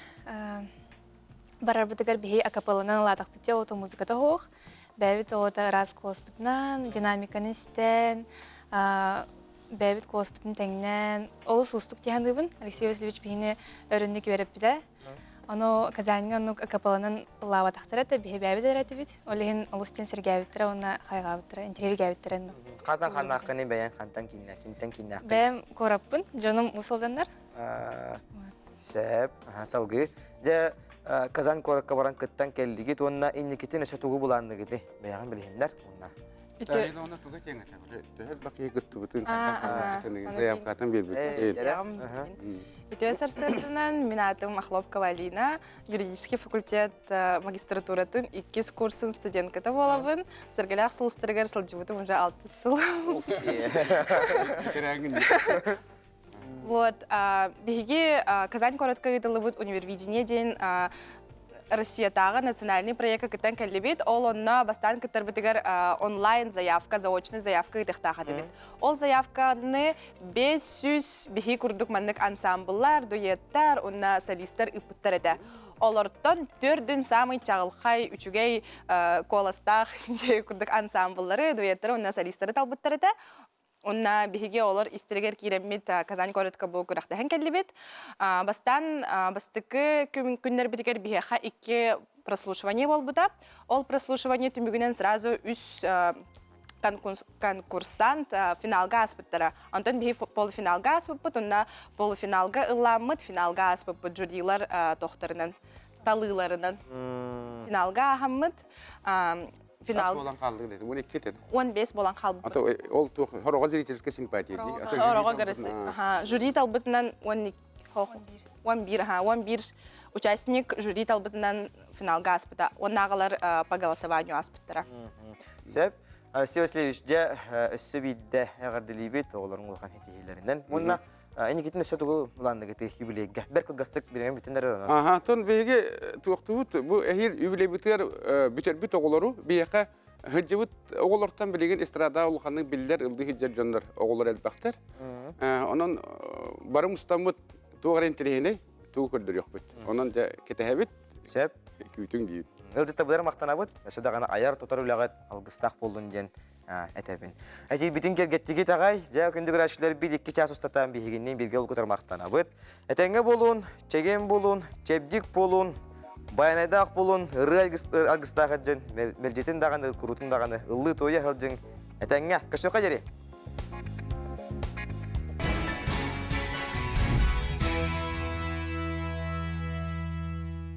барар битәгәр бихи акапелланан ладак бите ото музыката хох. Бәвит ота раз коспитнан, динамиканы стен, бәвит коспитн тәңнән. Ол сустук тиһандыбын. Алексей Васильевич бихине өрүннүк берип биде. Аны Казаньга нук акапелланан лава тахтарата бихи бәвит дәрәте бит. Олеген олустен сергәвиттер, онна хайгавиттер, интерьергәвиттер. Катан ханнакны бәян хантан киннә, кимтен киннә. Бәм кораппын, җаным усалданнар. Сәп, салгы. Дә Казан коракка баран кыттан келлиги тонна инникитин эше тугу буланныгы ди. Бәягын билһиннәр онна. Тәле оны тугы теңе тәбеле. Тәһәл бакый гытты бутын каттан заявкатын бирбит. Итәсәрсәтеннән мин атым Ахлопка Валина, юридический факультет магистратуратын 2 курсын студентката булабын. Сәргәләк сулыстыргар сылҗыбытым уже 6 ел. Вот, биги Казань коротко гыдылыбыт универвидение ден Россиятагы национальный проект кыттан келлибит. Ол онна бастан кыттар битигер онлайн заявка, заочный заявка гыдыктага дебит. Ол заявканы 500 биги курдук маннык ансамбльлар, дуэттар, онна солисттар ыпыттар эте. Олортон 4 самый чагылхай үчүгей коластах курдук ансамбльлары, дуэттар, онна солисттары талбыттар эте. Онна биһиге олар истиргер киреммит Казань коротко бу курактаһын келлибит. Бастан бастыкы күннәр битигер биһиха 2 прослушивание болбута. Ол прослушивание түмүгүнен сразу 3 конкурсант финалга аспыттара. Антон биһи полуфиналга аспыппыт, онна полуфиналга ылламмыт, финалга аспыппыт жюрилар тохтарынан, талыларынан. Финалга ахаммыт. Финал. 15 болан қалбы. Ол хорого зрительская симпатия. Хорого көрөсү. Жюри талбытынан 11 участник жюри талбытынан финалга аспыта. Оннағалар по голосованию аспыттара. Сәп, Алексей Васильевич, де өссі бейді әғардылейбет оғыларын олған хетейлерінен. Онна Эникитин эше тугу буландыгы юбилейге. Бер кылгастык берген бүтүндөр орон. Тон беге туактыбыт бу эхил юбилейбитер бүтөрбүт оголору бияка хыжыбыт оголортан билеген эстрада улханын биллер ылды хыжыр жондар оголор элбактар. Онон барым устамыт тугар интерене тугу көрдөр жокбут. Онон да кетебит. Сеп күтүң дейт. Ылдыта булар мактанабыт. Эше дагана аяр тотор улагат алгыстак болдун ден. Этебин. Әти битин кергеттиги тагай, жа күндү көрәшләр 1-2 час устатан бигиннен бирге ул көтөрмактанабыт. Этеңге болун, чеген болун, чепдик болун, баянайдак болун, ыргыстагы жен, мелжетин даганы, курутун даганы, ыллы тоя хылжың. Этеңге көшөккө жери.